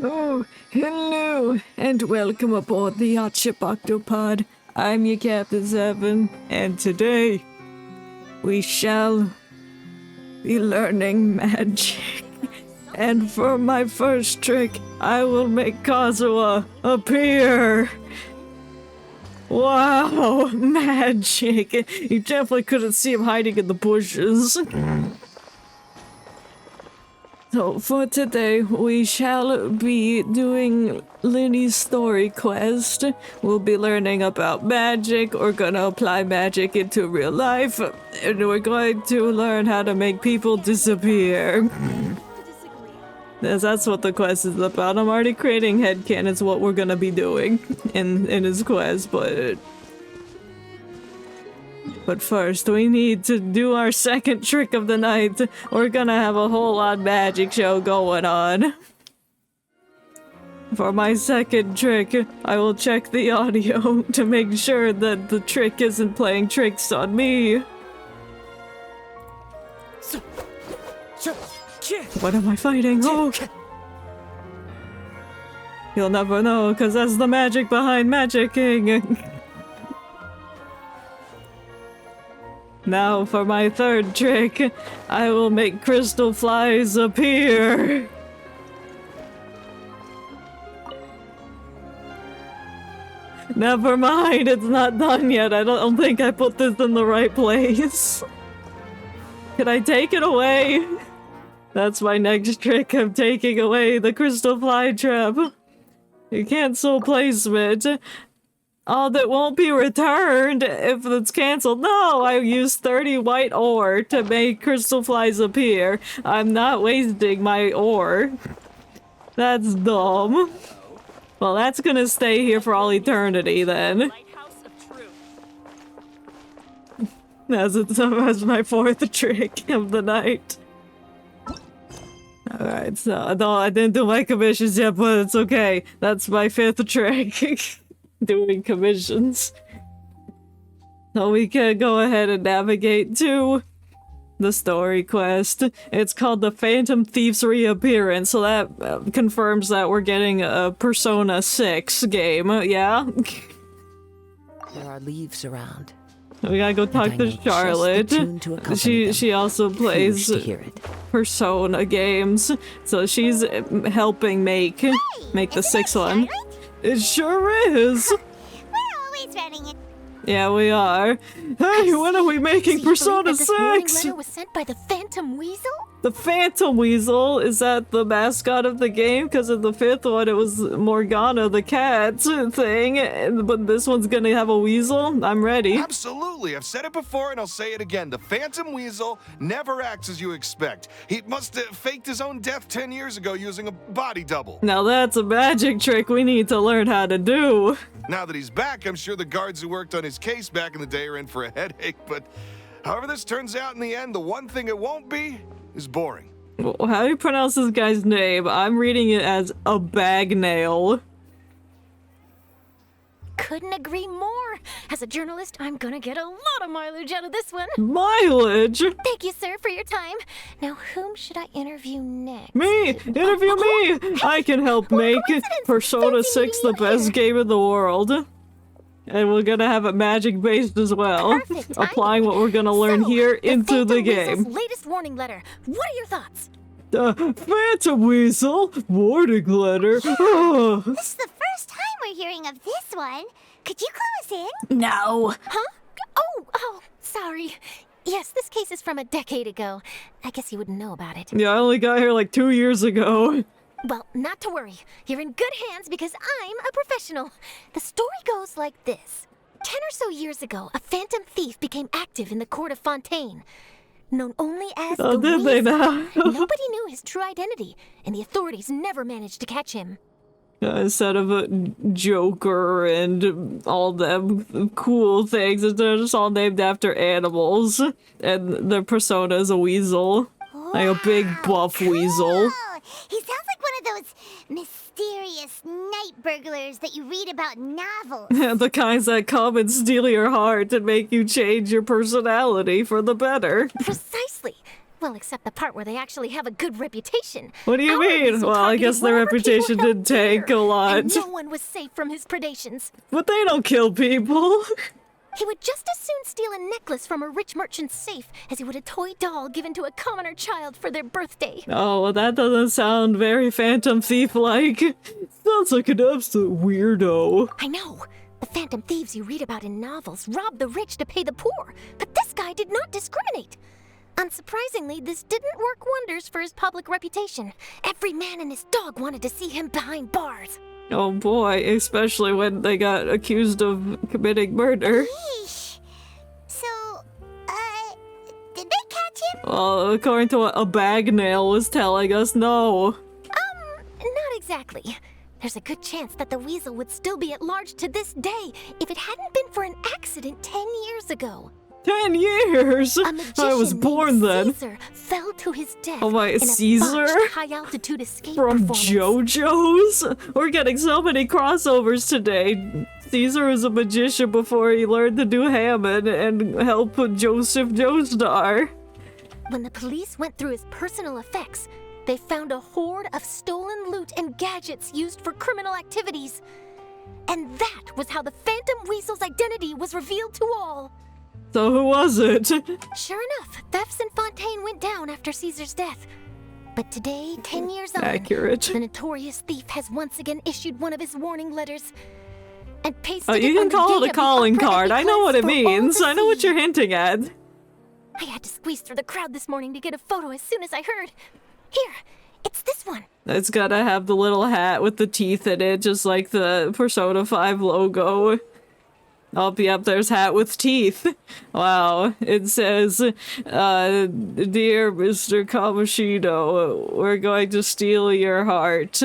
Oh, hello, and welcome aboard the Yacht Ship Octopod. I'm your Captain Seven, and today we shall be learning magic. And for my first trick, I will make Kazuha appear. Wow, magic! You definitely couldn't see him hiding in the bushes. So for today, we shall be doing Lyney's story quest. We'll be learning about magic. We're gonna apply magic into real life, and we're going to learn how to make people disappear. Yes, that's what the quest is about. I'm already creating headcanons what we're gonna be doing in his quest, But first, we need to do our second trick of the night. We're gonna have a whole lot magic show going on. For my second trick, I will check the audio to make sure that the trick isn't playing tricks on me. What am I fighting? Oh! You'll never know, because that's the magic behind magicking. Now for my third trick, I will make crystal flies appear. Never mind, it's not done yet. I don't think I put this in the right place. Can I take it away? That's my next trick. I'm taking away the crystal fly trap. You cancel placement. Oh, that won't be returned if it's canceled. No, I used 30 white ore to make crystal flies appear. I'm not wasting my ore. That's dumb. Well, that's gonna stay here for all eternity then. That's my fourth trick of the night. Alright, so no, I didn't do my commissions yet, but it's okay. That's my fifth trick. Doing commissions. So we can go ahead and navigate to the story quest. It's called the Phantom Thief's Reappearance, so that confirms that we're getting a Persona 6 game, yeah? There are leaves around. We gotta go talk to Charlotte. She also plays Persona games, so she's helping make the sixth one. It sure is. We're always running it. Yeah, we are. Hey, when are we making Persona 6? This letter was sent by the Phantom Weasel? The Phantom Weasel? Is that the mascot of the game? Because in the fifth one, it was Morgana, the cat thing. But this one's gonna have a weasel? I'm ready. Absolutely. I've said it before and I'll say it again. The Phantom Weasel never acts as you expect. He must have faked his own death 10 years ago using a body double. Now that's a magic trick we need to learn how to do. Now that he's back, I'm sure the guards who worked on his case back in the day are in for a headache. But however this turns out in the end, the one thing it won't be is boring. How do you pronounce this guy's name? I'm reading it as a Bagnail. Couldn't agree more. As a journalist, I'm gonna get a lot of mileage out of this one. Mileage? Thank you, sir, for your time. Now, whom should I interview next? Me! Interview me! I can help make Persona 6 the best game in the world. And we're gonna have it magic-based as well. Perfect. Applying what we're gonna learn here into the game. Latest warning letter. What are your thoughts? Phantom Weasel! Warning letter! Oh. This is the first time we're hearing of this one. Could you clue us in? No! Huh? Oh, sorry. Yes, this case is from a decade ago. I guess you wouldn't know about it. Yeah, I only got here like 2 years ago. Well, not to worry. You're in good hands because I'm a professional. The story goes like this. 10 or so years ago, a phantom thief became active in the court of Fontaine. Known only as the did they Weasel. now? Nobody knew his true identity, and the authorities never managed to catch him. Instead of a Joker and all them cool things, they're just all named after animals. And their persona is a weasel. Like a big buff weasel. He sounds like one of those mysterious night burglars that you read about in novels. The kinds that come and steal your heart and make you change your personality for the better. Precisely. Well, except the part where they actually have a good reputation. What do you Our mean? weasel Well, I targeted guess their whatever people reputation held did tank dear, a lot. And no one was safe from his predations. But they don't kill people. He would just as soon steal a necklace from a rich merchant's safe as he would a toy doll given to a commoner child for their birthday. Oh, well, that doesn't sound very Phantom Thief-like. Sounds like an absolute weirdo. I know. The phantom thieves you read about in novels rob the rich to pay the poor, but this guy did not discriminate. Unsurprisingly, this didn't work wonders for his public reputation. Every man and his dog wanted to see him behind bars. Oh boy, especially when they got accused of committing murder. Yeesh. So, did they catch him? Well, according to what a bag nail was telling us, no. Not exactly. There's a good chance that the weasel would still be at large to this day if it hadn't been for an accident 10 years ago. 10 years? A magician I was born named then. Caesar fell to his death Oh my, in a Caesar? botched high-altitude escape From performance. JoJo's? We're getting so many crossovers today. Caesar was a magician before he learned to do Hammond and help Joseph Joestar. When the police went through his personal effects, they found a hoard of stolen loot and gadgets used for criminal activities. And that was how the Phantom Weasel's identity was revealed to all. So who was it? Sure enough, thefts in Fontaine went down after Caesar's death. But today, 10 years on, Accurate. the notorious thief has once again issued one of his warning letters and pasted Oh, it you on can the call gate it a of the calling opera card. I know what it epiclese for all means. to I know what see. you're hinting at. I had to squeeze through the crowd this morning to get a photo as soon as I heard. Here, it's this one. It's gotta have the little hat with the teeth in it, just like the Persona 5 logo. Oh, yep, there's hat with teeth. Wow. It says, Dear Mr. Kamoshino, we're going to steal your heart.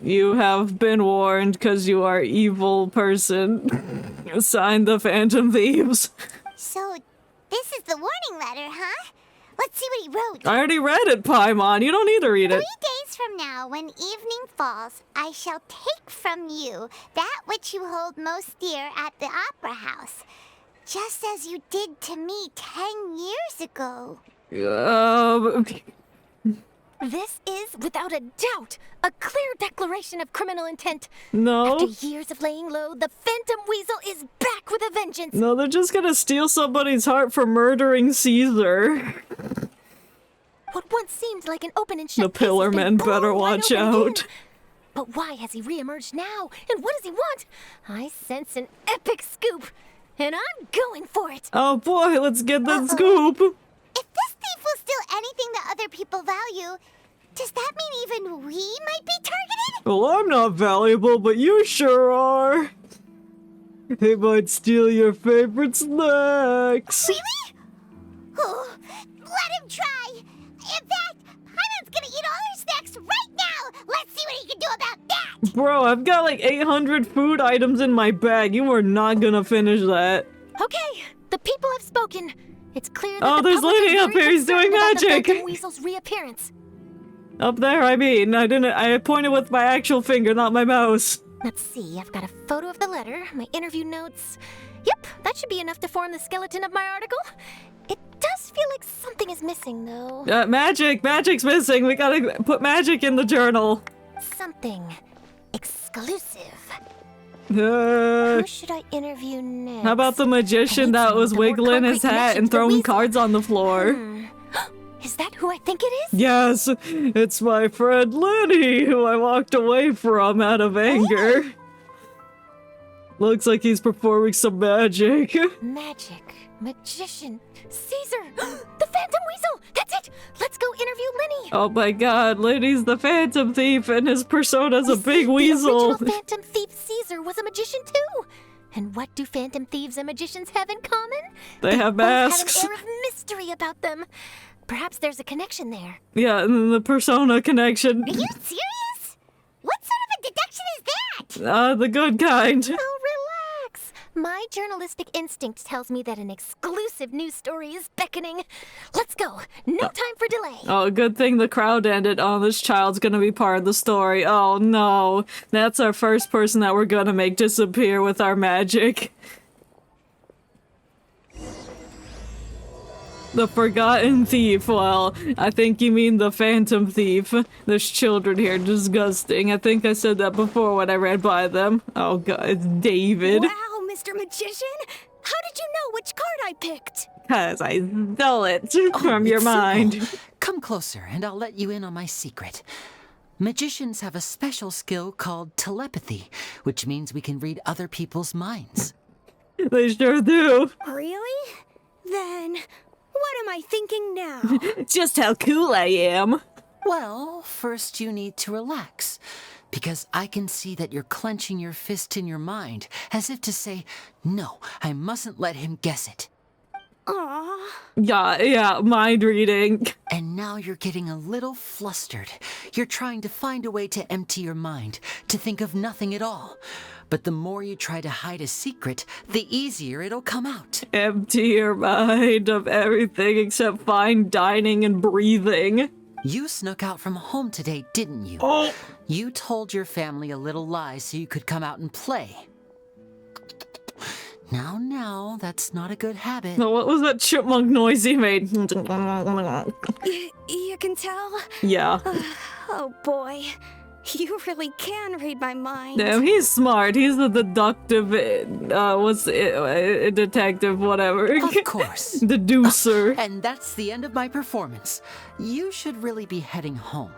You have been warned because you are evil person. Signed the Phantom Thieves. So, this is the warning letter, huh? Let's see what he wrote. I already read it, Paimon. You don't need to read it. 3 days from now, when evening falls, I shall take from you that which you hold most dear at the opera house, just as you did to me 10 years ago. This is, without a doubt, a clear declaration of criminal intent. No. After years of laying low, the Phantom Weasel is back with a vengeance. No, they're just gonna steal somebody's heart for murdering Caesar. What once seemed like an open and shut The case has Pillar been Men blown better wide watch open out. again. But why has he reemerged now? And what does he want? I sense an epic scoop, and I'm going for it. Oh boy, let's get that scoop. If this thief will steal anything that other people value, does that mean even we might be targeted? Well, I'm not valuable, but you sure are. They might steal your favorite snacks. Really? Oh, let him try. In fact, Paimon's gonna eat all our snacks right now. Let's see what he can do about that. Bro, I've got like 800 food items in my bag. You are not gonna finish that. Okay, the people have spoken. It's clear that Oh, the there's public is Lyney up very here. He's doing concerned about the magic. Phantom Weasel's reappearance. Up there, I mean. I pointed with my actual finger, not my mouse. Let's see, I've got a photo of the letter, my interview notes. Yep, that should be enough to form the skeleton of my article. It does feel like something is missing, though. Magic's missing. We gotta put magic in the journal. Something exclusive. Uh, Who should I interview next? how about the magician I that need was some more wiggling his concrete hat connection and to the throwing weasel. cards on the floor? Is that who I think it is? Yes, it's my friend Lyney, who I walked away from out of anger. Looks like he's performing some magic. Magic, magician, Caesar, the Phantom Weasel. That's it. Let's go interview Lyney. Oh my god, Lyney's the Phantom Thief and his persona's a You see, big weasel. The original Phantom Thief Caesar was a magician too. And what do Phantom Thieves and magicians have in common? They have both masks. have an air of mystery about them. Perhaps there's a connection there. Yeah, and then the persona connection. Are you serious? What sort of a deduction is that? The good kind. Oh, relax. My journalistic instinct tells me that an exclusive news story is beckoning. Let's go. No time for delay. Oh, good thing the crowd ended. Oh, this child's gonna be part of the story. Oh no. That's our first person that we're gonna make disappear with our magic. The Forgotten Thief. Well, I think you mean the Phantom Thief. There's children here. Disgusting. I think I said that before when I ran by them. Oh god, it's David. Wow, Mr. Magician! How did you know which card I picked? Cause I stole it from your It's mind. simple. Come closer and I'll let you in on my secret. Magicians have a special skill called telepathy, which means we can read other people's minds. They sure do. Really? Then, what am I thinking now? Just how cool I am. Well, first you need to relax, because I can see that you're clenching your fist in your mind, as if to say, no, I mustn't let him guess it. Aww. Yeah, mind reading. And now you're getting a little flustered. You're trying to find a way to empty your mind, to think of nothing at all. But the more you try to hide a secret, the easier it'll come out. Empty your mind of everything except fine dining and breathing. You snuck out from home today, didn't you? Oh. You told your family a little lie so you could come out and play. Now, that's not a good habit. No, what was that chipmunk noise he made? You can tell? Yeah. Oh boy. You really can read my mind. Damn, he's smart. He's a deductive, a detective, whatever. Of course. Deducer. And that's the end of my performance. You should really be heading home.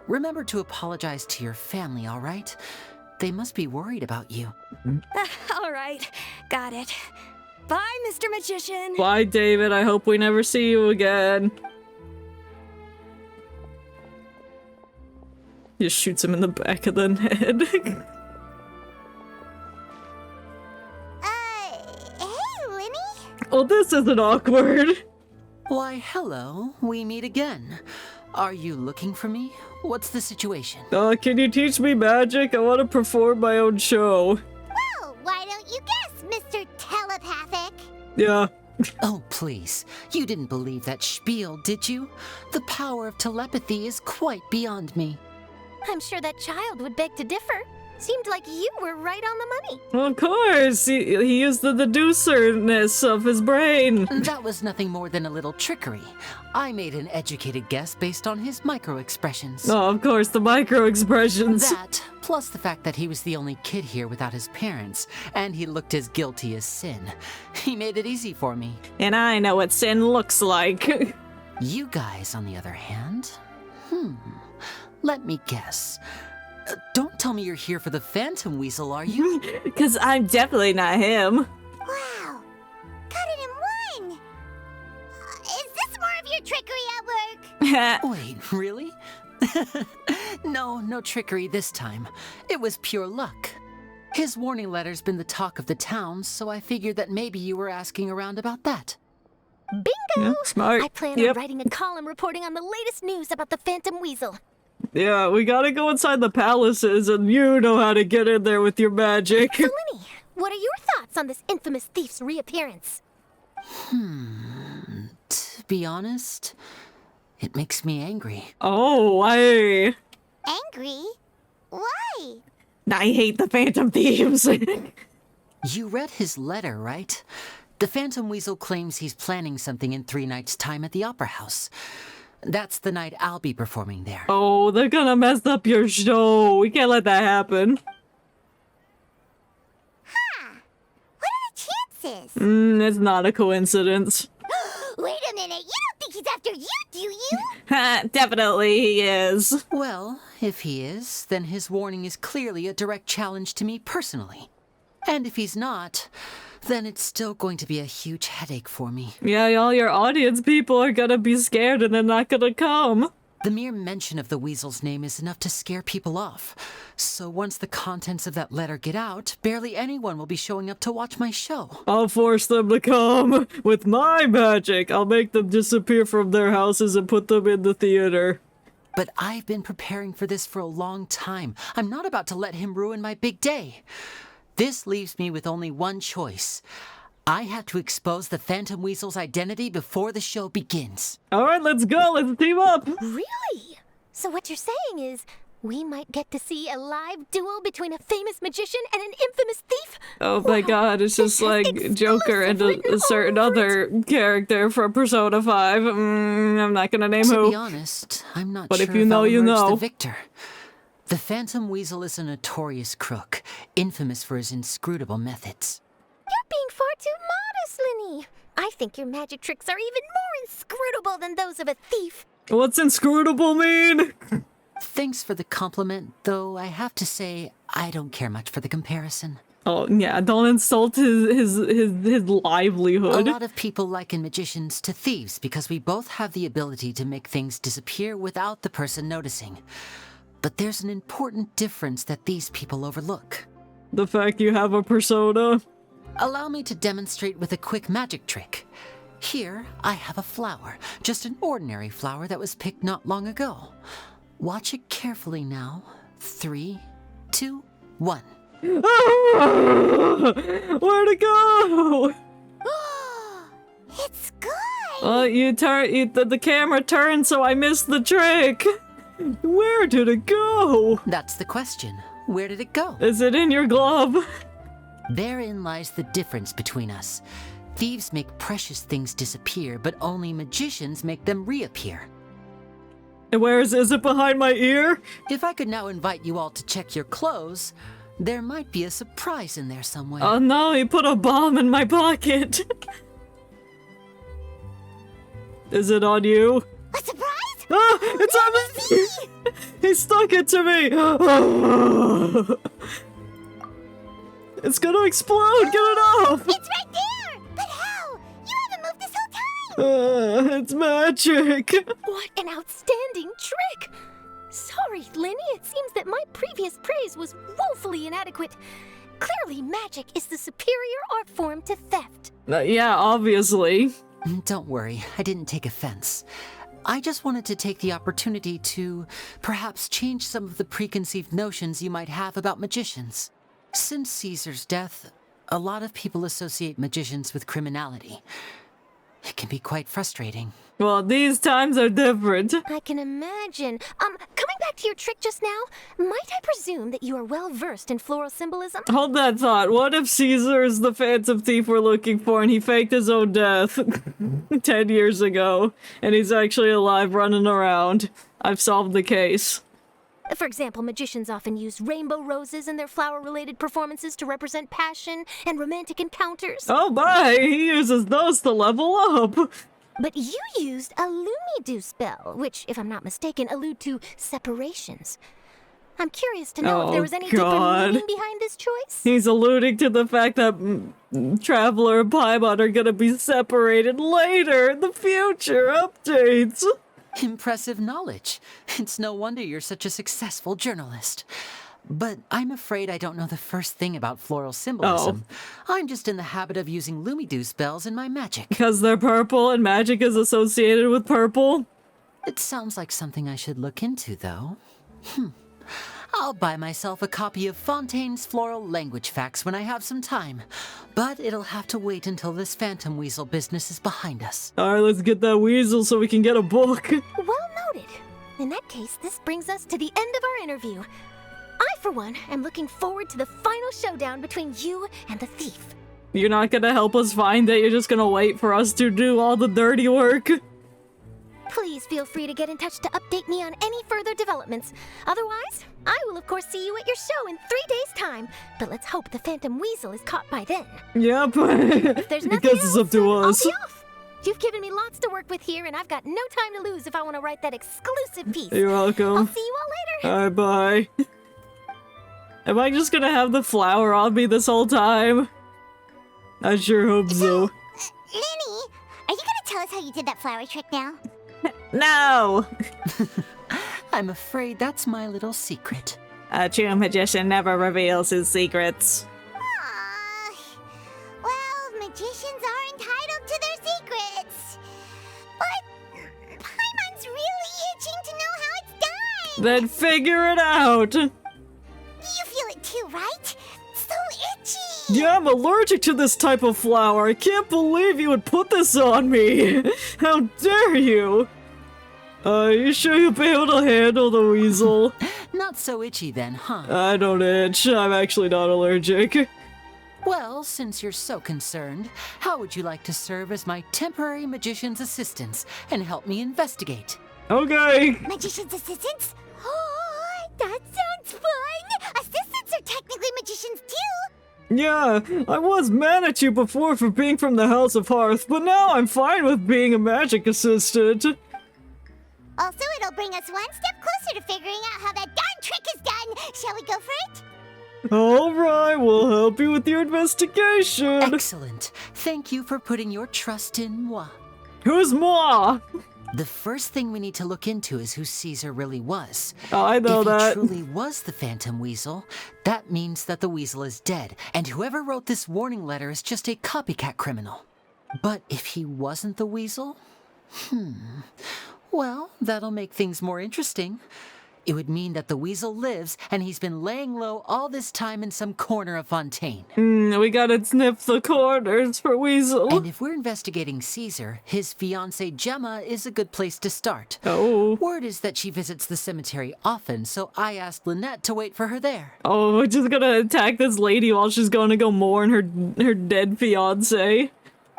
Remember to apologize to your family, all right? They must be worried about you. All right. Got it. Bye, Mr. Magician. Bye, David. I hope we never see you again. Just shoots him in the back of the head. Hey, Lyney? Oh, this isn't awkward. Why, hello. We meet again. Are you looking for me? What's the situation? Can you teach me magic? I want to perform my own show. Well, why don't you guess, Mr. Telepathic? Yeah. Oh, please. You didn't believe that spiel, did you? The power of telepathy is quite beyond me. I'm sure that child would beg to differ. Seemed like you were right on the money. Well, of course. He used the deducerness of his brain. That was nothing more than a little trickery. I made an educated guess based on his micro-expressions. Oh, of course, the micro-expressions. That, plus the fact that he was the only kid here without his parents, and he looked as guilty as sin. He made it easy for me. And I know what sin looks like. You guys, on the other hand, let me guess. Don't tell me you're here for the Phantom Weasel, are you? Because I'm definitely not him. Wow. Got it in one. Is this more of your trickery at work? Wait, really? No trickery this time. It was pure luck. His warning letter's been the talk of the town, so I figured that maybe you were asking around about that. Bingo! Yeah, smart. I plan Yep. on writing a column reporting on the latest news about the Phantom Weasel. Yeah, we gotta go inside the palaces, and you know how to get in there with your magic. So, Lyney, what are your thoughts on this infamous thief's reappearance? To be honest, it makes me angry. Oh, why? Angry? Why? I hate the Phantom Thieves. You read his letter, right? The Phantom Weasel claims he's planning something in 3 nights' time at the Opera House. That's the night I'll be performing there. Oh, they're gonna mess up your show. We can't let that happen. What are the chances? It's not a coincidence. Wait a minute, you don't think he's after you, do you? Ha, definitely he is. Well, if he is, then his warning is clearly a direct challenge to me personally. And if he's not, then it's still going to be a huge headache for me. Yeah, all your audience people are gonna be scared and they're not gonna come. The mere mention of the Weasel's name is enough to scare people off. So once the contents of that letter get out, barely anyone will be showing up to watch my show. I'll force them to come. With my magic, I'll make them disappear from their houses and put them in the theater. But I've been preparing for this for a long time. I'm not about to let him ruin my big day. This leaves me with only one choice. I have to expose the Phantom Weasel's identity before the show begins. All right, let's go. Let's team up. Really? So what you're saying is, We might get to see a live duel between a famous magician and an infamous thief. Oh my god, it's just like Joker and a certain other character from Persona 5. I'm not gonna name To who. be honest, I'm not But sure if you know, I'll you emerge know. the victor. The Phantom Weasel is a notorious crook, infamous for his inscrutable methods. You're being far too modest, Lyney. I think your magic tricks are even more inscrutable than those of a thief. What's inscrutable mean? Thanks for the compliment, though I have to say I don't care much for the comparison. Oh yeah, don't insult his A livelihood. lot of people liken magicians to thieves because we both have the ability to make things disappear without the person noticing. But there's an important difference that these people overlook. The fact you have a persona. Allow me to demonstrate with a quick magic trick. Here, I have a flower, just an ordinary flower that was picked not long ago. Watch it carefully now. 3, 2, 1. Where'd it go? It's good! The camera turned, so I missed the trick. Where did it go? That's the question. Where did it go? Is it in your glove? Therein lies the difference between us. Thieves make precious things disappear, but only magicians make them reappear. And is it behind my ear? If I could now invite you all to check your clothes, there might be a surprise in there somewhere. Oh no, he put a bomb in my pocket. Is it on you? A surprise? Ah, it's on me! He stuck it to me! It's gonna explode! Get it off! It's right there! But how? You haven't moved this whole time! It's magic! What an outstanding trick! Sorry, Lyney, it seems that my previous praise was woefully inadequate. Clearly, magic is the superior art form to theft. Yeah, obviously. Don't worry, I didn't take offense. I just wanted to take the opportunity to perhaps change some of the preconceived notions you might have about magicians. Since Caesar's death, a lot of people associate magicians with criminality. It can be quite frustrating. Well, these times are different. I can imagine. Coming back to your trick just now, might I presume that you are well versed in floral symbolism? Hold that thought. What if Caesar is the phantom thief we're looking for and he faked his own death 10 years ago and he's actually alive running around? I've solved the case. For example, magicians often use rainbow roses in their flower-related performances to represent passion and romantic encounters. Oh, bye! He uses those to level up. But you used a Lumidu spell, which, if I'm not mistaken, allude to separations. I'm curious to know if there was any deeper meaning behind this choice. He's alluding to the fact that Traveler and Paimon are gonna be separated later in the future updates. Impressive knowledge. It's no wonder you're such a successful journalist. But I'm afraid I don't know the first thing about floral symbolism. I'm just in the habit of using Lumidu spells in my magic. Because they're purple and magic is associated with purple? It sounds like something I should look into, though. I'll buy myself a copy of Fontaine's Floral Language Facts when I have some time. But it'll have to wait until this Phantom Weasel business is behind us. Alright, let's get that weasel so we can get a book. Well noted. In that case, this brings us to the end of our interview. I, for one, am looking forward to the final showdown between you and the thief. You're not gonna help us find it, you're just gonna wait for us to do all the dirty work? Please feel free to get in touch to update me on any further developments. Otherwise, I will of course see you at your show in 3 days' time. But let's hope the Phantom Weasel is caught by then. Yep. If there's nothing Because else, it's up to us. I'll be off. You've given me lots to work with here, and I've got no time to lose if I want to write that exclusive piece. You're welcome. I'll see you all later. Alright, bye. Am I just gonna have the flower on me this whole time? I sure hope so. Lyney, are you gonna tell us how you did that flower trick now? No! I'm afraid that's my little secret. A true magician never reveals his secrets. Aww. Well, magicians are entitled to their secrets. But Paimon's really itching to know how it's done. Then figure it out! You feel it too, right? So itchy. Yeah, I'm allergic to this type of flower. I can't believe you would put this on me. How dare you? You sure you'll be able to handle the weasel? Not so itchy then, huh? I don't itch. I'm actually not allergic. Well, since you're so concerned, how would you like to serve as my temporary magician's assistants and help me investigate? Okay. Magician's assistants? Oh, that sounds fun! Assistants are technically magicians too! Yeah, I was mad at you before for being from the House of Hearth, but now I'm fine with being a magic assistant. Also, it'll bring us one step closer to figuring out how that darn trick is done! Shall we go for it? Alright, we'll help you with your investigation. Excellent. Thank you for putting your trust in moi. Who's moi? The first thing we need to look into is who Caesar really was. Oh, I know if that. he truly was the Phantom Weasel, that means that the weasel is dead, and whoever wrote this warning letter is just a copycat criminal. But if he wasn't the weasel? Well, that'll make things more interesting. It would mean that the weasel lives, and he's been laying low all this time in some corner of Fontaine. We gotta sniff the corners for Weasel. And if we're investigating Caesar, his fiancée Gemma is a good place to start. Oh. Word is that she visits the cemetery often, so I asked Lynette to wait for her there. Oh, we're just gonna attack this lady while she's gonna go mourn her dead fiance.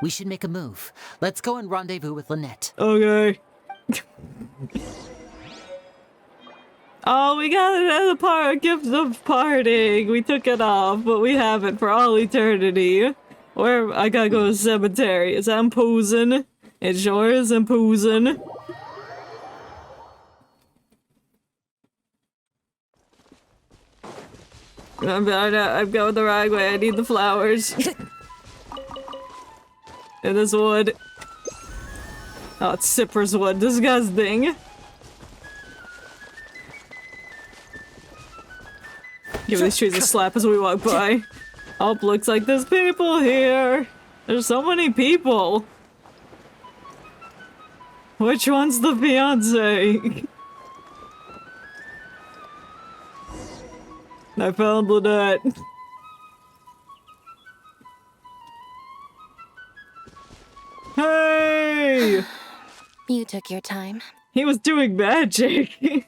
We should make a move. Let's go and rendezvous with Lynette. Okay. Oh, we got another gift of parting. We took it off, but we have it for all eternity. Where I gotta go to the cemetery. Is that imposing? It sure is imposing. I'm going the wrong way. I need the flowers. And this wood. Oh, it's Cypress wood. Disgusting. Give these trees a slap as we walk by. Oh, looks like there's people here. There's so many people. Which one's the fiance? I found Lynette. Hey! You took your time. He was doing magic.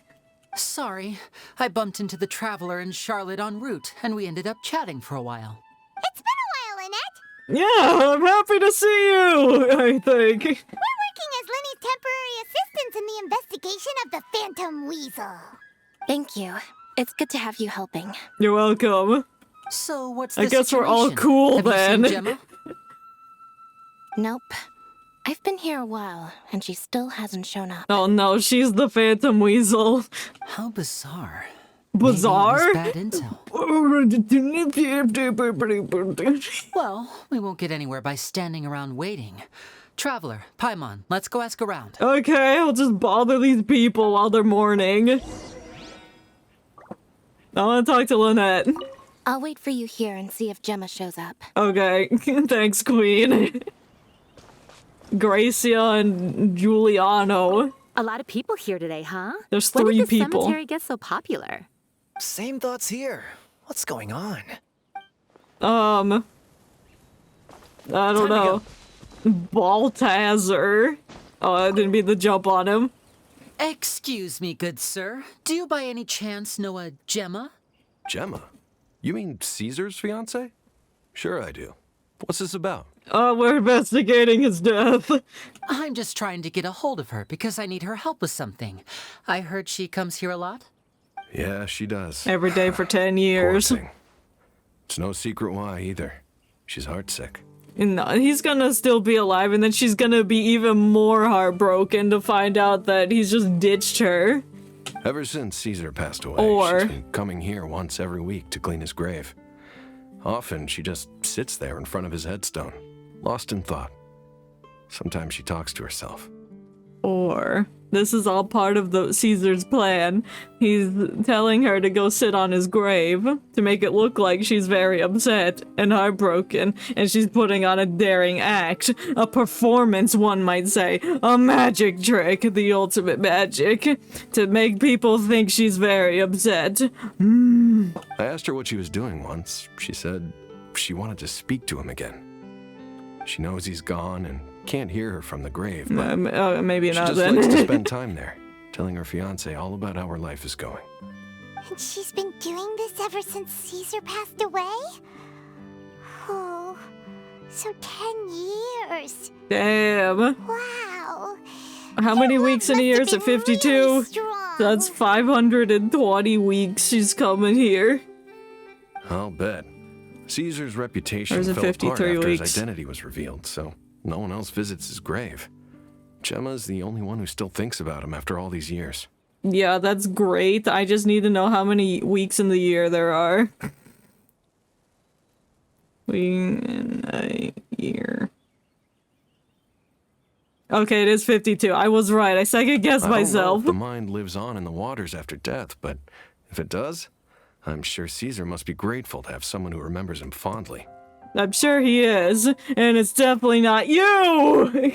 Sorry, I bumped into the Traveler and Charlotte en route, and we ended up chatting for a while. It's been a while, Lynette! Yeah, I'm happy to see you, I think. We're working as Lyney's temporary assistants in the investigation of the Phantom Weasel. Thank you. It's good to have you helping. You're welcome. So what's I the guess we're all situation? cool Have then. You seen Gemma? Nope. I've been here a while, and she still hasn't shown up. Oh no, she's the Phantom Weasel. How bizarre. Bizarre? Maybe it was bad intel. Well, we won't get anywhere by standing around waiting. Traveler, Paimon, let's go ask around. Okay, I'll just bother these people while they're mourning. I want to talk to Lynette. I'll wait for you here and see if Gemma shows up. Okay, thanks, Queen. Gracia and Giuliano. A lot of people here today, huh? There's When 3 did the people. cemetery get so popular? Same thoughts here. What's going on? I don't know. Baltazar. Oh, I didn't mean to jump on him. Excuse me, good sir. Do you by any chance know a Gemma? Gemma? You mean Caesar's fiance? Sure I do. What's this about? We're investigating his death. I'm just trying to get a hold of her because I need her help with something. I heard she comes here a lot. Yeah, she does. Every day for 10 years. Poor thing. It's no secret why either. She's heartsick. No, he's gonna still be alive, and then she's gonna be even more heartbroken to find out that he's just ditched her. Ever since Caesar passed away, Or- she's been coming here once every week to clean his grave. Often, she just sits there in front of his headstone, lost in thought. Sometimes she talks to herself. Or this is all part of the Caesar's plan. He's telling her to go sit on his grave to make it look like she's very upset and heartbroken, and she's putting on a daring act, a performance, one might say, a magic trick, the ultimate magic, to make people think she's very upset. I asked her what she was doing once. She said she wanted to speak to him again. She knows he's gone and can't hear her from the grave, but Maybe she not just then. likes to spend time there, telling her fiancé all about how her life is going. And she's been doing this ever since Caesar passed away? Oh, so 10 years. Damn. Wow. How many Your weeks love in a year must is have it? been 52? really strong. That's 520 weeks she's coming here. I'll bet. Caesar's reputation Or is it fell apart 53 after weeks? his identity was revealed, so no one else visits his grave. Gemma's the only one who still thinks about him after all these years. Yeah, that's great. I just need to know how many weeks in the year there are. In a year. Okay, it is 52. I was right. I second guessed I don't know myself. if the mind lives on in the waters after death, but if it does, I'm sure Caesar must be grateful to have someone who remembers him fondly. I'm sure he is, and it's definitely not you!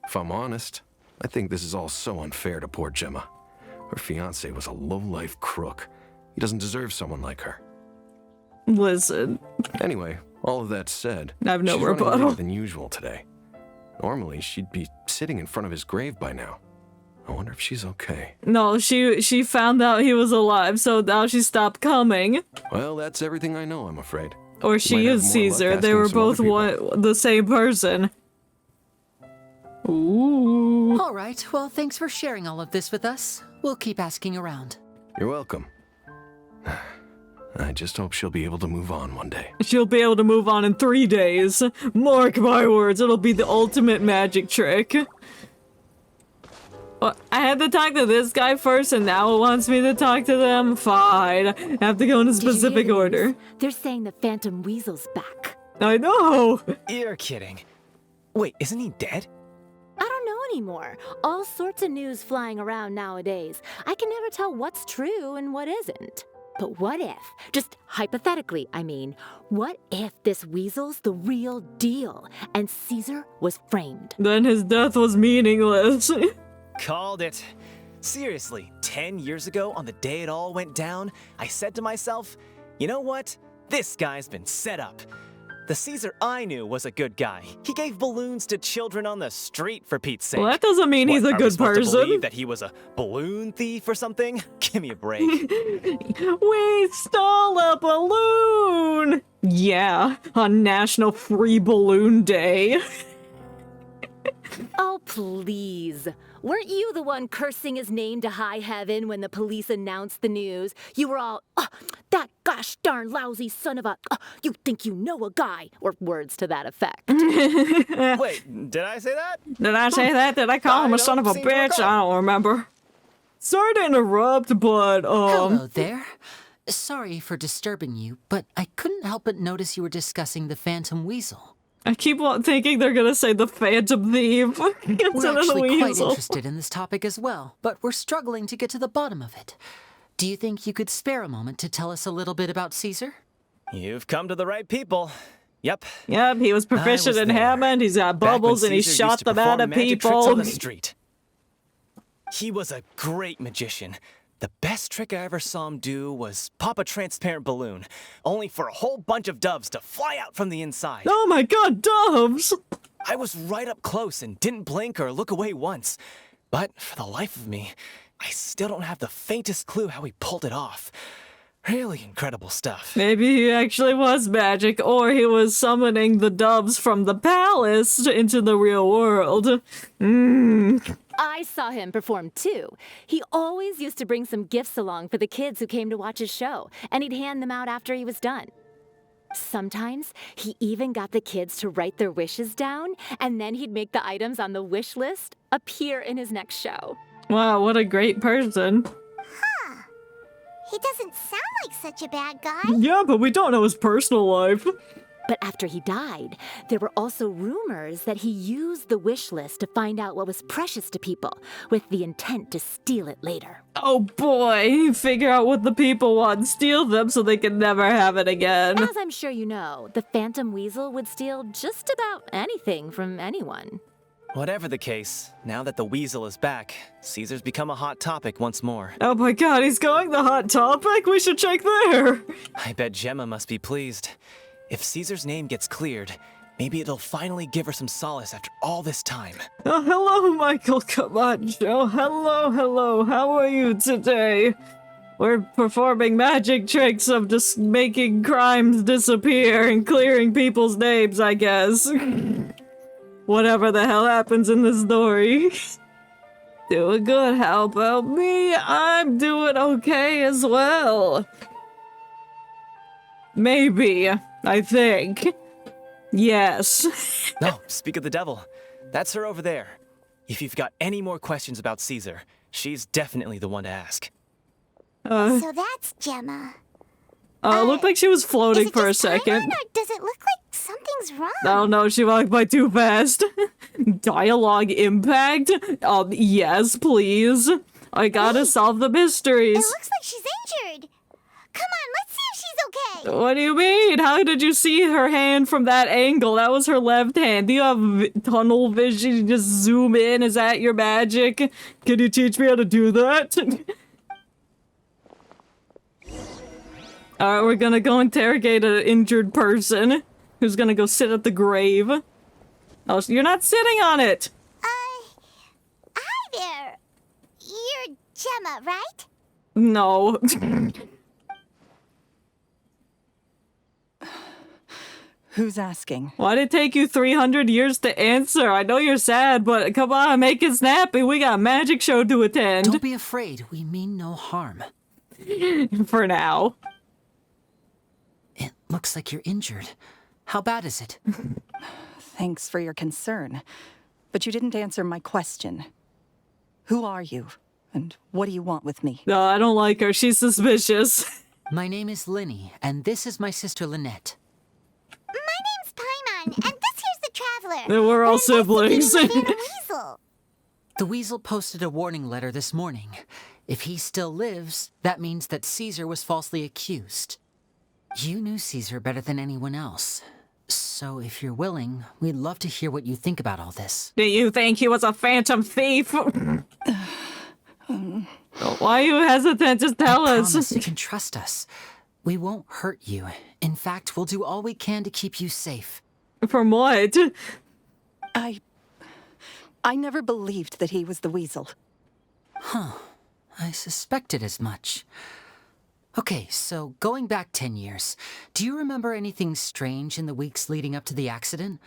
If I'm honest, I think this is all so unfair to poor Gemma. Her fiancé was a low-life crook. He doesn't deserve someone like her. Listen, Anyway, all of that said, I have no she's running rebuttal. later than usual today. Normally, she'd be sitting in front of his grave by now. I wonder if she's okay. no, she found out he was alive, so now she stopped coming. Well, that's everything I know, I'm afraid. Or might she have is more luck Caesar. They asking were some other both people. the same person. Ooh. All right, well, thanks for sharing all of this with us. We'll keep asking around. You're welcome. I just hope she'll be able to move on one day. She'll be able to move on in 3 days. Mark my words, it'll be the ultimate magic trick. Well, I had to talk to this guy first, and now it wants me to talk to them? Fine. I have to go in a Did you hear specific the news? order. They're saying the Phantom Weasel's back. I know! You're kidding. Wait, isn't he dead? I don't know anymore. All sorts of news flying around nowadays. I can never tell what's true and what isn't. But what if, just hypothetically, I mean, what if this weasel's the real deal and Caesar was framed? Then his death was meaningless. Called it. Seriously, 10 years ago, on the day it all went down, I said to myself, you know what? This guy's been set up. The Caesar I knew was a good guy. He gave balloons to children on the street, for Pete's sake. Well, that doesn't mean he's a What, are we good supposed to person. believe that he was a balloon thief or something? Give me a break. We stole a balloon! Yeah, on National Free Balloon Day. Oh, please. Weren't you the one cursing his name to high heaven when the police announced the news? You were all, oh, that gosh darn lousy son of a, you think you know a guy, or words to that effect. Wait, did I say that? Did I say that? Did I call him a I son of a don't seem to bitch? recall. I don't remember. Sorry to interrupt, but, Hello there. Sorry for disturbing you, but I couldn't help but notice you were discussing the Phantom Weasel. I keep on thinking they're gonna say the Phantom Thief We're instead of the actually quite Weasel. interested in this topic as well, but we're struggling to get to the bottom of it. Do you think you could spare a moment to tell us a little bit about Caesar? You've come to the right people. Yep. Yep, he was proficient was in there. Hammond, he's got Back when bubbles, and he Caesar used shot to them out perform of magic tricks people. on the street. He was a great magician. The best trick I ever saw him do was pop a transparent balloon, only for a whole bunch of doves to fly out from the inside. Oh my god, doves! I was right up close and didn't blink or look away once. But for the life of me, I still don't have the faintest clue how he pulled it off. Really incredible stuff. Maybe he actually was magic, or he was summoning the doves from the palace into the real world. I saw him perform too. He always used to bring some gifts along for the kids who came to watch his show, and he'd hand them out after he was done. Sometimes he even got the kids to write their wishes down, and then he'd make the items on the wish list appear in his next show. Wow, what a great person. He doesn't sound like such a bad guy. Yeah, but we don't know his personal life. But after he died, there were also rumors that he used the wish list to find out what was precious to people, with the intent to steal it later. Oh boy, figure out what the people want and steal them so they can never have it again. As I'm sure you know, the Phantom Weasel would steal just about anything from anyone. Whatever the case, now that the weasel is back, Caesar's become a hot topic once more. Oh my god, he's going the hot topic? We should check there. I bet Gemma must be pleased. If Caesar's name gets cleared, Maybe it'll finally give her some solace after all this time. Oh, hello, Michael Camacho. Hello. How are you today? We're performing magic tricks of just making crimes disappear and clearing people's names, I guess. Whatever the hell happens in this story. Doing good. How about me? I'm doing okay as well. Maybe. I think. Yes. No, speak of the devil. That's her over there. If you've got any more questions about Caesar, she's definitely the one to ask. So that's Gemma. It looked like she was floating Is it for a just second. Paimon, or does it look like something's wrong? I don't know, she walked by too fast. Dialogue impact? Yes, please. I gotta solve the It mysteries. looks like she's injured. Come on, let's see if she's okay. What do you mean? How did you see her hand from that angle? That was her left hand. Do you have tunnel vision? You just zoom in? Is that your magic? Can you teach me how to do that? Alright, we're gonna go interrogate an injured person who's gonna go sit at the grave. Oh, so you're not sitting on it! Hi there. You're Gemma, right? No. Who's asking? Why'd it take you 300 years to answer? I know you're sad, but come on, make it snappy. We got a magic show to attend. Don't be afraid. We mean no harm. For now. It looks like you're injured. How bad is it? Thanks for your concern. But you didn't answer my question. Who are you? And what do you want with me? No, I don't like her. She's suspicious. My name is Lyney, and this is my sister Lynette. My name's Paimon, and this here's the Traveler. We're all siblings. The Phantom Weasel. The Weasel posted a warning letter this morning. If he still lives, that means that Caesar was falsely accused. You knew Caesar better than anyone else. So if you're willing, we'd love to hear what you think about all this. Do you think he was a phantom thief? Why are you hesitant? Just tell I us. promise you can trust us. We won't hurt you. In fact, we'll do all we can to keep you safe. From what? I never believed that he was the Weasel. I suspected as much. Okay, so going back 10 years, do you remember anything strange in the weeks leading up to the accident?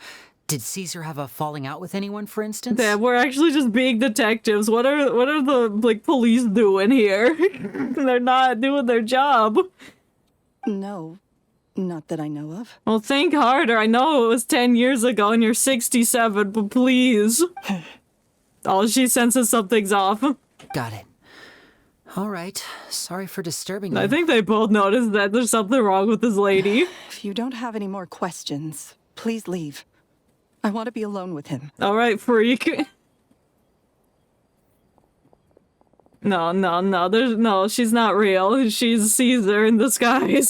Did Caesar have a falling out with anyone, for instance? Yeah, we're actually just being detectives. What are the police doing here? They're not doing their job. No, not that I know of. Well, think harder. I know it was 10 years ago and you're 67, but please. Oh, she senses something's off. Got it. All right. Sorry for disturbing you. I think they both noticed that there's something wrong with this lady. If you don't have any more questions, please leave. I want to be alone with him. All right, freak. No, she's not real. She's Caesar in disguise.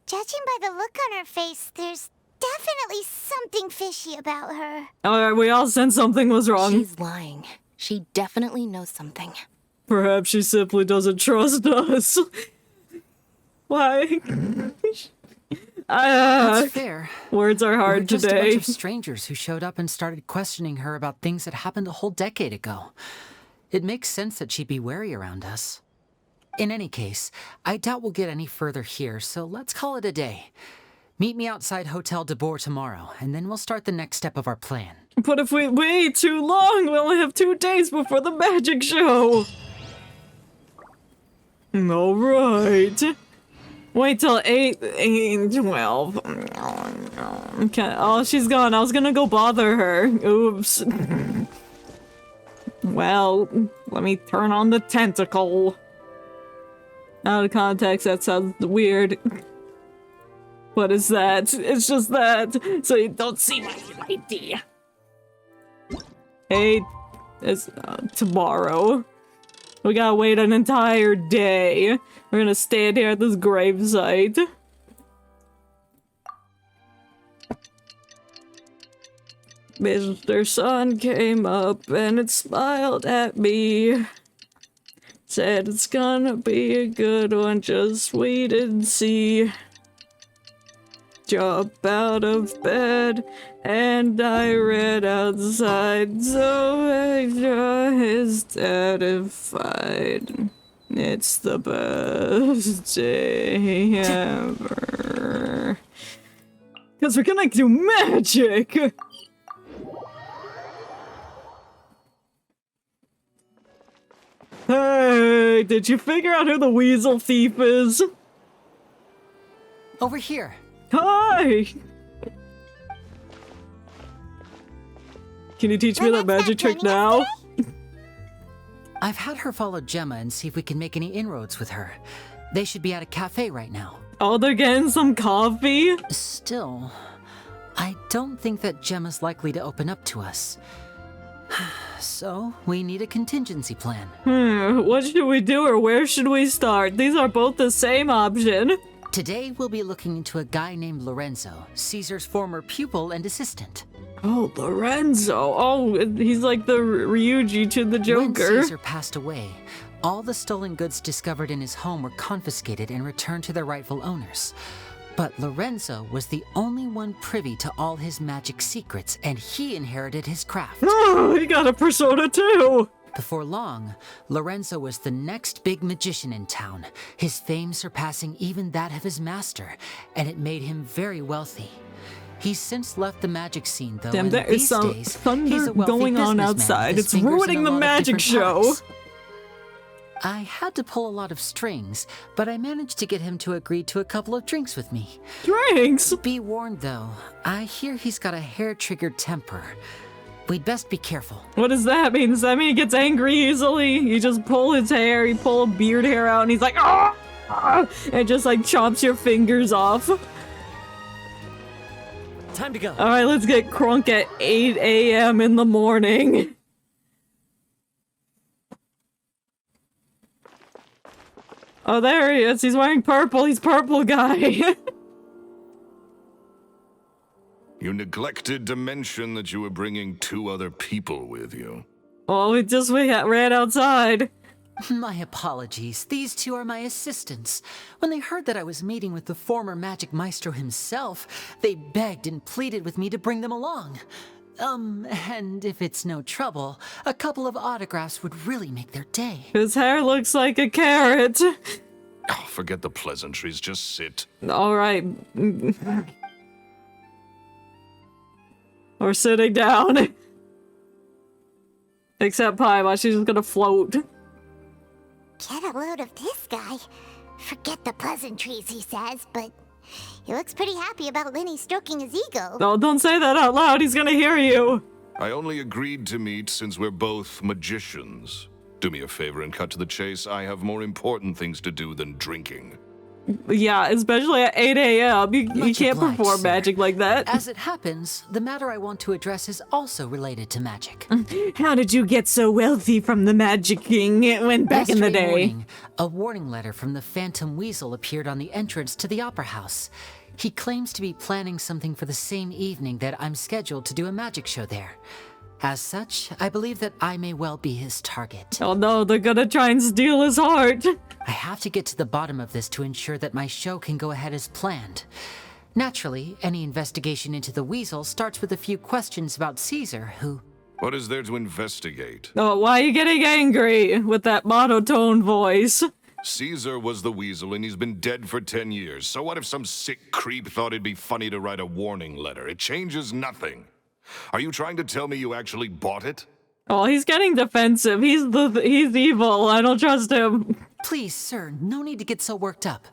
Judging by the look on her face, there's definitely something fishy about her. All right, we all sense something was wrong. She's lying. She definitely knows something. Perhaps she simply doesn't trust us. Why? That's fair. Words are We're hard just a today. bunch of strangers who showed up and started questioning her about things that happened a whole decade ago. It makes sense that she'd be wary around us. In any case, I doubt we'll get any further here, so let's call it a day. Meet me outside Hotel de Boer tomorrow, and then we'll start the next step of our plan. But if we wait too long, we only have 2 days before the magic show. All right. Wait till 12. Okay. Oh, she's gone. I was gonna go bother her. Oops. Well, let me turn on the tentacle. Out of context, that sounds weird. What is that? It's just that, so you don't see my ID. Hey, it's tomorrow. We gotta wait an entire day. We're gonna stand here at this gravesite. Mr. Sun came up and it smiled at me. Said it's gonna be a good one, just wait and see. jump out of bed, and I read outside, so Asia is terrified. It's the best day ever. Because we're gonna do magic! Hey, did you figure out who the weasel thief is? Over here. Hi! Can you teach me that magic trick now? I've had her follow Gemma and see if we can make any inroads with her. They should be at a cafe right now. Oh, they're getting some coffee? Still, I don't think that Gemma's likely to open up to us. So, we need a contingency plan. What should we do or where should we start? These are both the same option. Today, we'll be looking into a guy named Lorenzo, Caesar's former pupil and assistant. Oh, Lorenzo. Oh, he's like the Ryuji to the Joker. When Caesar passed away, all the stolen goods discovered in his home were confiscated and returned to their rightful owners. But Lorenzo was the only one privy to all his magic secrets, and he inherited his craft. Oh, he got a persona too! Before long, Lorenzo was the next big magician in town, his fame surpassing even that of his master, and it made him very wealthy. He's since left the magic scene, though, Damn, and there is these some days, thunder he's a wealthy going on businessman outside. with his It's fingers in ruining a the lot of magic different show. pies. I had to pull a lot of strings, but I managed to get him to agree to a couple of drinks with me. Drinks? Be warned, though. I hear he's got a hair-triggered temper. We'd best be careful. What does that mean? Does that mean he gets angry easily? You just pull his hair, you pull a beard hair out, and he's like, ah! And just like chops your fingers off. Time to go. Alright, let's get crunk at 8 a.m. in the morning. Oh, there he is. He's wearing purple. He's purple guy. You neglected to mention that you were bringing 2 other people with you. Oh, we ran outside. My apologies. These 2 are my assistants. When they heard that I was meeting with the former magic maestro himself, they begged and pleaded with me to bring them along. And if it's no trouble, a couple of autographs would really make their day. His hair looks like a carrot. Oh, forget the pleasantries, just sit. Alright. We're sitting down. Except Paimon, she's just gonna float. Get a load of this guy. Forget the pleasantries, he says, but he looks pretty happy about Lyney stroking his ego. Oh, don't say that out loud, he's gonna hear you. I only agreed to meet since we're both magicians. Do me a favor and cut to the chase. I have more important things to do than drinking. Yeah, especially at 8 a.m. You Much can't obliged, perform sir. magic like that. As it happens, the matter I want to address is also related to magic. How did you get so wealthy from the magicking when back in the Yesterday day? morning, a warning letter from the Phantom Weasel appeared on the entrance to the Opera House. He claims to be planning something for the same evening that I'm scheduled to do a magic show there. As such, I believe that I may well be his target. Oh no, they're gonna try and steal his heart. I have to get to the bottom of this to ensure that my show can go ahead as planned. Naturally, any investigation into the Weasel starts with a few questions about Caesar, who... What is there to investigate? Oh, why are you getting angry with that monotone voice? Caesar was the Weasel and he's been dead for 10 years. So what if some sick creep thought it'd be funny to write a warning letter? It changes nothing. Are you trying to tell me you actually bought it? Oh, he's getting defensive. He's evil. I don't trust him. Please, sir, no need to get so worked up.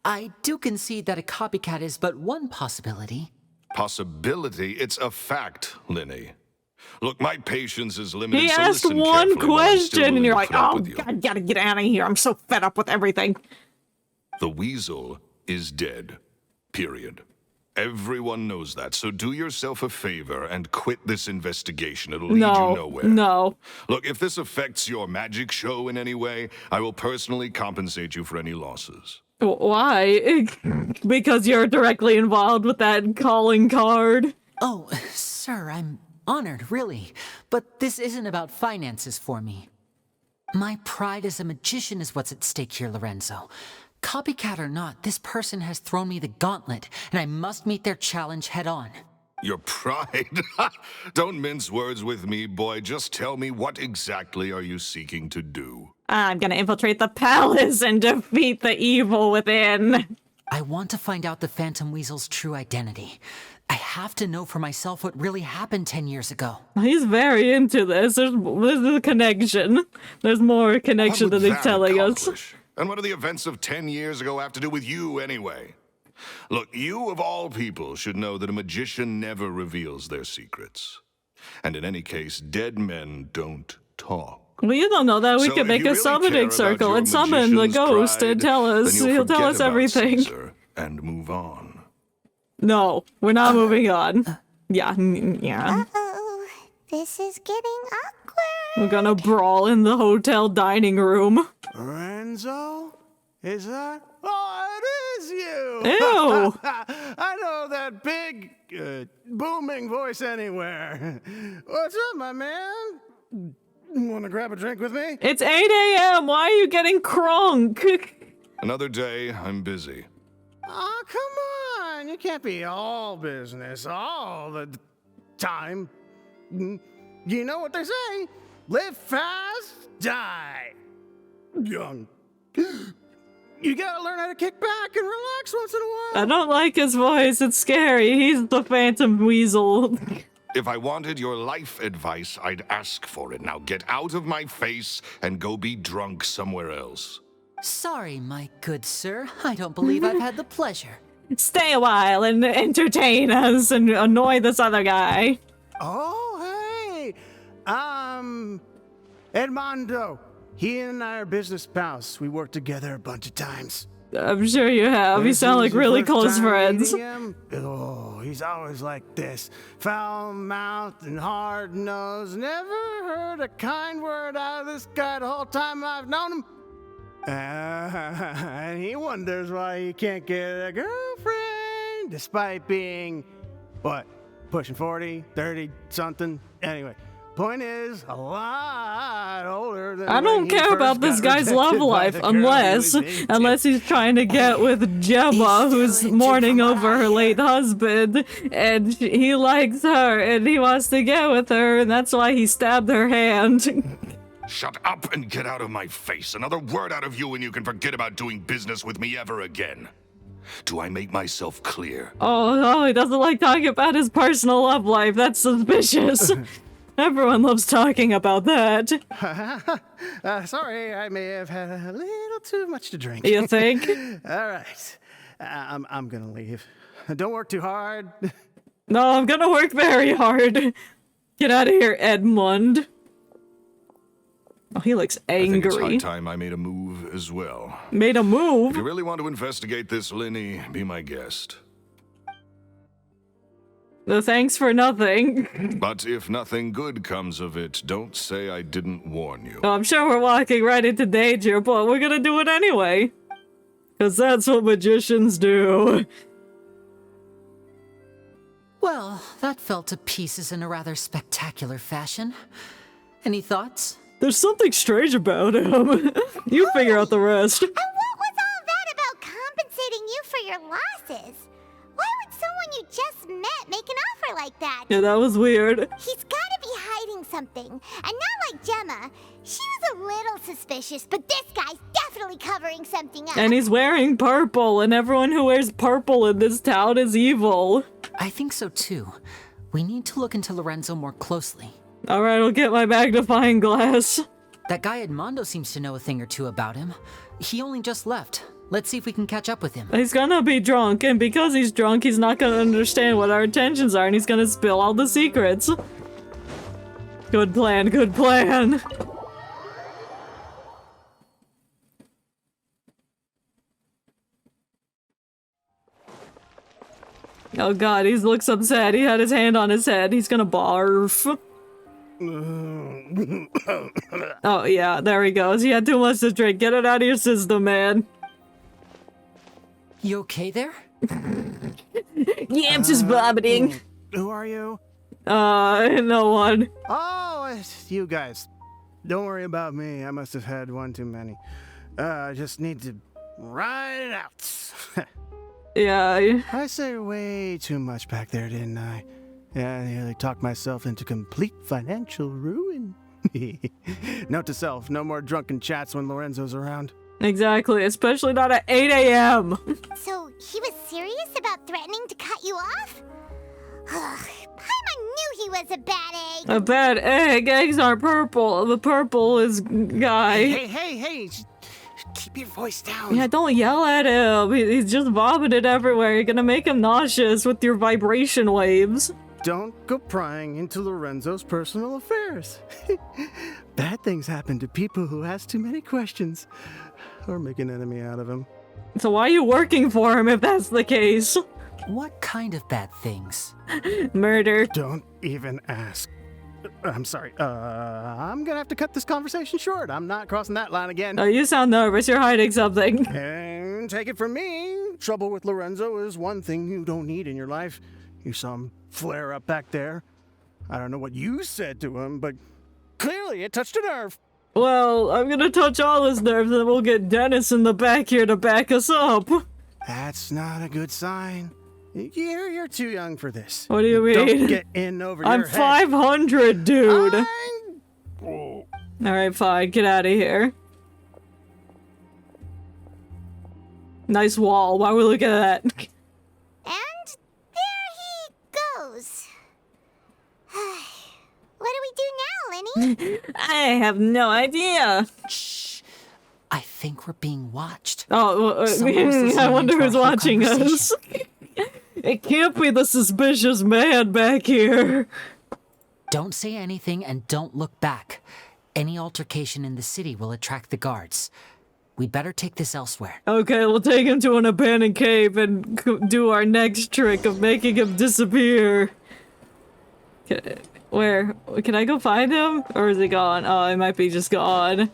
I do concede that a copycat is but one possibility. Possibility? It's a fact, Lyney. Look, my patience is limited, He so asked listen one carefully while I'm still question and you're willing like, to put up oh, with you. God, gotta get out of here. I'm so fed up with everything. The Weasel is dead. Period. Everyone knows that, so do yourself a favor and quit this investigation. It'll lead you nowhere. No. Look, if this affects your magic show in any way, I will personally compensate you for any losses. Why? Because you're directly involved with that calling card. Oh, sir, I'm honored, really. But this isn't about finances for me. My pride as a magician is what's at stake here, Lorenzo. Copycat or not, this person has thrown me the gauntlet, and I must meet their challenge head on. Your pride? Don't mince words with me, boy. Just tell me, what exactly are you seeking to do? I'm gonna infiltrate the palace and defeat the evil within. I want to find out the Phantom Weasel's true identity. I have to know for myself what really happened 10 years ago. He's very into this. There's a connection. There's more connection What would than he's that telling us. accomplish? And what do the events of 10 years ago have to do with you, anyway? Look, you of all people should know that a magician never reveals their secrets. And in any case, dead men don't talk. Well, you don't know that. We So can if make you a really summoning care about circle your and summon the magician's ghost pride, and tell us. then you'll He'll tell forget us about everything. Caesar and move on. No, we're not moving on. Yeah. Uh-oh, this is getting awkward. We're gonna brawl in the hotel dining room. Renzo? Is that? Oh, it is you! Ew. I know that big, booming voice anywhere. What's up, my man? Want to grab a drink with me? It's 8 a.m. Why are you getting crunk? Another day, I'm busy. Oh, come on. You can't be all business all the time. You know what they say? Live fast, die young. You gotta learn how to kick back and relax once in a while. I don't like his voice. It's scary. He's the Phantom Weasel. If I wanted your life advice, I'd ask for it. Now get out of my face and go be drunk somewhere else. Sorry, my good sir. I don't believe I've had the pleasure. Stay a while and entertain us and annoy this other guy. Oh, hey. Edmondo. He and I are business pals. We worked together a bunch of times. I'm sure you have. You sound like really close friends. Oh, he's always like this. Foul-mouthed and hard-nosed. Never heard a kind word out of this guy the whole time I've known him. And he wonders why he can't get a girlfriend, despite being, what, pushing 40, 30, something? Anyway. Point is, a lot older than I don't care about this guy's love life unless he's trying to get with Gemma, who's mourning over her late husband, and he likes her and he wants to get with her, and that's why he stabbed her hand. Shut up and get out of my face. Another word out of you and you can forget about doing business with me ever again. Do I make myself clear? Oh, he doesn't like talking about his personal love life. That's suspicious. Everyone loves talking about that. Sorry, I may have had a little too much to drink. You think? All right. I'm gonna leave. Don't work too hard. No, I'm gonna work very hard. Get out of here, Edmund. Oh, he looks angry. I think it's high time I made a move as well. Made a move? If you really want to investigate this, Lyney, be my guest. No thanks for nothing. But if nothing good comes of it, don't say I didn't warn you. I'm sure we're walking right into danger, but we're gonna do it anyway. Because that's what magicians do. Well, that fell to pieces in a rather spectacular fashion. Any thoughts? There's something strange about him. You figure out the rest. And what was all that about compensating you for your losses? Why would someone you just met make an offer like that? Yeah, that was weird. He's gotta be hiding something. And not like Gemma. She was a little suspicious, but this guy's definitely covering something up. And he's wearing purple, and everyone who wears purple in this town is evil. I think so too. We need to look into Lorenzo more closely. Alright, I'll get my magnifying glass. That guy Edmondo seems to know a thing or two about him. He only just left. Let's see if we can catch up with him. He's gonna be drunk, and because he's drunk, he's not gonna understand what our intentions are, and he's gonna spill all the secrets. Good plan, good plan. Oh god, he looks upset. He had his hand on his head. He's gonna barf. Oh yeah, there he goes. He had too much to drink. Get it out of your system, man. You okay there? Yeah, I'm just vomiting. Who are you? No one. Oh, it's you guys. Don't worry about me. I must have had one too many. I just need to Ride it out. Yeah. I say way too much back there, didn't I? Yeah, I nearly talked myself into complete financial ruin. Note to self, no more drunken chats when Lorenzo's around. Exactly, especially not at 8 a.m. So he was serious about threatening to cut you off? Ugh, Paimon knew he was a bad egg. A bad egg? Eggs aren't purple. The purple is guy. Hey, keep your voice down. Yeah, don't yell at him. He's just vomited everywhere. You're gonna make him nauseous with your vibration waves. Don't go prying into Lorenzo's personal affairs. Bad things happen to people who ask too many questions or make an enemy out of him. So why are you working for him if that's the case? What kind of bad things? Murder. Don't even ask. I'm sorry. I'm gonna have to cut this conversation short. I'm not crossing that line again. Oh, you sound nervous. You're hiding something. And take it from me, trouble with Lorenzo is one thing you don't need in your life. You saw him flare up back there. I don't know what you said to him, but clearly it touched a nerve. Well, I'm gonna touch all his nerves and we'll get Dennis in the back here to back us up. That's not a good sign. You're too young for this. What do you mean? Don't get in over I'm your head. 500, dude. Alright, fine. Get out of here. Nice wall. Why we look at that? And there he goes. What do we do now, Lyney? I have no idea. Shh. I think we're being watched. Oh, well, Someone's listening I wonder to who's our whole watching us. conversation. It can't be the suspicious man back here. Don't say anything and don't look back. Any altercation in the city will attract the guards. We'd better take this elsewhere. Okay, we'll take him to an abandoned cave and do our next trick of making him disappear. Where? Can I go find him? Or is he gone? Oh, he might be just gone.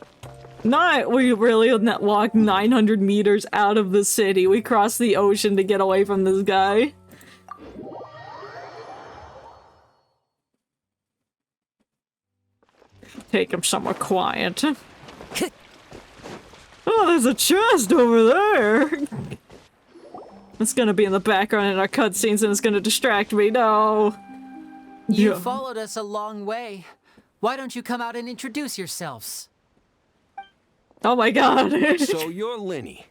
We really walked 900 meters out of the city. We crossed the ocean to get away from this guy. Take him somewhere quiet. Oh, there's a chest over there! It's gonna be in the background in our cutscenes and it's gonna distract me. No! You followed us a long way. Why don't you come out and introduce yourselves? Oh my god. So you're Lyney.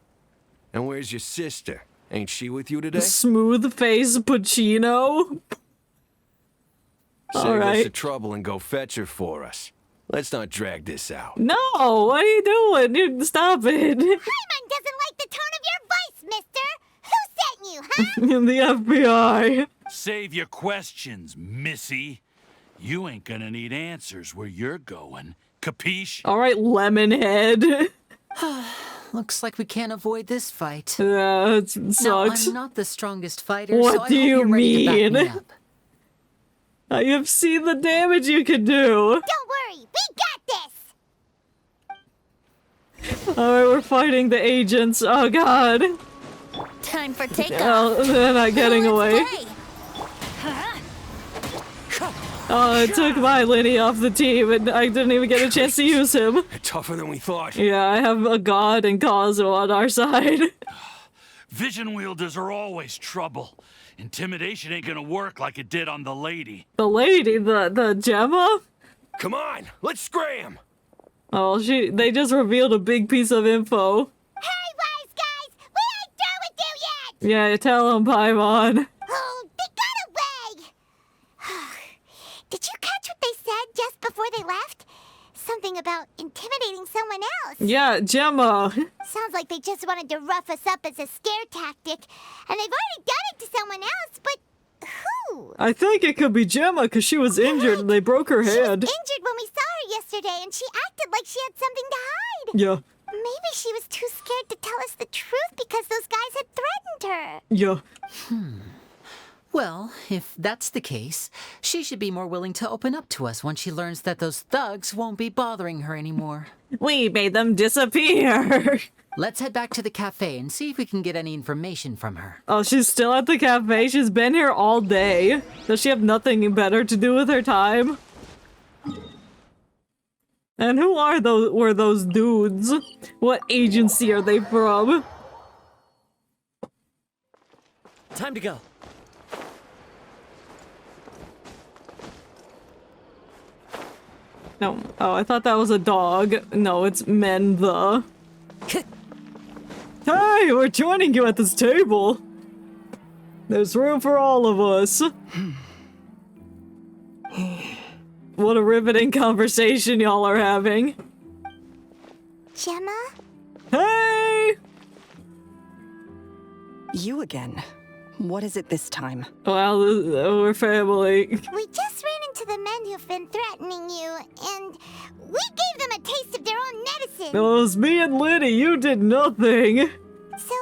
And where's your sister? Ain't she with you today? Smooth face Pacino. Save us the trouble and go fetch her for us. Let's not drag this out. No, what are you doing? Dude, stop it. Paimon doesn't like the tone of your voice, mister. Who sent you, huh? The FBI. Save your questions, missy. You ain't gonna need answers where you're going. Capiche? Alright, Lemonhead. Looks like we can't avoid this fight. Yeah, it sucks. No, I'm not the strongest fighter, What so I do hope you you're ready to back me mean? up. I have seen the damage you can do. Don't worry, we got this. Alright, we're fighting the agents. Oh god. Time for takeoff. Oh, they're not getting away. Oh, it took my Lyney off the team and I didn't even get a chance to use him. Tougher than we thought. Yeah, I have a god and Cosmo on our side. Vision wielders are always trouble. Intimidation ain't gonna work like it did on the lady. The lady, the Gemma? Come on, let's scram. Oh, they just revealed a big piece of info. Hey, wise guys, we ain't through with you yet. Yeah, tell him, Paimon. Oh, they got away. Did you catch what they said just before they left? Something about intimidating someone else. Yeah, Gemma. Sounds like they just wanted to rough us up as a scare tactic. And they've already done it to someone else, but who? I think it could be Gemma because she was injured and they broke her She was head. injured when we saw her yesterday, and she acted like she had something to hide. Yeah. Maybe she was too scared to tell us the truth because those guys had threatened her. Yeah. Well, if that's the case, she should be more willing to open up to us once she learns that those thugs won't be bothering her anymore. We made them disappear. Let's head back to the cafe and see if we can get any information from her. Oh, she's still at the cafe? She's been here all day. Does she have nothing better to do with her time? And who were those dudes? What agency are they from? Time to go. No. Oh, I thought that was a dog. No, it's men the. Hey, we're joining you at this table. There's room for all of us. What a riveting conversation y'all are having. Gemma? Hey! You again. What is it this time? Well, we're family. We just ran into the men who've been threatening you, and we gave them a taste of their own medicine. It was me and Lyney. You did nothing. So,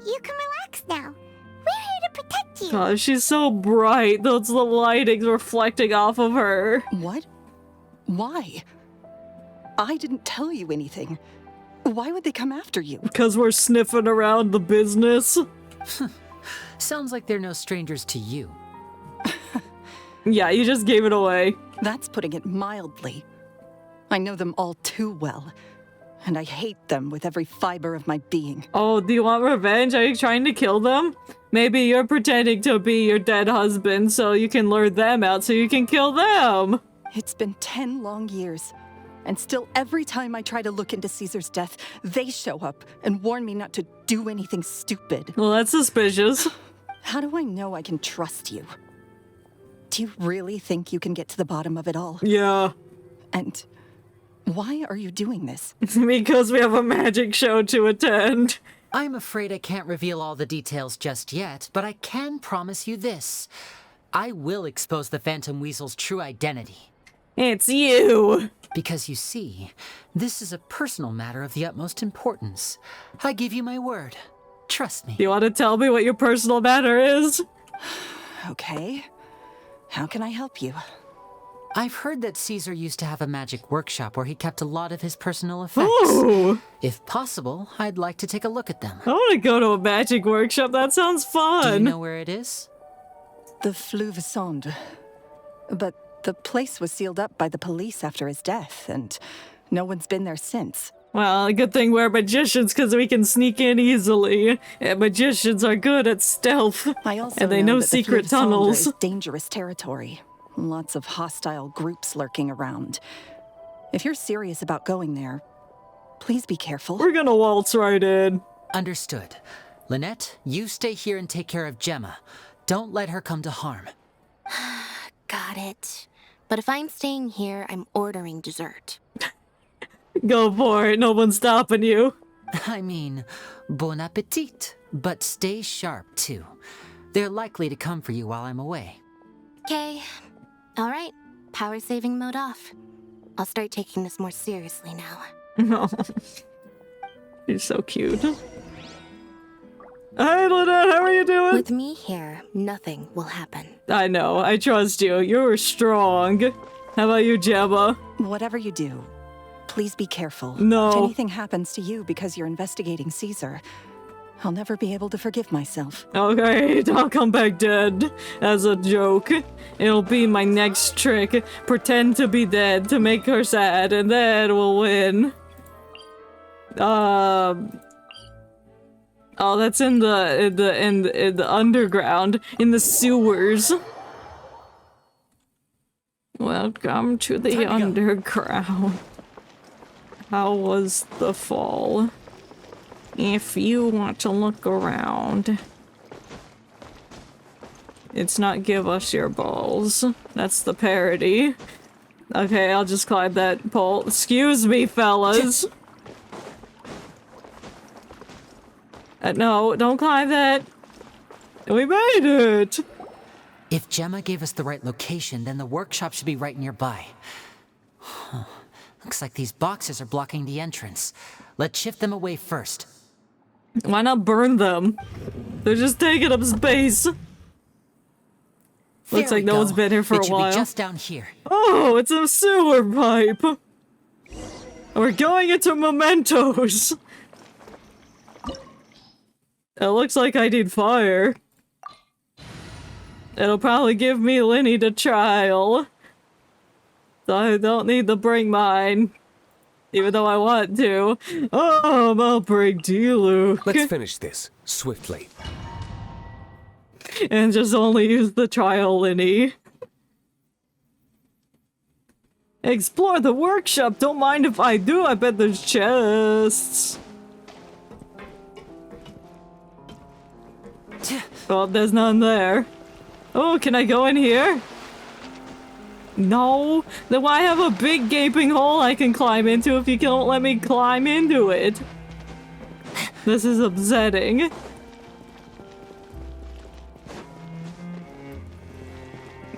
you can relax now. We're here to protect you. God, she's so bright. That's the lighting's reflecting off of her. What? Why? I didn't tell you anything. Why would they come after you? Because we're sniffing around the business. Sounds like they're no strangers to you. Yeah, you just gave it away. That's putting it mildly. I know them all too well, and I hate them with every fiber of my being. Oh, do you want revenge? Are you trying to kill them? Maybe you're pretending to be your dead husband so you can lure them out so you can kill them. It's been 10 long years, and still every time I try to look into Caesar's death, they show up and warn me not to do anything stupid. Well, that's suspicious. How do I know I can trust you? Do you really think you can get to the bottom of it all? Yeah. And why are you doing this? Because we have a magic show to attend. I'm afraid I can't reveal all the details just yet, but I can promise you this. I will expose the Phantom Weasel's true identity. It's you! Because you see, this is a personal matter of the utmost importance. I give you my word. Trust me. Do you want to tell me what your personal matter is? Okay. How can I help you? I've heard that Caesar used to have a magic workshop where he kept a lot of his personal effects. Ooh! If possible, I'd like to take a look at them. I want to go to a magic workshop. That sounds fun. Do you know where it is? The Fleuve Sonde. But the place was sealed up by the police after his death, and no one's been there since. Well, a good thing we're magicians because we can sneak in easily. And magicians are good at stealth. I also and they know that secret the Fleuve Sonde tunnels. is dangerous territory. Lots of hostile groups lurking around. If you're serious about going there, please be careful. We're gonna waltz right in. Understood. Lynette, you stay here and take care of Gemma. Don't let her come to harm. Got it. But if I'm staying here, I'm ordering dessert. Go for it. No one's stopping you. I mean, bon appetit. But stay sharp, too. They're likely to come for you while I'm away. Okay. All right. Power saving mode off. I'll start taking this more seriously now. No. You're so cute. Hey, Lynette, how are you doing? With me here, nothing will happen. I know. I trust you. You're strong. How about you, Gemma? Whatever you do, please be careful. No. If anything happens to you because you're investigating Caesar, I'll never be able to forgive myself. Okay, I'll come back dead as a joke. It'll be my next trick. Pretend to be dead to make her sad, and then we'll win. Oh, that's in the underground, in the sewers. Welcome to the underground. How was the fall? If you want to look around. It's not give us your balls. That's the parody. Okay, I'll just climb that pole. Excuse me, fellas. No, don't climb that. We made it. If Gemma gave us the right location, then the workshop should be right nearby. Looks like these boxes are blocking the entrance. Let's shift them away first. Why not burn them? They're just taking up space. Looks like no one's been here for a while. It should be just down here. Oh, it's a sewer pipe. We're going into mementos. It looks like I need fire. It'll probably give me Lyney to trial. So I don't need to bring mine. Even though I want to. Oh, I'll bring D-Luke. Let's finish this, swiftly. and just only use the trial Lyney. Explore the workshop. Don't mind if I do. I bet there's chests. Oh, there's none there. Oh, can I go in here? No. Then why have a big gaping hole I can climb into if you don't let me climb into it? This is upsetting.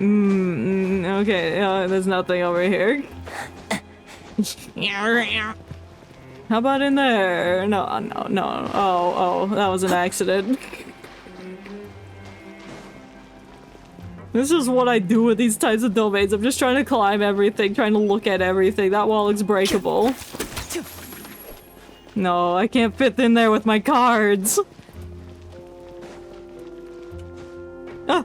Okay, there's nothing over here. How about in there? No. Oh, that was an accident. This is what I do with these types of domains. I'm just trying to climb everything, trying to look at everything. That wall looks breakable. No, I can't fit in there with my cards. Ah.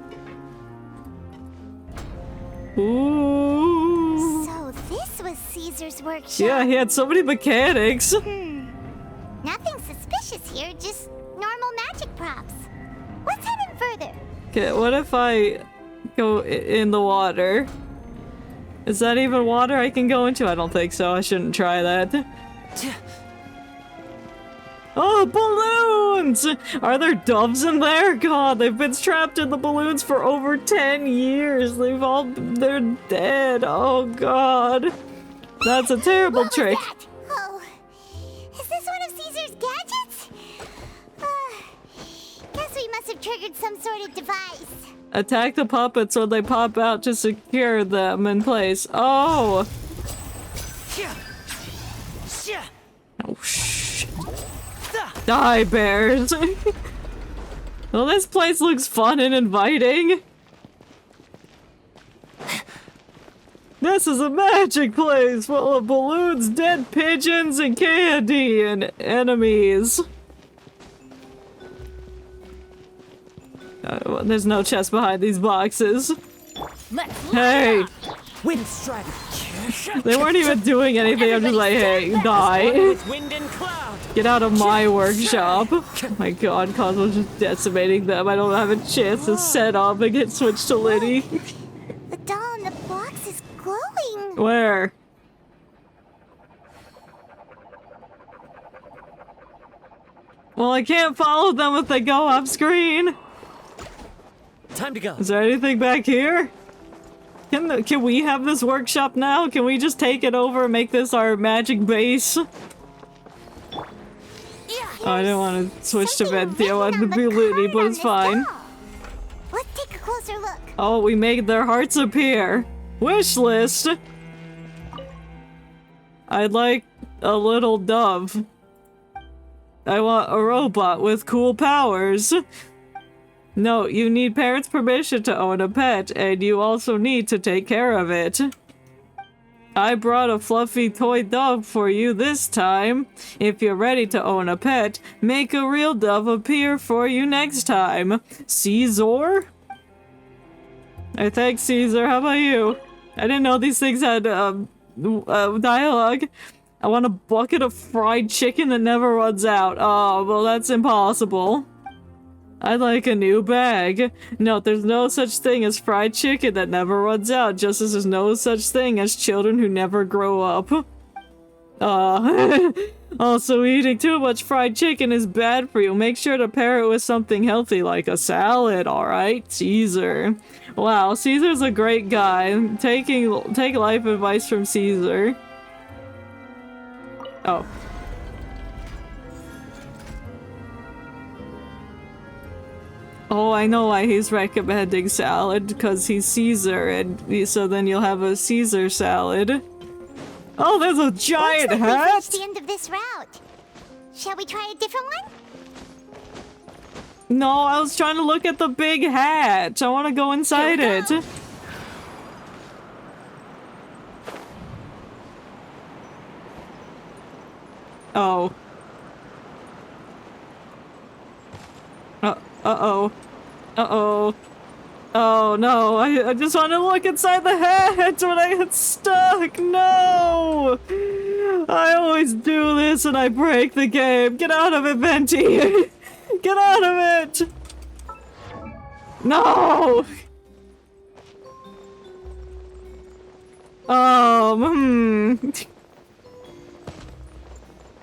Ooh. So this was Caesar's workshop. Yeah, he had so many mechanics. Nothing suspicious here, just normal magic props. Let's head in further. Okay, what if I go in the water? Is that even water I can go into? I don't think so. I shouldn't try that. Oh, balloons! Are there doves in there? God, they've been trapped in the balloons for over 10 years. They're dead. Oh, God. That's a terrible trick. That? Oh, is this one of Caesar's gadgets? Guess we must have triggered some sort of device. Attack the puppets when they pop out to secure them in place. Oh! Oh, shit. Die, bears! Well, this place looks fun and inviting. This is a magic place full of balloons, dead pigeons, and candy, and enemies. Well, there's no chest behind these boxes. Hey! Wind strategy. They weren't even doing anything. I'm just like, hey, die. Get out of my workshop. Oh my god, Cosmo's just decimating them. I don't have a chance to set up and get switched to Lyney. The doll in the box is glowing. Where? Well, I can't follow them if they go off screen. Time to go. Is there anything back here? Can we have this workshop now? Can we just take it over and make this our magic base? Oh, I didn't want to switch to Venti. I wanted to be Lyney, but it's fine. Let's take a closer look. Oh, we made their hearts appear. Wish list. I'd like a little dove. I want a robot with cool powers. No, you need parents' permission to own a pet, and you also need to take care of it. I brought a fluffy toy dove for you this time. If you're ready to own a pet, make a real dove appear for you next time. Caesar? I thank Caesar. How about you? I didn't know these things had dialogue. I want a bucket of fried chicken that never runs out. Oh, well, that's impossible. I'd like a new bag. Note, there's no such thing as fried chicken that never runs out, just as there's no such thing as children who never grow up. Also, eating too much fried chicken is bad for you. Make sure to pair it with something healthy like a salad, alright? Caesar. Wow, Caesar's a great guy. Take life advice from Caesar. Oh. Oh, I know why he's recommending salad, because he's Caesar, and so then you'll have a Caesar salad. Oh, there's a giant Looks like hat! we've reached the end of this route. Shall we try a different one? No, I was trying to look at the big hat. I want to go inside it. Oh. Uh-oh. Uh-oh. Oh, no. I just want to look inside the hat when I get stuck. No! I always do this and I break the game. Get out of it, Venti! Get out of it! No!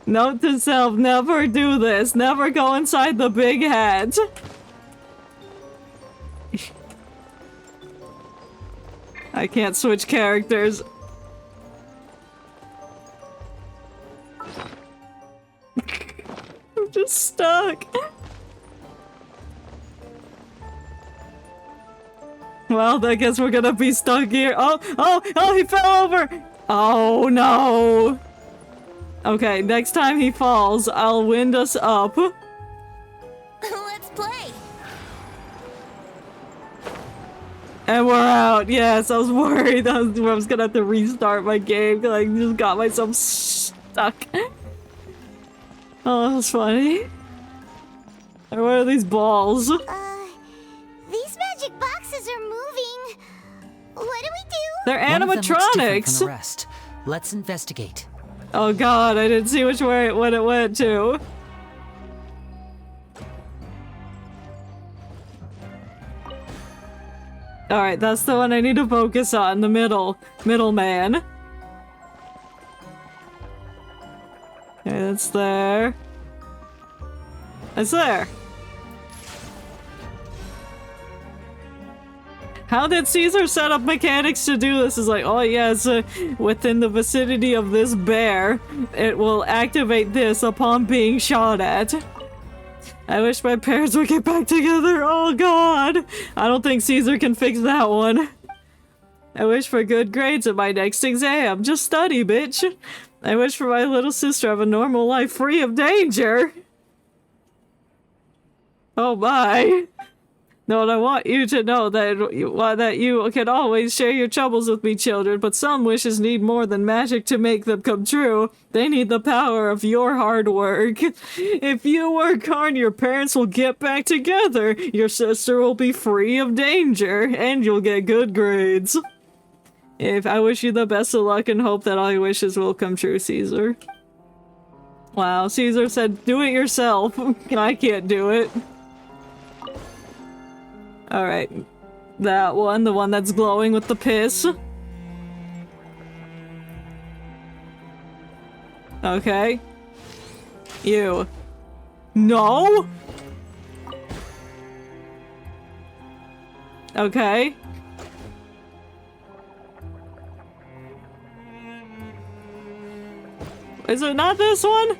Note to self, never do this. Never go inside the big hat. I can't switch characters. I'm just stuck. Well, I guess we're gonna be stuck here. Oh, he fell over! Oh, no. Okay, next time he falls, I'll wind us up. Let's play. And we're out. Yes, I was worried I was gonna have to restart my game because I just got myself stuck. Oh, that was funny. What are these balls? These magic boxes are moving. What do we do? They're One of them looks different animatronics. from the rest. Let's investigate. Oh god, I didn't see which way what it went to. Alright, that's the one I need to focus on, the middle man. Okay, that's there. It's there. How did Caesar set up mechanics to do this? Is like, oh yes, within the vicinity of this bear, it will activate this upon being shot at. I wish my parents would get back together. Oh god. I don't think Caesar can fix that one. I wish for good grades in my next exam. Just study, bitch. I wish for my little sister to have a normal life free of danger. Oh my. No, and I want you to know that you can always share your troubles with me, children, but some wishes need more than magic to make them come true. They need the power of your hard work. If you work hard, your parents will get back together, your sister will be free of danger, and you'll get good grades. If I wish you the best of luck and hope that all your wishes will come true, Caesar. Wow, Caesar said, do it yourself. I can't do it. Alright. That one, the one that's glowing with the piss. Okay. You. No? Okay. Is it not this one?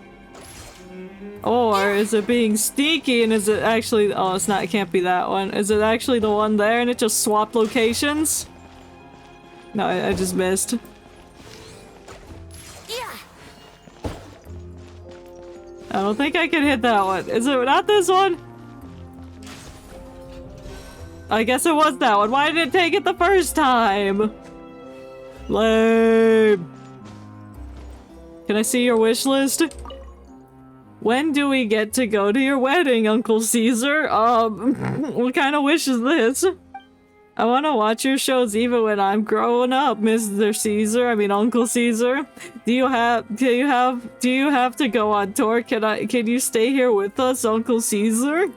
Or is it being sneaky and is it actually- oh, it's not- it can't be that one. Is it actually the one there and it just swapped locations? No, I just missed. I don't think I can hit that one. Is it not this one? I guess it was that one. Why did it take it the first time? Lame. Can I see your wish list? When do we get to go to your wedding, Uncle Caesar? What kind of wish is this? I want to watch your shows even when I'm growing up, Mr. Caesar. I mean, Uncle Caesar. Do you have to go on tour? Can you stay here with us, Uncle Caesar?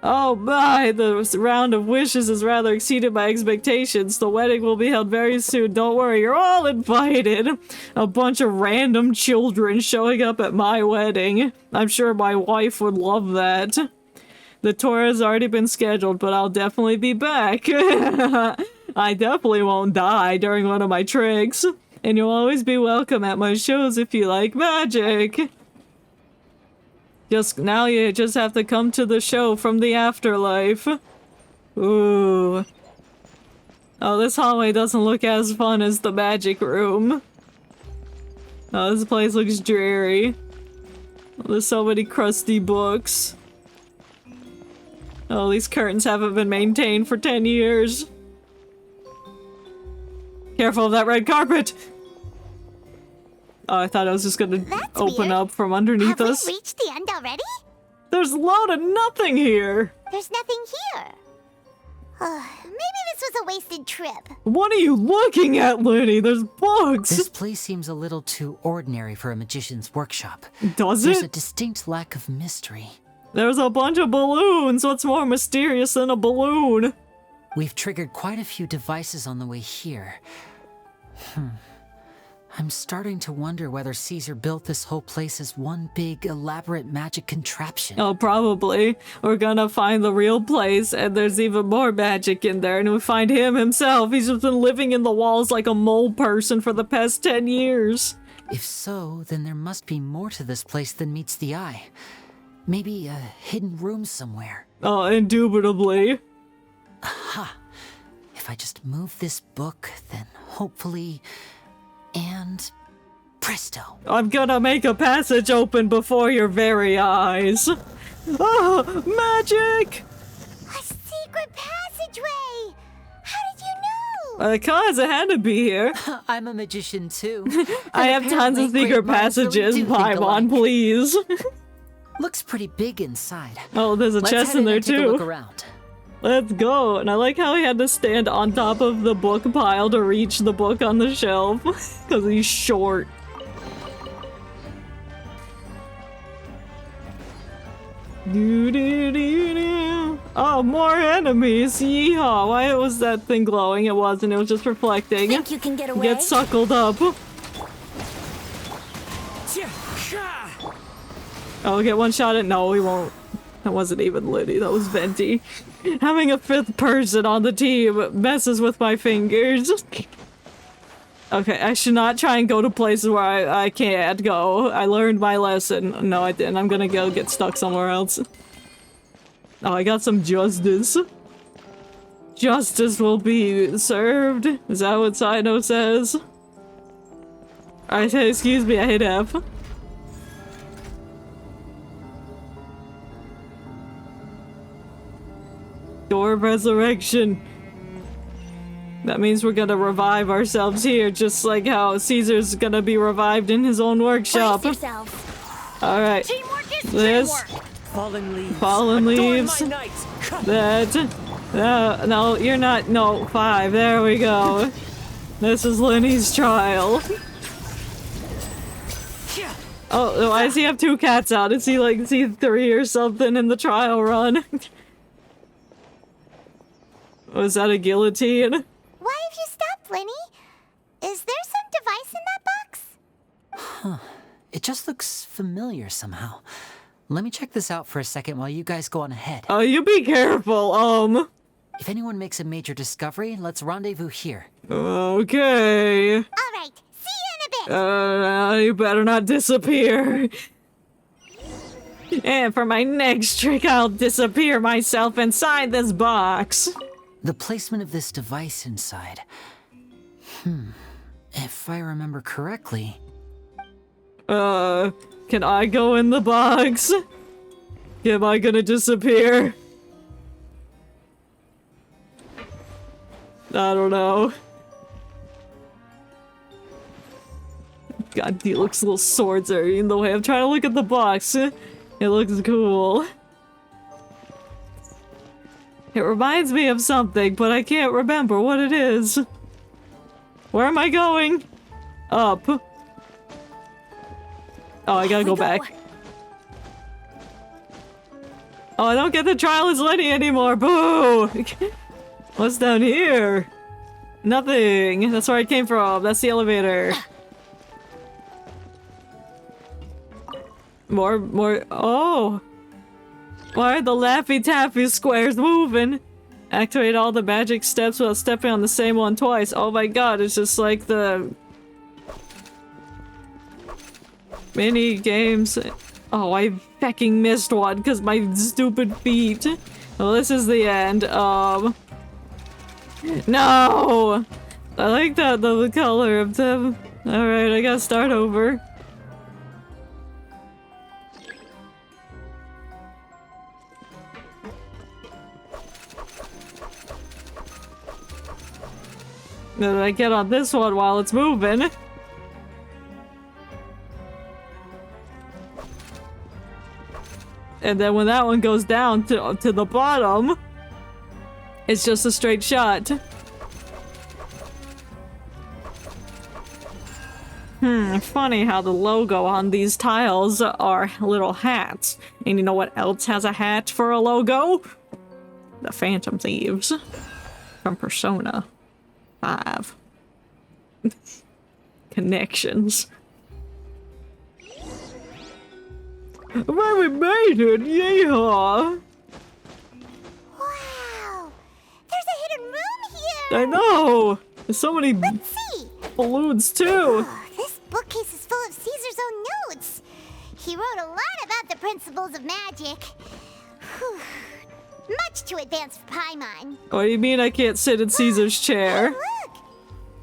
Oh my, the round of wishes has rather exceeded my expectations. The wedding will be held very soon. Don't worry, you're all invited. A bunch of random children showing up at my wedding. I'm sure my wife would love that. The tour has already been scheduled, but I'll definitely be back. I definitely won't die during one of my tricks. And you'll always be welcome at my shows if you like magic. Now you just have to come to the show from the afterlife. Ooh. Oh, this hallway doesn't look as fun as the magic room. Oh, this place looks dreary. There's so many crusty books. Oh, these curtains haven't been maintained for 10 years. Careful of that red carpet! Oh, I thought I was just gonna open up from underneath us. Have we reached the end already? There's a lot of nothing here! There's nothing here. Maybe this was a wasted trip. What are you looking at, Lyney? There's bugs! This place seems a little too ordinary for a magician's workshop. Does There's it? a distinct lack of mystery. There's a bunch of balloons. What's more mysterious than a balloon? We've triggered quite a few devices on the way here. I'm starting to wonder whether Caesar built this whole place as one big, elaborate magic contraption. Oh, probably. We're gonna find the real place, and there's even more magic in there, and we find him himself. He's just been living in the walls like a mole person for the past 10 years. If so, then there must be more to this place than meets the eye. Maybe a hidden room somewhere. Oh, indubitably. Aha! If I just move this book, then hopefully... And... presto! I'm gonna make a passage open before your very eyes. Oh, magic! A secret passageway! How did you know? Cause it had to be here. I'm a magician too. I have tons of secret passages, Paimon, please. Looks pretty big inside. Oh, there's a chest in there Take a too. look around. Let's go. And I like how he had to stand on top of the book pile to reach the book on the shelf. Because he's short. Oh, more enemies. Yeehaw. Why was that thing glowing? It wasn't. It was just reflecting. Think you can get away? Get suckled up. Oh, get one shot at— no, we won't. That wasn't even Lyney, that was Venti. Having a 5th person on the team messes with my fingers. Okay, I should not try and go to places where I can't go. I learned my lesson. No, I didn't. I'm gonna go get stuck somewhere else. Oh, I got some justice. Justice will be served. Is that what Sino says? I say, excuse me, I hit F. Door of Resurrection. That means we're gonna revive ourselves here, just like how Caesar's gonna be revived in his own workshop. Alright. This. Fallen leaves. Fallen leaves. That. No, you're not. No, 5. There we go. This is Lyney's trial. Oh, why does he have 2 cats out? Is he like C3 or something in the trial run? Was that a guillotine? Why have you stopped, Lyney? Is there some device in that box? Huh. It just looks familiar somehow. Let me check this out for a second while you guys go on ahead. Oh, you be careful, If anyone makes a major discovery, let's rendezvous here. Okay. All right, see you in a bit. You better not disappear. And for my next trick, I'll disappear myself inside this box. The placement of this device inside. If I remember correctly... Can I go in the box? Am I gonna disappear? I don't know. God, Diluc's little swords are in the way. I'm trying to look at the box. It looks cool. It reminds me of something, but I can't remember what it is. Where am I going? Up. Oh, I gotta go back. Oh, I don't get the trial as Lyney anymore. Boo! What's down here? Nothing. That's where I came from. That's the elevator. More. Oh. Why are the Laffy Taffy squares moving? Activate all the magic steps without stepping on the same one twice. Oh my god, it's just like the mini games. Oh, I fucking missed one because my stupid feet. Well, this is the end. No! I like the color of them. Alright, I gotta start over. Then I get on this one while it's moving. And then when that one goes down to the bottom, it's just a straight shot. Funny how the logo on these tiles are little hats. And you know what else has a hat for a logo? The Phantom Thieves from Persona 5. Connections. Well, we made it! Yeehaw! Wow! There's a hidden room here! I know! There's so many Let's see! balloons, too! Oh, this bookcase is full of Caesar's own notes. He wrote a lot about the principles of magic. Whew. Much too advanced for Paimon. What do you mean I can't sit in Caesar's chair? Hey, look!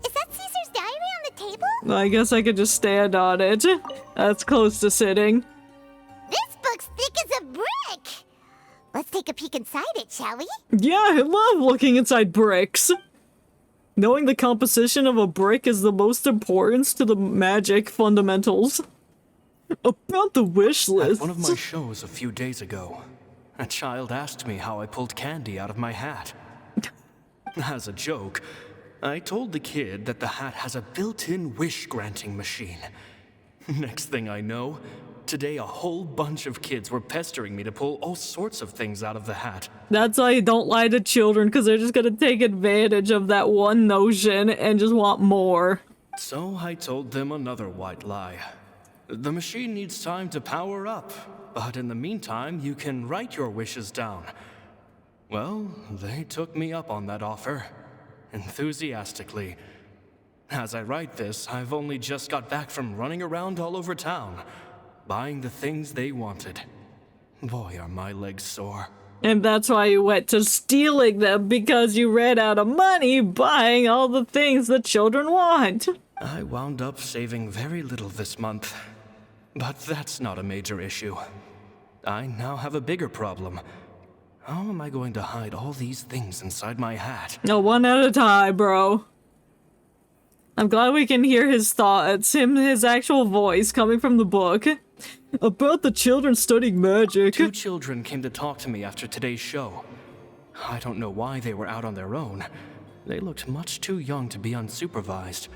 Is that Caesar's diary on the table? I guess I could just stand on it. That's close to sitting. This book's thick as a brick! Let's take a peek inside it, shall we? Yeah, I love looking inside bricks. Knowing the composition of a brick is the most importance to the magic fundamentals. About the wish list. At one of my shows a few days ago, a child asked me how I pulled candy out of my hat. As a joke, I told the kid that the hat has a built-in wish-granting machine. Next thing I know, today a whole bunch of kids were pestering me to pull all sorts of things out of the hat. That's why you don't lie to children, because they're just gonna take advantage of that one notion and just want more. So I told them another white lie. The machine needs time to power up, but in the meantime, you can write your wishes down. Well, they took me up on that offer, enthusiastically. As I write this, I've only just got back from running around all over town, buying the things they wanted. Boy, are my legs sore. And that's why you went to stealing them, because you ran out of money buying all the things the children want. I wound up saving very little this month, but that's not a major issue. I now have a bigger problem. How am I going to hide all these things inside my hat? No, one at a time, bro. I'm glad we can hear his thoughts, his actual voice coming from the book. About the children studying magic. 2 children came to talk to me after today's show. I don't know why they were out on their own. They looked much too young to be unsupervised.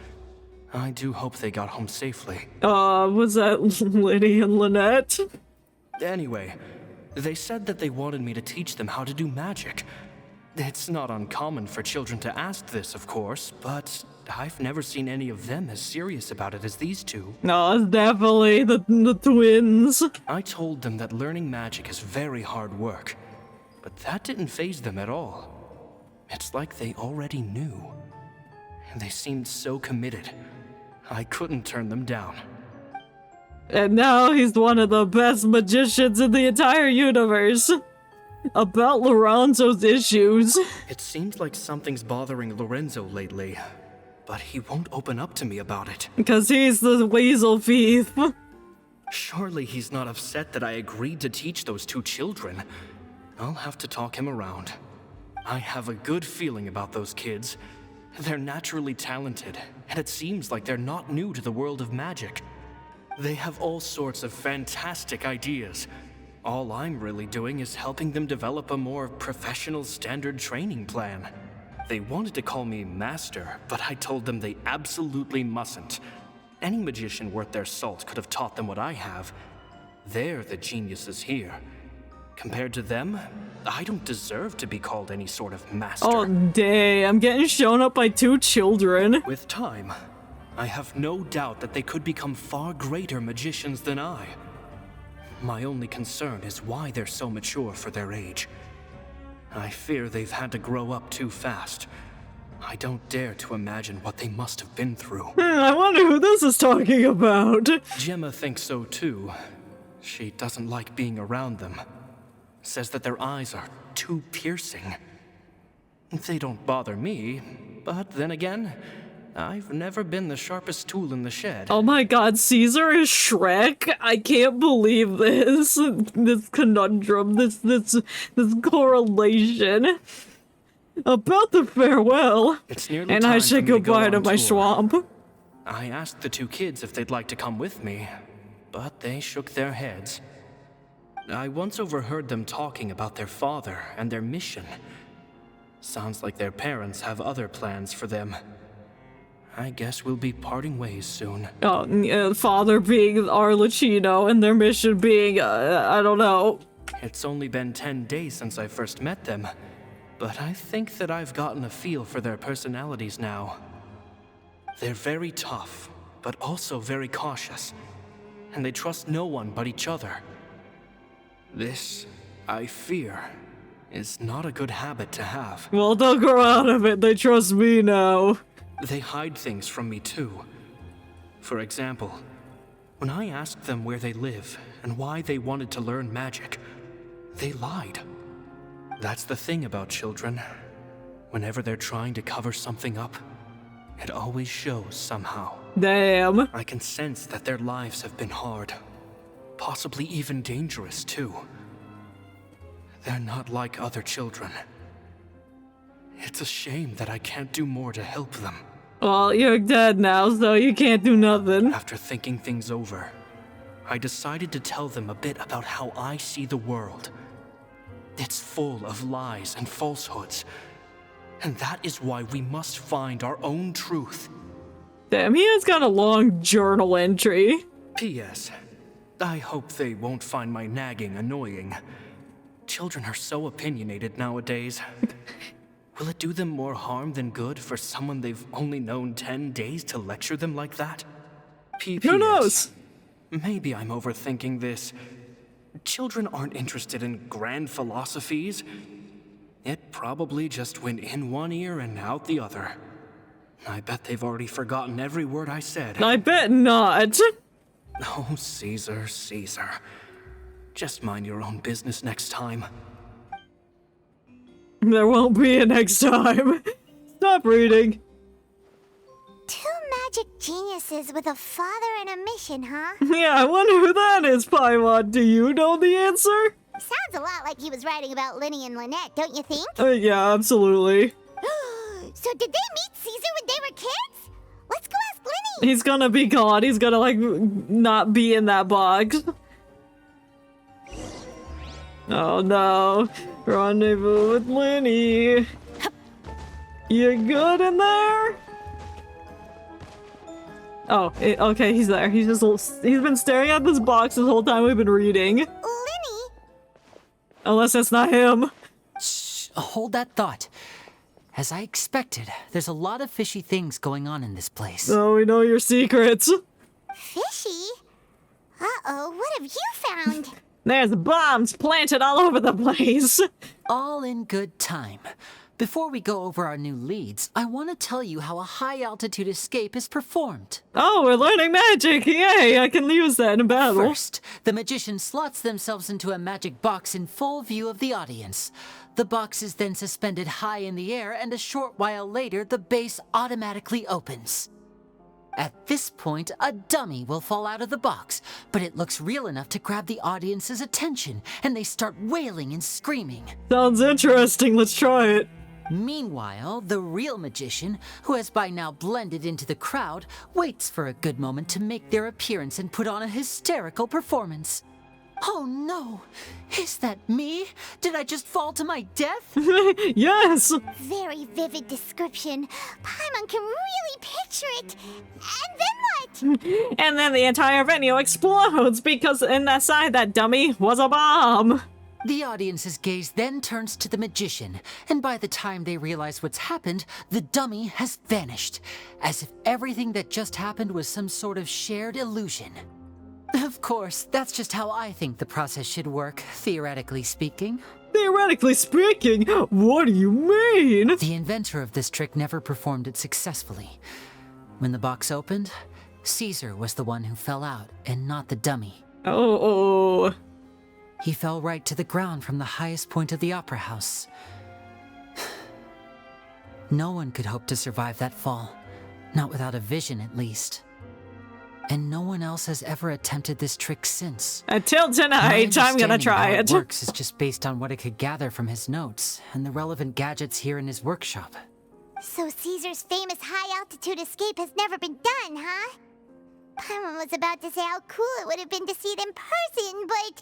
I do hope they got home safely. Was that Lyney and Lynette? Anyway, they said that they wanted me to teach them how to do magic. It's not uncommon for children to ask this, of course, but I've never seen any of them as serious about it as these two. No, it's definitely the twins. I told them that learning magic is very hard work, but that didn't faze them at all. It's like they already knew. They seemed so committed. I couldn't turn them down. And now he's one of the best magicians in the entire universe. About Lorenzo's issues. It seems like something's bothering Lorenzo lately, but he won't open up to me about it. Because he's the weasel thief. Surely he's not upset that I agreed to teach those 2 children. I'll have to talk him around. I have a good feeling about those kids. They're naturally talented, and it seems like they're not new to the world of magic. They have all sorts of fantastic ideas. All I'm really doing is helping them develop a more professional standard training plan. They wanted to call me Master, but I told them they absolutely mustn't. Any magician worth their salt could have taught them what I have. They're the geniuses here. Compared to them, I don't deserve to be called any sort of master. Oh, dang. I'm getting shown up by 2 children. With time, I have no doubt that they could become far greater magicians than I. My only concern is why they're so mature for their age. I fear they've had to grow up too fast. I don't dare to imagine what they must have been through. I wonder who this is talking about. Gemma thinks so too. She doesn't like being around them. Says that their eyes are too piercing. They don't bother me, but then again, I've never been the sharpest tool in the shed. Oh my god, Caesar is Shrek? I can't believe this. This conundrum, this correlation. About the farewell. It's nearly and time I for said me to go goodbye to on my tour. swamp. I asked the 2 kids if they'd like to come with me, but they shook their heads. I once overheard them talking about their father and their mission. Sounds like their parents have other plans for them. I guess we'll be parting ways soon. Oh, father being Arlecchino and their mission being, I don't know. It's only been 10 days since I first met them, but I think that I've gotten a feel for their personalities now. They're very tough, but also very cautious, and they trust no one but each other. This, I fear, is not a good habit to have. Well, they'll grow out of it. They trust me now. They hide things from me too. For example, when I asked them where they live and why they wanted to learn magic, they lied. That's the thing about children. Whenever they're trying to cover something up, it always shows somehow. Damn. I can sense that their lives have been hard. Possibly even dangerous too. They're not like other children. It's a shame that I can't do more to help them. Well, you're dead now, so you can't do nothing. After thinking things over, I decided to tell them a bit about how I see the world. It's full of lies and falsehoods, and that is why we must find our own truth. Damn, he has got a long journal entry. P.S. I hope they won't find my nagging annoying. Children are so opinionated nowadays. Will it do them more harm than good for someone they've only known 10 days to lecture them like that? P.P.S. Who knows? Maybe I'm overthinking this. Children aren't interested in grand philosophies. It probably just went in one ear and out the other. I bet they've already forgotten every word I said. I bet not. Oh, Caesar, Caesar. Just mind your own business next time. There won't be a next time. Stop reading. Two magic geniuses with a father and a mission, huh? Yeah, I wonder who that is, Paimon. Do you know the answer? Sounds a lot like he was writing about Lyney and Lynette, don't you think? Yeah, absolutely. So did they meet Caesar when they were kids? Let's go ask Lyney! He's gonna be gone. He's gonna, like, not be in that box. Oh no. Rendezvous with Lyney. You good in there? Oh, okay, he's there. He's been staring at this box this whole time we've been reading. Lyney? Unless that's not him. Shh, hold that thought. As I expected, there's a lot of fishy things going on in this place. Oh, we know your secrets. Fishy? Uh-oh, what have you found? There's bombs planted all over the place. All in good time. Before we go over our new leads, I want to tell you how a high-altitude escape is performed. Oh, we're learning magic! Yay, I can use that in battle. First, the magician slots themselves into a magic box in full view of the audience. The box is then suspended high in the air, and a short while later, the base automatically opens. At this point, a dummy will fall out of the box, but it looks real enough to grab the audience's attention, and they start wailing and screaming. Sounds interesting, let's try it. Meanwhile, the real magician, who has by now blended into the crowd, waits for a good moment to make their appearance and put on a hysterical performance. Oh no! Is that me? Did I just fall to my death? Yes! Very vivid description. Paimon can really picture it. And then what? And then the entire venue explodes because inside that dummy was a bomb. The audience's gaze then turns to the magician, and by the time they realize what's happened, the dummy has vanished, as if everything that just happened was some sort of shared illusion. Of course, that's just how I think the process should work, theoretically speaking. Theoretically speaking? What do you mean? The inventor of this trick never performed it successfully. When the box opened, Caesar was the one who fell out, and not the dummy. Oh. He fell right to the ground from the highest point of the opera house. No one could hope to survive that fall, not without a vision at least. And no one else has ever attempted this trick since. Until tonight, I'm gonna try it. How it works is just based on what I could gather from his notes and the relevant gadgets here in his workshop. So Caesar's famous high-altitude escape has never been done, huh? Paimon was about to say how cool it would have been to see it in person, but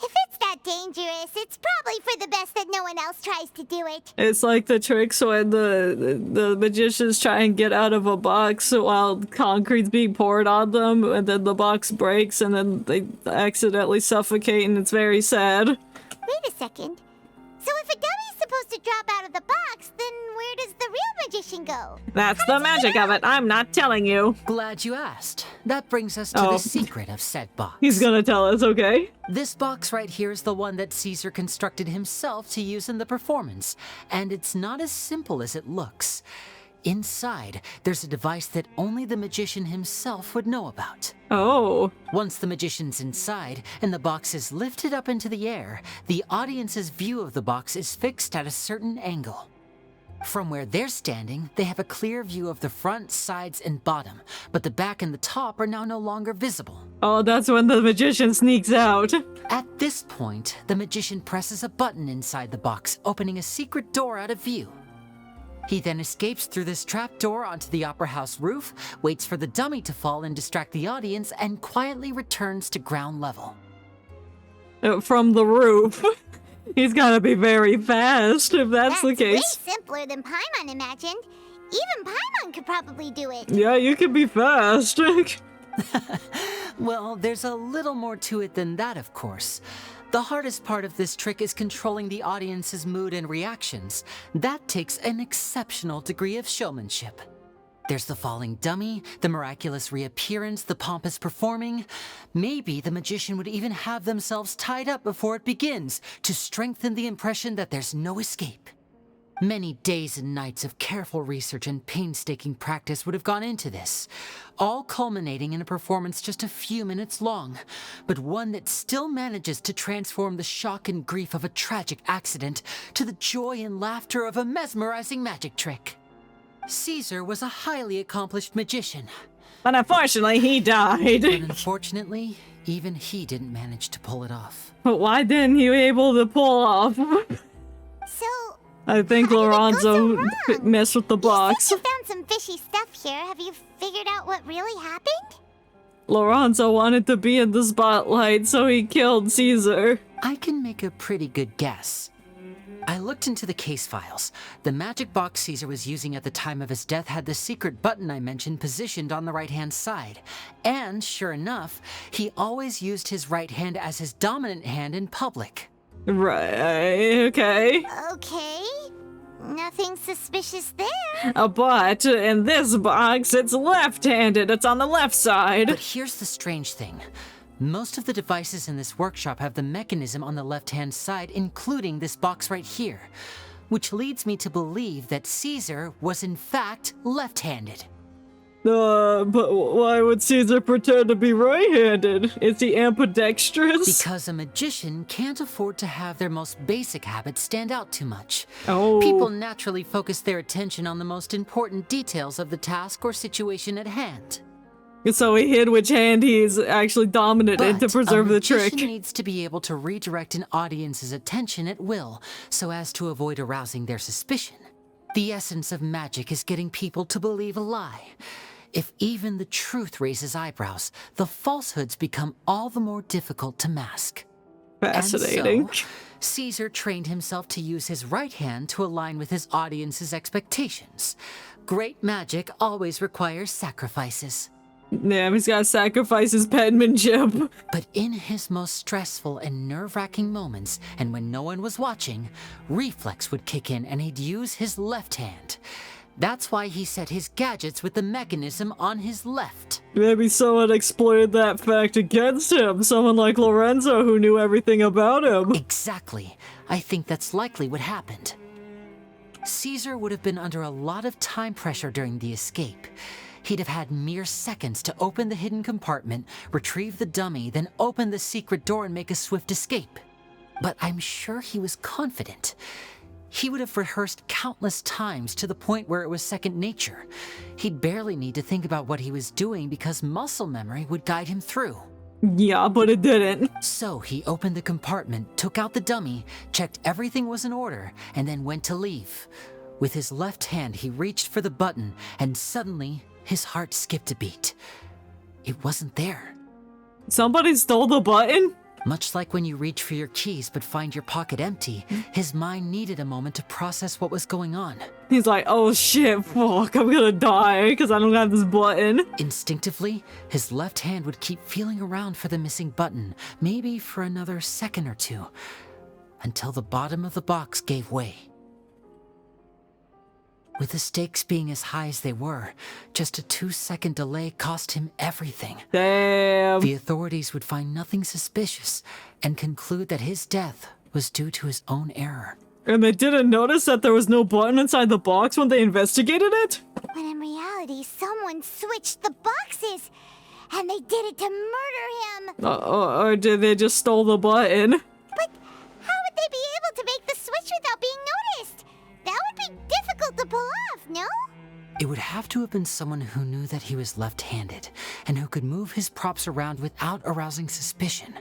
if it's that dangerous, it's probably for the best that no one else tries to do it. It's like the tricks when the magicians try and get out of a box while concrete's being poured on them, and then the box breaks, and then they accidentally suffocate, and it's very sad. Wait a second. So if a dummy's supposed to drop out of the box, then where does the real magician go? That's the magic of it. I'm not telling you. Glad you asked. That brings us to the secret of said box. He's gonna tell us, okay? This box right here is the one that Caesar constructed himself to use in the performance, and it's not as simple as it looks. Inside, there's a device that only the magician himself would know about. Oh. Once the magician's inside and the box is lifted up into the air, the audience's view of the box is fixed at a certain angle. From where they're standing, they have a clear view of the front, sides, and bottom, but the back and the top are now no longer visible. Oh, that's when the magician sneaks out. At this point, the magician presses a button inside the box, opening a secret door out of view. He then escapes through this trapdoor onto the opera house roof, waits for the dummy to fall and distract the audience, and quietly returns to ground level. From the roof. He's gotta be very fast, if that's the case. Way simpler than Paimon imagined. Even Paimon could probably do it. Yeah, you can be fast. Well, there's a little more to it than that, of course. The hardest part of this trick is controlling the audience's mood and reactions. That takes an exceptional degree of showmanship. There's the falling dummy, the miraculous reappearance, the pompous performing. Maybe the magician would even have themselves tied up before it begins to strengthen the impression that there's no escape. Many days and nights of careful research and painstaking practice would have gone into this, all culminating in a performance just a few minutes long, but one that still manages to transform the shock and grief of a tragic accident to the joy and laughter of a mesmerizing magic trick. Caesar was a highly accomplished magician. But unfortunately, he died. And unfortunately, even he didn't manage to pull it off. But why didn't he able to pull off? So... I think Lorenzo messed with the box. You found some fishy stuff here. Have you figured out what really happened? Lorenzo wanted to be in the spotlight, so he killed Caesar. I can make a pretty good guess. I looked into the case files. The magic box Caesar was using at the time of his death had the secret button I mentioned positioned on the right-hand side. And, sure enough, he always used his right hand as his dominant hand in public. Right, okay. Okay. Nothing suspicious there. But in this box, it's left-handed. It's on the left side. But here's the strange thing. Most of the devices in this workshop have the mechanism on the left-hand side, including this box right here, which leads me to believe that Caesar was in fact left-handed. But why would Caesar pretend to be right-handed? Is he ambidextrous? Because a magician can't afford to have their most basic habits stand out too much. Oh. People naturally focus their attention on the most important details of the task or situation at hand. So he hid which hand he's actually dominant in to preserve the trick. A magician needs to be able to redirect an audience's attention at will, so as to avoid arousing their suspicion. The essence of magic is getting people to believe a lie. If even the truth raises eyebrows, the falsehoods become all the more difficult to mask. Fascinating. And so, Caesar trained himself to use his right hand to align with his audience's expectations. Great magic always requires sacrifices. Yeah, he's gotta sacrifice his penmanship. But in his most stressful and nerve-wracking moments, and when no one was watching, reflex would kick in and he'd use his left hand. That's why he set his gadgets with the mechanism on his left. Maybe someone exploited that fact against him. Someone like Lorenzo who knew everything about him. Exactly. I think that's likely what happened. Caesar would have been under a lot of time pressure during the escape. He'd have had mere seconds to open the hidden compartment, retrieve the dummy, then open the secret door and make a swift escape. But I'm sure he was confident. He would have rehearsed countless times to the point where it was second nature. He'd barely need to think about what he was doing because muscle memory would guide him through. Yeah, but it didn't. So he opened the compartment, took out the dummy, checked everything was in order, and then went to leave. With his left hand, he reached for the button, and suddenly, his heart skipped a beat. it wasn't there. Somebody stole the button? Much like when you reach for your keys but find your pocket empty, his mind needed a moment to process what was going on. He's like, oh shit, fuck, I'm gonna die because I don't have this button. Instinctively, his left hand would keep feeling around for the missing button, maybe for another second or two, until the bottom of the box gave way. With the stakes being as high as they were, just a 2-second delay cost him everything. Damn. The authorities would find nothing suspicious and conclude that his death was due to his own error. And they didn't notice that there was no button inside the box when they investigated it? When in reality, someone switched the boxes, and they did it to murder him. Or did they just stole the button? But how would they be able to make the switch without being noticed? That would be difficult to pull off, no? It would have to have been someone who knew that he was left-handed and who could move his props around without arousing suspicion.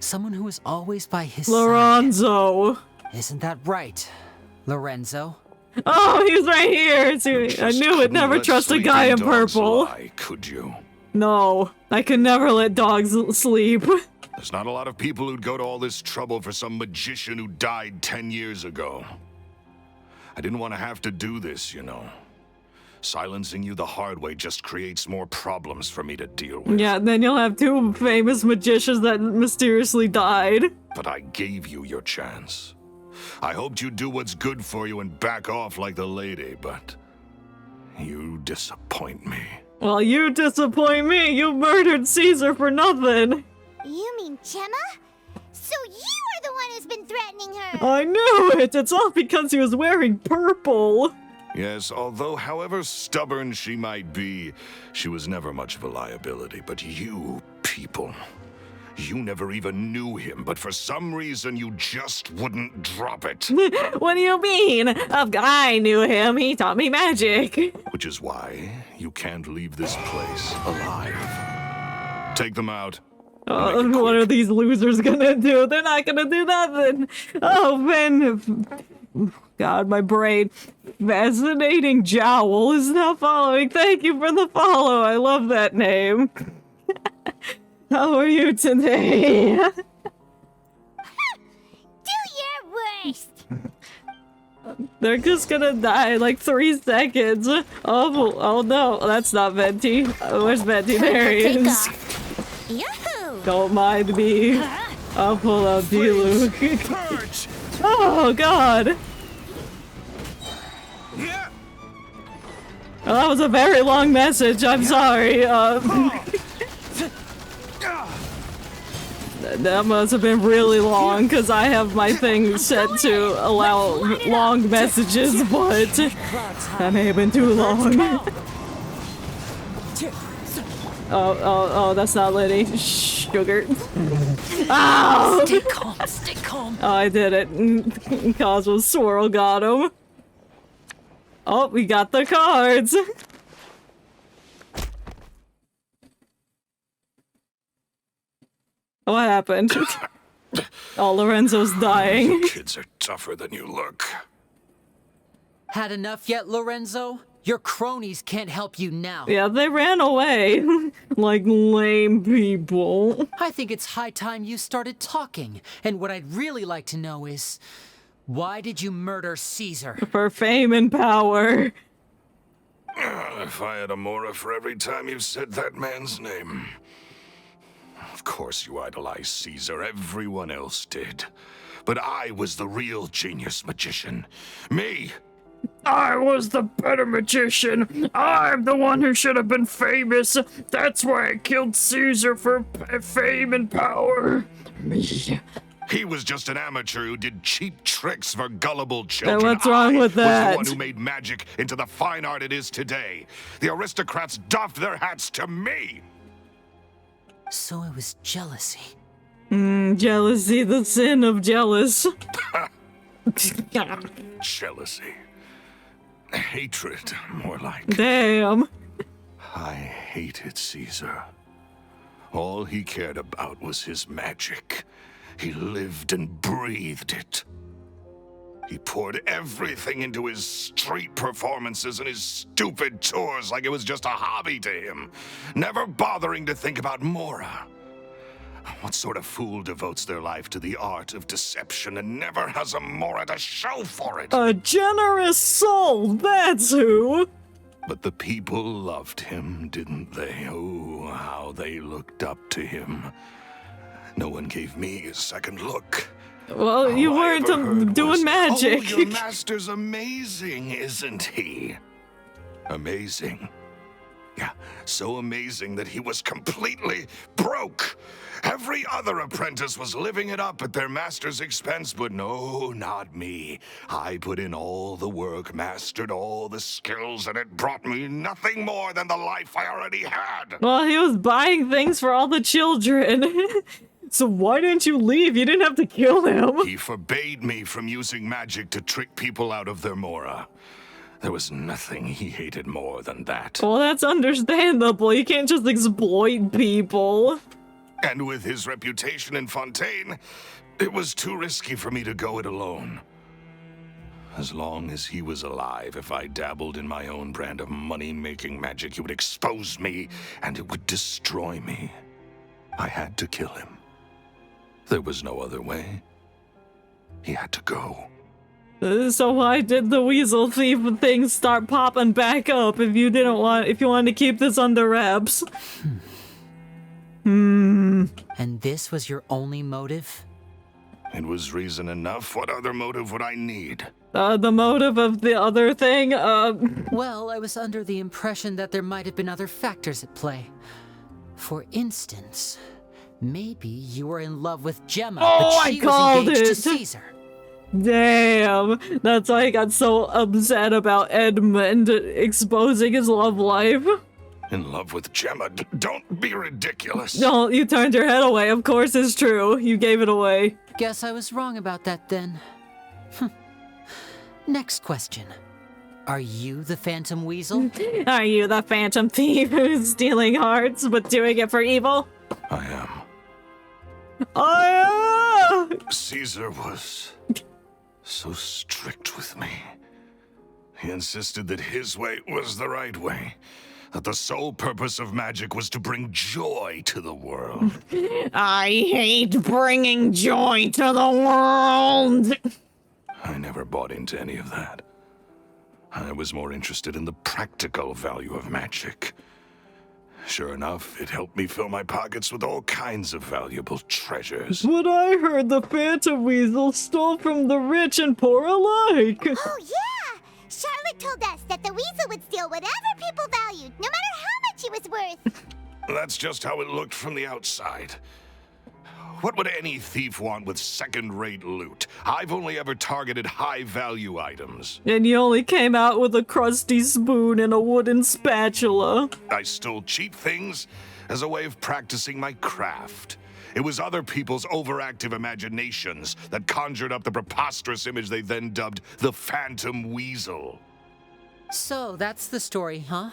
Someone who was always by his Lorenzo. side. Isn't that right, Lorenzo? Oh, he's right here. See, I knew it. Never trust a guy in purple. Lie, could you? No, I could never let dogs sleep. There's not a lot of people who'd go to all this trouble for some magician who died 10 years ago. I didn't want to have to do this, you know. Silencing you the hard way just creates more problems for me to deal with. Yeah, then you'll have 2 famous magicians that mysteriously died. But I gave you your chance. I hoped you'd do what's good for you and back off like the lady, but you disappoint me. Well, you disappoint me. You murdered Caesar for nothing. You mean Gemma? So you are the one who's been threatening her! I knew it! It's all because he was wearing purple! Yes, although however stubborn she might be, she was never much of a liability. But you people, you never even knew him, but for some reason you just wouldn't drop it. What do you mean? I knew him. He taught me magic. Which is why you can't leave this place alive. Take them out. What are these losers gonna do? They're not gonna do nothing. Oh, Ben. God, my brain. Fascinating Jowl is now following. Thank you for the follow. I love that name. How are you today? Do your worst! They're just gonna die in like 3 seconds. Oh no, that's not Venti. Where's Venti? There he is. Yahoo! Don't mind me. I'll pull out D-Luke. Oh god. Well, that was a very long message. I'm sorry. That must have been really long because I have my thing set to allow long messages, but that may have been too long. Oh, that's not Lyney. Sugar. Ow! Stay calm, stay calm. Oh, I did it. Cosmo's swirl got him. Oh, we got the cards. What happened? Oh, Lorenzo's dying. You kids are tougher than you look. Had enough yet, Lorenzo? Your cronies can't help you now. Yeah, they ran away. Like lame people. I think it's high time you started talking. And what I'd really like to know is, why did you murder Caesar? For fame and power. If I had a mora for every time you've said that man's name. Of course you idolized Caesar, everyone else did. But I was the real genius magician. Me! I was the better magician. I'm the one who should have been famous. That's why I killed Caesar for fame and power. Me. He was just an amateur who did cheap tricks for gullible children. And what's wrong with that? I was the one who made magic into the fine art it is today. The aristocrats doffed their hats to me. So it was jealousy. Jealousy, the sin of jealous. Jealousy. Hatred, more like. Damn. I hated Caesar. All he cared about was his magic. He lived and breathed it. He poured everything into his street performances and his stupid tours like it was just a hobby to him, never bothering to think about Mora. What sort of fool devotes their life to the art of deception and never has a Mora to show for it? A generous soul, that's who! But the people loved him, didn't they? Oh, how they looked up to him. No one gave me a second look. Well, you weren't doing magic. Oh, your master's amazing, isn't he? Amazing. Yeah, so amazing that he was completely broke. Every other apprentice was living it up at their master's expense, but no, not me. I put in all the work, mastered all the skills, and it brought me nothing more than the life I already had. Well, he was buying things for all the children. So why didn't you leave? You didn't have to kill him. He forbade me from using magic to trick people out of their Mora. There was nothing he hated more than that. Well, that's understandable. You can't just exploit people. And with his reputation in Fontaine, it was too risky for me to go it alone. As long as he was alive, if I dabbled in my own brand of money-making magic, he would expose me, and it would destroy me. I had to kill him. There was no other way. He had to go. So why did the weasel thief thing start popping back up if you wanted to keep this under wraps? And this was your only motive? It was reason enough. What other motive would I need? The motive of the other thing, Well, I was under the impression that there might have been other factors at play. For instance, maybe you were in love with Gemma, but she was engaged to Caesar. Damn, that's why I got so upset about Edmund exposing his love life. In love with Gemma? Don't be ridiculous. No, you turned your head away. Of course it's true. You gave it away. Guess I was wrong about that then. Next question. Are you the Phantom Weasel? Are you the Phantom Thief who's stealing hearts but doing it for evil? I am. Caesar was so strict with me. He insisted that his way was the right way. That the sole purpose of magic was to bring joy to the world. I hate bringing joy to the world! I never bought into any of that. I was more interested in the practical value of magic. Sure enough, it helped me fill my pockets with all kinds of valuable treasures. But I heard the Phantom Weasel stole from the rich and poor alike! Oh, yeah! Charlotte told us that the weasel would steal whatever people valued, no matter how much it was worth. That's just how it looked from the outside. What would any thief want with second-rate loot? I've only ever targeted high-value items. And you only came out with a crusty spoon and a wooden spatula. I stole cheap things as a way of practicing my craft. It was other people's overactive imaginations that conjured up the preposterous image they then dubbed the Phantom Weasel. So that's the story, huh?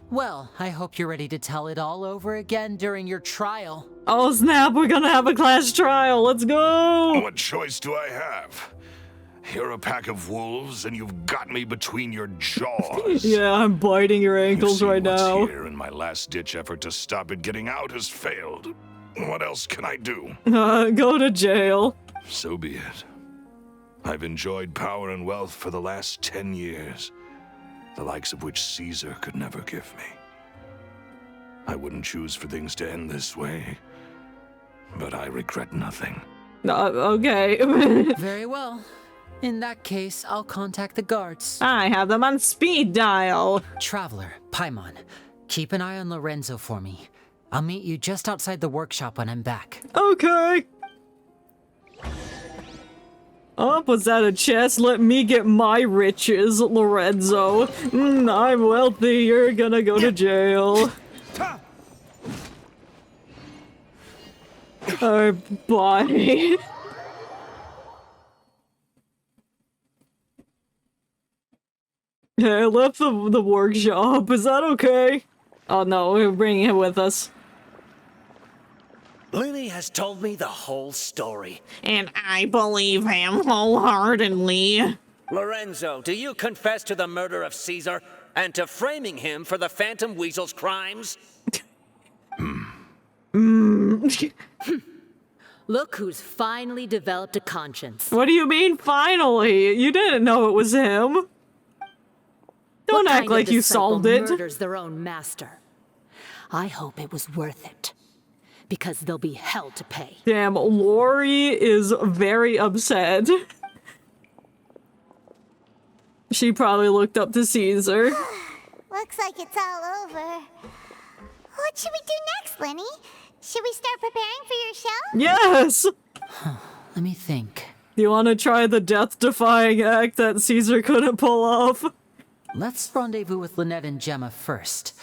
Well, I hope you're ready to tell it all over again during your trial. Oh snap, we're gonna have a class trial, let's go! What choice do I have? You're a pack of wolves and you've got me between your jaws. Yeah, I'm biting your ankles right now. Here, and my last-ditch effort to stop it getting out has failed. What else can I do? Go to jail. So be it. I've enjoyed power and wealth for the last 10 years. The likes of which Caesar could never give me. I wouldn't choose for things to end this way, but I regret nothing. Okay. Very well. In that case, I'll contact the guards. I have them on speed dial. Traveler, Paimon, keep an eye on Lorenzo for me. I'll meet you just outside the workshop when I'm back. Okay. Oh, was that a chest? Let me get my riches, Lorenzo. I'm wealthy, you're gonna go to jail. Bye. Hey, I left the workshop. Is that okay? Oh no, we're bringing him with us. Lyney has told me the whole story. And I believe him wholeheartedly. Lorenzo, do you confess to the murder of Caesar and to framing him for the Phantom Weasel's crimes? Look who's finally developed a conscience. What do you mean, finally? You didn't know it was him. Don't act like you solved it. Murders their own master. I hope it was worth it, because they'll be hell to pay. Damn, Lori is very upset. She probably looked up to Caesar. Looks like it's all over. What should we do next, Lyney? Should we start preparing for your show? Yes! Let me think. You want to try the death-defying act that Caesar couldn't pull off? Let's rendezvous with Lynette and Gemma first.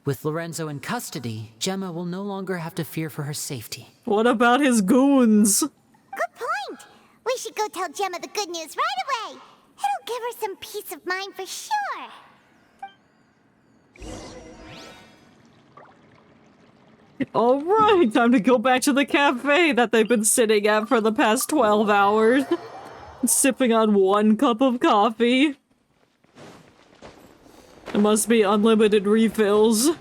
With Lorenzo in custody, Gemma will no longer have to fear for her safety. What about his goons? Good point. We should go tell Gemma the good news right away. It'll give her some peace of mind for sure. Alright, time to go back to the cafe that they've been sitting at for the past 12 hours. Sipping on 1 cup of coffee. It must be unlimited refills.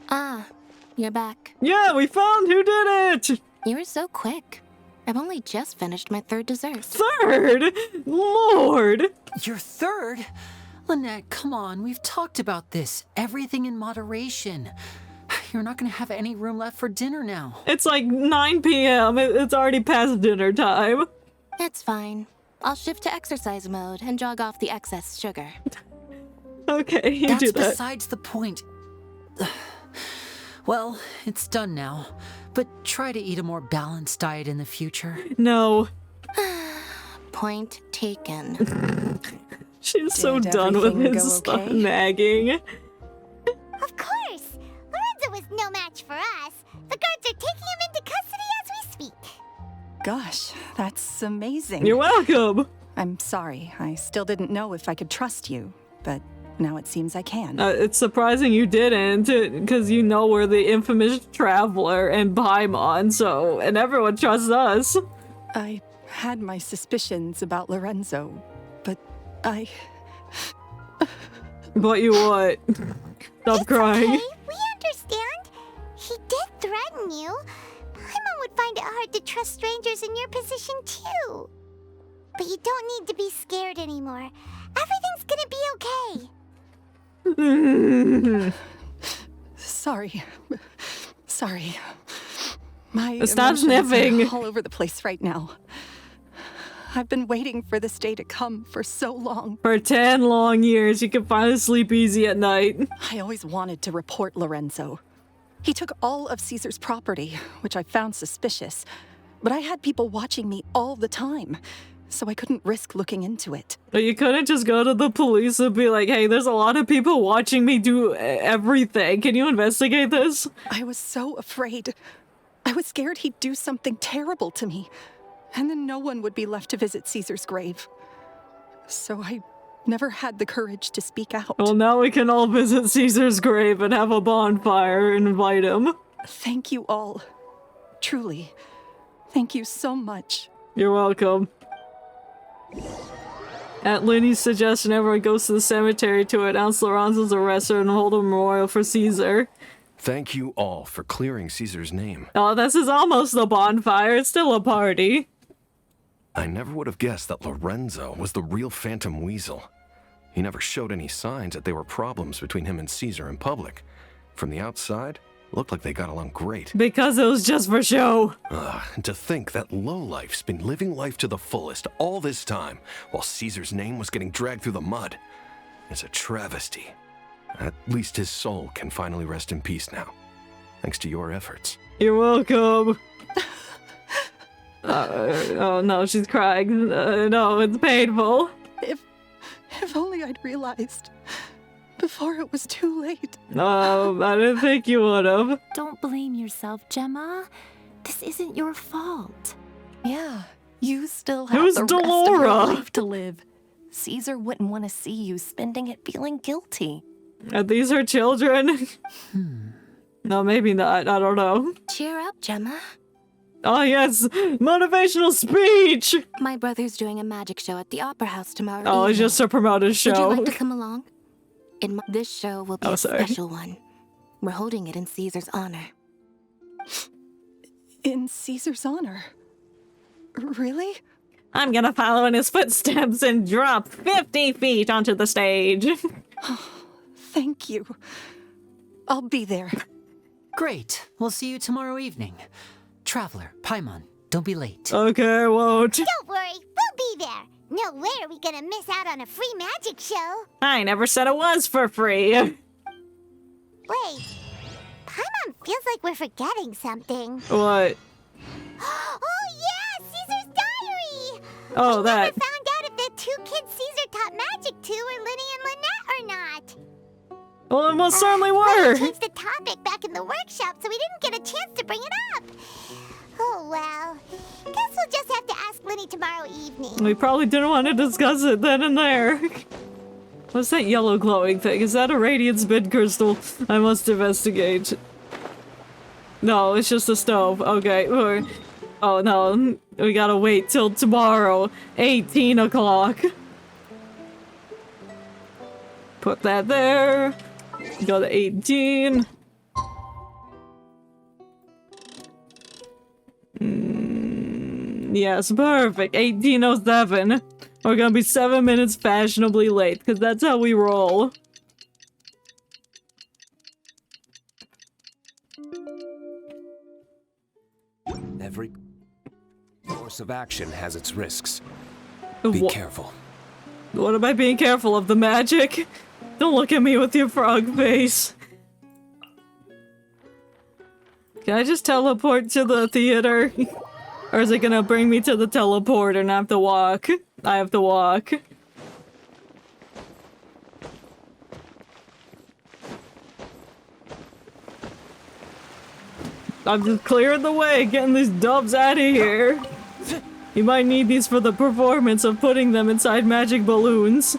Ah, you're back. Yeah, we found who did it! You were so quick. I've only just finished my 3rd dessert. 3rd? Lord! Your 3rd? Lynette, come on, we've talked about this. Everything in moderation. You're not gonna have any room left for dinner now. It's like 9 p.m. It's already past dinner time. It's fine. I'll shift to exercise mode and jog off the excess sugar. Okay, you That's do that. besides the point. Well, it's done now. But try to eat a more balanced diet in the future. No. Point taken. She's so Did done with everything his go okay? nagging. Of course. Lorenzo was no match for us. The guards are taking him into custody as we speak. Gosh, that's amazing. You're welcome. I'm sorry. I still didn't know if I could trust you, but now it seems I can. It's surprising you didn't, because you know we're the infamous Traveler and Paimon, so, and everyone trusts us. I had my suspicions about Lorenzo, but I... But you what? Stop crying. Okay, we understand. He did threaten you. Paimon would find it hard to trust strangers in your position too. But you don't need to be scared anymore. Everything's gonna be okay. Sorry. Sorry. My Stop emotions are sniffing. all over the place right now. I've been waiting for this day to come for so long. For 10 long years, you can finally sleep easy at night. I always wanted to report Lorenzo. He took all of Caesar's property, which I found suspicious. But I had people watching me all the time, so I couldn't risk looking into it. But you couldn't just go to the police and be like, hey, there's a lot of people watching me do everything. Can you investigate this? I was so afraid. I was scared he'd do something terrible to me, and then no one would be left to visit Caesar's grave. So I never had the courage to speak out. Well, now we can all visit Caesar's grave and have a bonfire and invite him. Thank you all. Truly. Thank you so much. You're welcome. At Lyney's suggestion, everyone goes to the cemetery to announce Lorenzo's arrest and hold a memorial for Caesar. Thank you all for clearing Caesar's name. Oh, this is almost a bonfire. It's still a party. I never would have guessed that Lorenzo was the real Phantom Weasel. He never showed any signs that there were problems between him and Caesar in public. From the outside, it looked like they got along great. Because it was just for show. And to think that lowlife's been living life to the fullest all this time, while Caesar's name was getting dragged through the mud. It's a travesty. At least his soul can finally rest in peace now, thanks to your efforts. You're welcome. Oh no, she's crying. No, it's painful. If only I'd realized before it was too late. I didn't think you would have. Don't blame yourself, Gemma. This isn't your fault. Yeah, you still have Who's the rest of your Delora? life to live. Caesar wouldn't want to see you spending it feeling guilty. Are these her children? No, maybe not. I don't know. Cheer up, Gemma. Oh, yes. Motivational speech. My brother's doing a magic show at the Opera House tomorrow Oh, it's evening. just to promote his show. Would you like to come along? This show will be a special one. We're holding it in Caesar's honor. In Caesar's honor? Really? I'm gonna follow in his footsteps and drop 50 feet onto the stage. Thank you. I'll be there. Great. We'll see you tomorrow evening. Traveler, Paimon, don't be late. Okay, I won't. Don't worry, we'll be there. No way are we gonna miss out on a free magic show. I never said it was for free. Wait, Paimon feels like we're forgetting something. What? Oh yeah, Caesar's diary! Oh, we that. never found out if the two kids Caesar taught magic to were Lyney and Lynette or not. Well, it most certainly Well, were. we changed the topic back in the workshop, so we didn't get a chance to bring it up. Oh well, guess we'll just have to ask Lyney tomorrow evening. We probably didn't want to discuss it then and there. What's that yellow glowing thing? Is that a radiant spin crystal? I must investigate. No, it's just a stove. Okay. Oh no, we gotta wait till tomorrow, 18 o'clock. Put that there. Go to 18. Yes, perfect. 18:07. We're gonna be 7 minutes fashionably late, because that's how we roll. Every course of action has its risks. Be careful. What am I being careful of? The magic? Don't look at me with your frog face. Can I just teleport to the theater? Or is it gonna bring me to the teleporter and I have to walk? I have to walk. I'm just clearing the way, getting these doves out of here. You might need these for the performance of putting them inside magic balloons.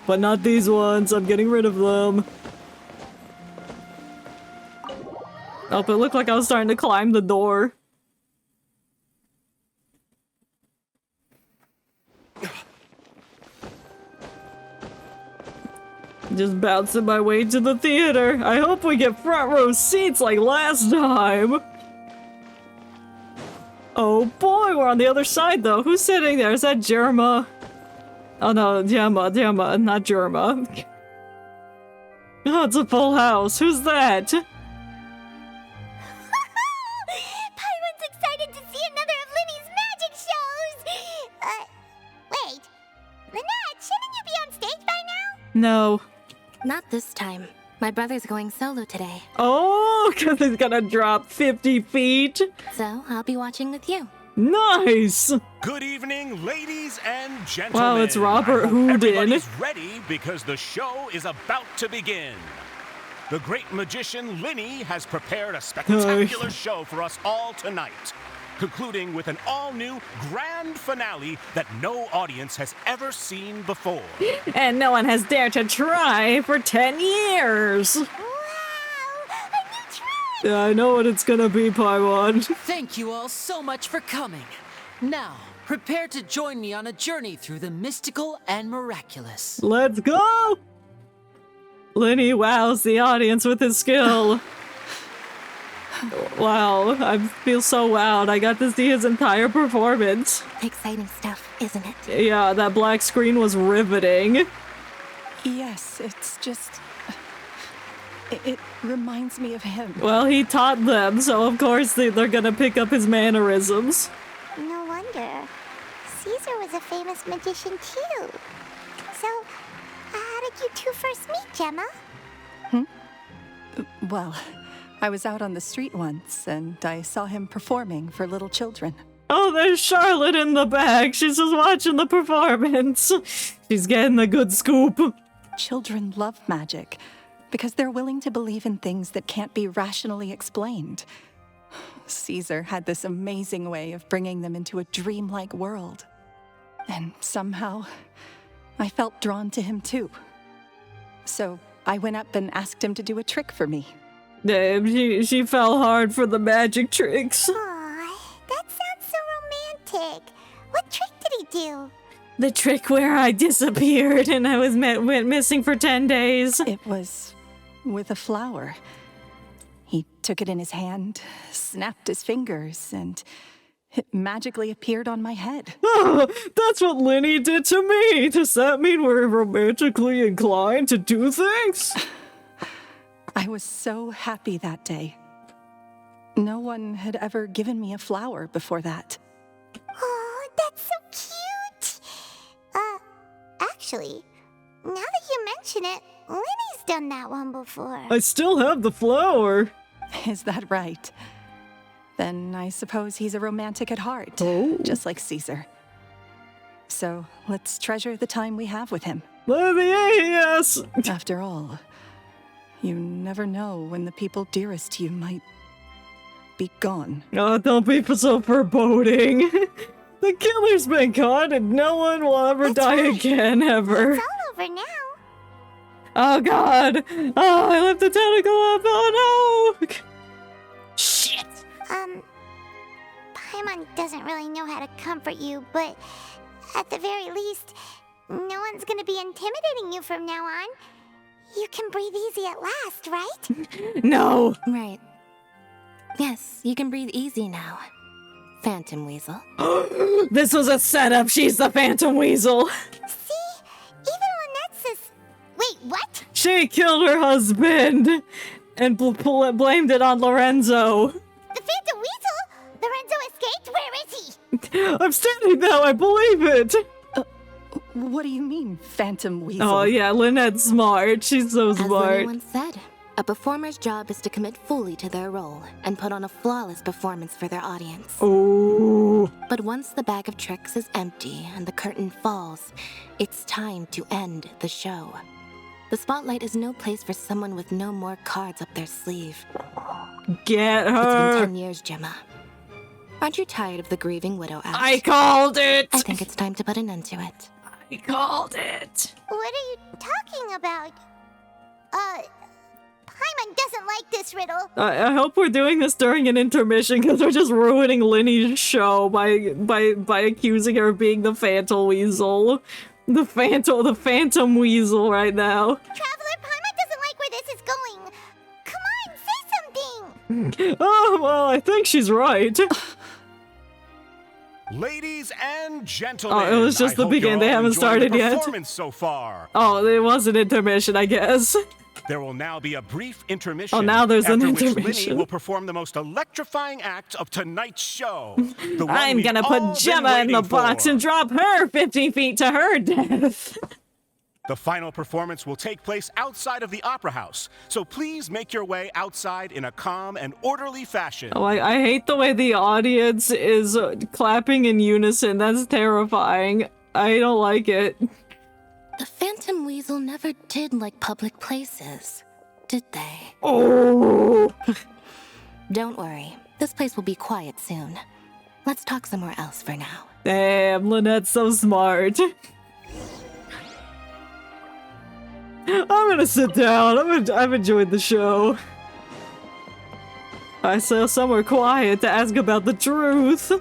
But not these ones, I'm getting rid of them. Oh, but it looked like I was starting to climb the door. Just bouncing my way to the theater. I hope we get front row seats like last time. Oh boy, we're on the other side though. Who's sitting there? Is that Germa? Oh no, Gemma, not Germa. Oh, it's a full house. Who's that? Paimon's excited to see another of Lyney's magic shows! Wait. Lynette, shouldn't you be on stage by now? No. Not this time. My brother's going solo today. Oh, because he's gonna drop 50 feet. So, I'll be watching with you. Nice! Good evening, ladies and gentlemen. Wow, it's Robert Houdin. Everybody's ready because the show is about to begin. The great magician Lyney has prepared a spectacular show for us all tonight, concluding with an all-new grand finale that no audience has ever seen before. And no one has dared to try for 10 years. Yeah, I know what it's gonna be, Paimon. Thank you all so much for coming. Now, prepare to join me on a journey through the mystical and miraculous. Let's go! Lyney wows the audience with his skill. Wow, I feel so wowed. I got to see his entire performance. Exciting stuff, isn't it? Yeah, that black screen was riveting. Yes, it's just... It reminds me of him. Well, he taught them, so of course they're gonna pick up his mannerisms. No wonder. Caesar was a famous magician too. So, how did you two first meet, Gemma? Well, I was out on the street once, and I saw him performing for little children. Oh, there's Charlotte in the back. She's just watching the performance. She's getting the good scoop. Children love magic, because they're willing to believe in things that can't be rationally explained. Caesar had this amazing way of bringing them into a dreamlike world. And somehow, I felt drawn to him too. So, I went up and asked him to do a trick for me. Damn, she fell hard for the magic tricks. Aw, that sounds so romantic. What trick did he do? The trick where I disappeared and I went missing for 10 days. It was with a flower. He took it in his hand, snapped his fingers, and it magically appeared on my head. Oh, that's what Lyney did to me. Does that mean we're romantically inclined to do things? I was so happy that day. No one had ever given me a flower before that. Oh, that's so cute. Actually, now that you mention it, Lyney's done that one before. I still have the flower. Is that right? Then I suppose he's a romantic at heart, just like Caesar. So let's treasure the time we have with him. Yes! After all, you never know when the people dearest to you might be gone. Oh, don't be so foreboding. The killer's been caught and no one will ever die again, ever. It's all over now. Oh god! Oh, I left the tentacle up! Oh no! Shit! Paimon doesn't really know how to comfort you, but at the very least, no one's gonna be intimidating you from now on. You can breathe easy at last, right? No! Right. Yes, you can breathe easy now. Phantom Weasel. This was a setup! She's the Phantom Weasel! See? Even Lynette says... Wait, what? She killed her husband! And blamed it on Lorenzo. The Phantom Weasel? Lorenzo escaped? Where is he? I'm standing now, I believe it! What do you mean, Phantom Weasel? Oh yeah, Lynette's smart. She's so As smart. Lyney once said, a performer's job is to commit fully to their role and put on a flawless performance for their audience. Oh. But once the bag of tricks is empty and the curtain falls, it's time to end the show. The spotlight is no place for someone with no more cards up their sleeve. Get her! It's been 10 years, Gemma. Aren't you tired of the grieving widow act? I called it! I think it's time to put an end to it. I called it! What are you talking about? Paimon doesn't like this riddle. I hope we're doing this during an intermission because we're just ruining Lyney's show by accusing her of being the Phantom Weasel. The Phantom Weasel right now. Traveler, Paimon doesn't like where this is going. Come on, say something. Oh, well, I think she's right. Ladies and gentlemen, Oh, it was just the beginning. They haven't started yet. Performance so far. Oh, it was an intermission, I guess. There will now be a brief intermission. Oh, now there's an after which intermission. Lyney will perform the most electrifying act of tonight's show. The one I'm we've gonna all put been Gemma in the waiting box for. and drop her 50 feet to her death. The final performance will take place outside of the Opera House, so please make your way outside in a calm and orderly fashion. Oh, I hate the way the audience is clapping in unison. That's terrifying. I don't like it. The Phantom Weasel never did like public places, did they? Oh! Don't worry, this place will be quiet soon. Let's talk somewhere else for now. Damn, Lynette's so smart. I'm gonna sit down. I've enjoyed the show. I saw somewhere quiet to ask about the truth.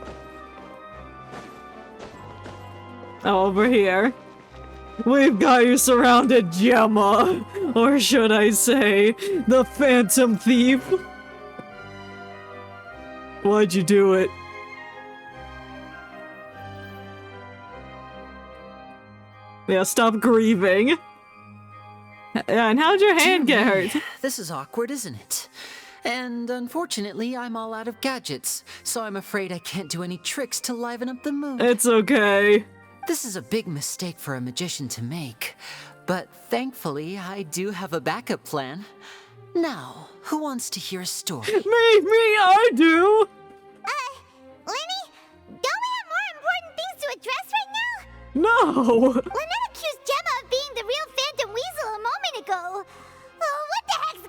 Oh, over here. We've got you surrounded, Gemma. Or should I say, the Phantom Thief. Why'd you do it? Yeah, stop grieving. And how'd your hand get hurt? This is awkward, isn't it? And unfortunately, I'm all out of gadgets, so I'm afraid I can't do any tricks to liven up the mood. It's okay. This is a big mistake for a magician to make, but thankfully, I do have a backup plan. Now, who wants to hear a story? Me, I do! Lyney, don't we have more important things to address right now? No! Lynette accused Gemma of being the real Phantom Weasel a moment ago. Oh, what the heck's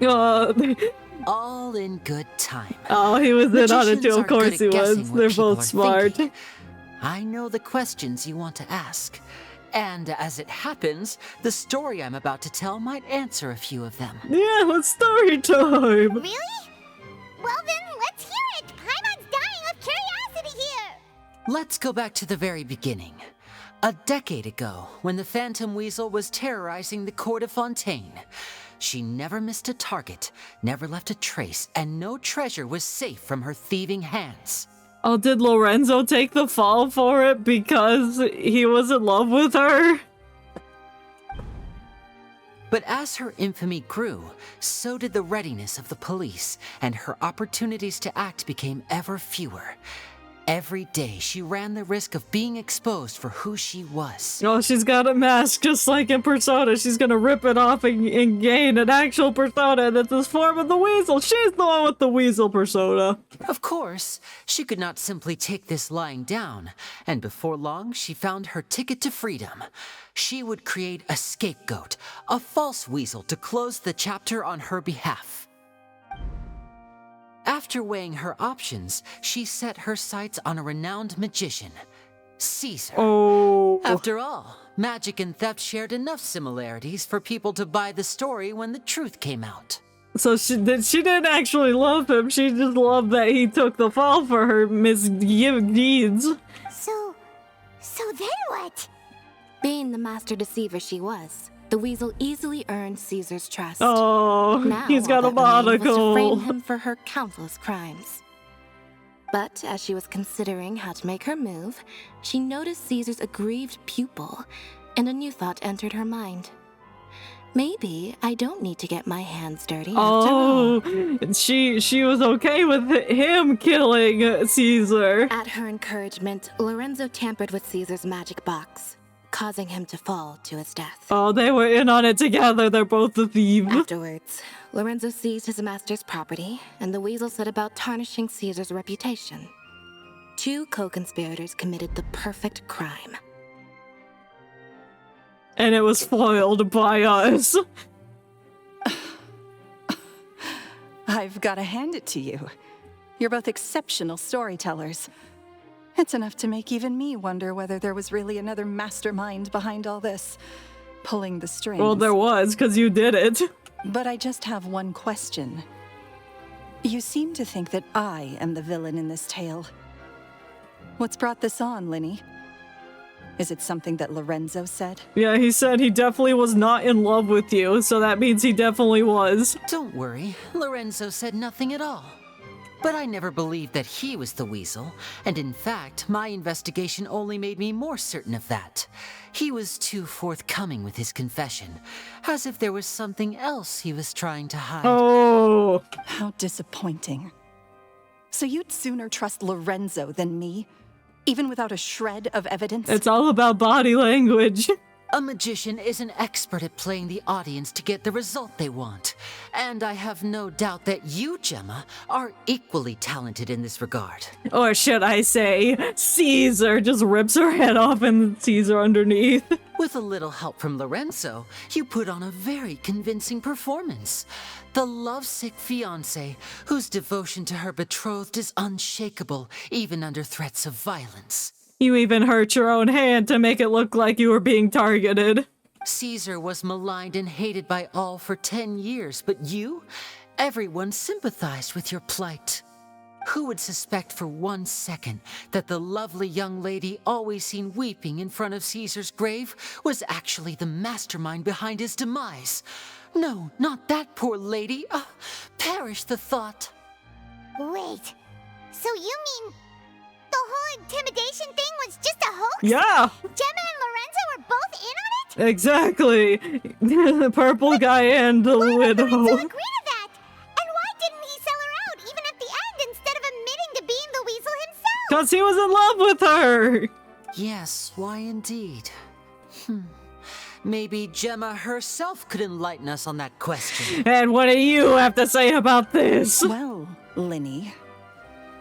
going on? All in good time. Oh, he was in on it too. Magicians Of are course good he at was. guessing what They're people both are smart. thinking. I know the questions you want to ask. And as it happens, the story I'm about to tell might answer a few of them. Yeah, it's story time. Really? Well then, let's hear it! Paimon's dying of curiosity here! Let's go back to the very beginning. A decade ago, when the Phantom Weasel was terrorizing the court of Fontaine. She never missed a target, never left a trace, and no treasure was safe from her thieving hands. Oh, did Lorenzo take the fall for it because he was in love with her? But as her infamy grew, so did the readiness of the police, and her opportunities to act became ever fewer. Every day, she ran the risk of being exposed for who she was. Oh, she's got a mask just like in Persona. She's gonna rip it off and gain an actual persona that's this form of the weasel. She's the one with the weasel persona. Of course, she could not simply take this lying down, and before long, she found her ticket to freedom. She would create a scapegoat, a false weasel to close the chapter on her behalf. After weighing her options, she set her sights on a renowned magician, Caesar. Oh. After all, magic and theft shared enough similarities for people to buy the story when the truth came out. So she didn't actually love him, she just loved that he took the fall for her misdeeds. So then what? Being the master deceiver she was, the weasel easily earned Caesar's trust. Oh, now, he's got a all that remained was to monocle. frame him for her countless crimes. But as she was considering how to make her move, she noticed Caesar's aggrieved pupil, and a new thought entered her mind. Maybe I don't need to get my hands dirty after all. Oh, she was okay with him killing Caesar. At her encouragement, Lorenzo tampered with Caesar's magic box, causing him to fall to his death. Oh, they were in on it together. They're both the thief. Afterwards, Lorenzo seized his master's property, and the weasel set about tarnishing Caesar's reputation. Two co-conspirators committed the perfect crime. And it was foiled by us. I've got to hand it to you. You're both exceptional storytellers. It's enough to make even me wonder whether there was really another mastermind behind all this, pulling the strings. Well, there was, because you did it. But I just have one question. You seem to think that I am the villain in this tale. What's brought this on, Lyney? Is it something that Lorenzo said? Yeah, he said he definitely was not in love with you, so that means he definitely was. Don't worry, Lorenzo said nothing at all. But I never believed that he was the weasel, and in fact, my investigation only made me more certain of that. He was too forthcoming with his confession, as if there was something else he was trying to hide. Oh. How disappointing. So you'd sooner trust Lorenzo than me, even without a shred of evidence? It's all about body language. A magician is an expert at playing the audience to get the result they want. And I have no doubt that you, Gemma, are equally talented in this regard. Or should I say, Caesar just rips her head off and Caesar underneath. With a little help from Lorenzo, you put on a very convincing performance. The lovesick fiancé, whose devotion to her betrothed is unshakable, even under threats of violence. You even hurt your own hand to make it look like you were being targeted. Caesar was maligned and hated by all for 10 years, but you? Everyone sympathized with your plight. Who would suspect for 1 second that the lovely young lady always seen weeping in front of Caesar's grave was actually the mastermind behind his demise? No, not that poor lady. Perish the thought. Wait, so you mean the whole intimidation thing was just a hoax? Yeah. Gemma and Lorenzo were both in on it? Exactly. The purple guy and the widow. Lorenzo agree to that? And why didn't he sell her out even at the end instead of admitting to being the weasel himself? Because he was in love with her. Yes, why indeed? Maybe Gemma herself could enlighten us on that question. And what do you have to say about this? Well, Lyney,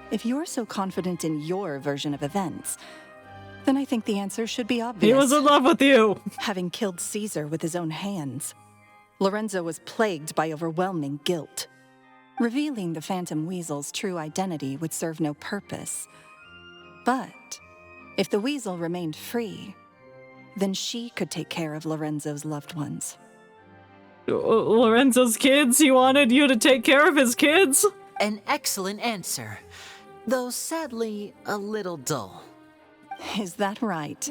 if you're so confident in your version of events, then I think the answer should be obvious. He was in love with you. Having killed Caesar with his own hands, Lorenzo was plagued by overwhelming guilt. Revealing the Phantom Weasel's true identity would serve no purpose. But if the weasel remained free, then she could take care of Lorenzo's loved ones. Lorenzo's kids? He wanted you to take care of his kids? An excellent answer, though sadly a little dull. Is that right?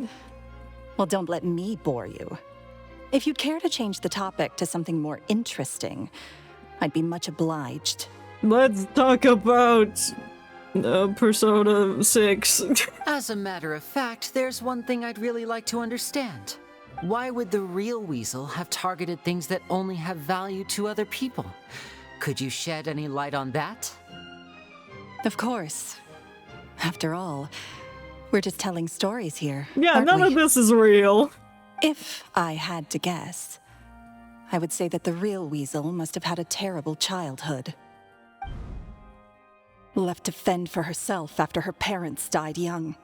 Well, don't let me bore you. If you'd care to change the topic to something more interesting, I'd be much obliged. Let's talk about Persona 6. As a matter of fact, there's one thing I'd really like to understand. Why would the real Weasel have targeted things that only have value to other people? Could you shed any light on that? Of course. After all, we're just telling stories here. Yeah, aren't none we? of this is real. If I had to guess, I would say that the real Weasel must have had a terrible childhood. Left to fend for herself after her parents died young.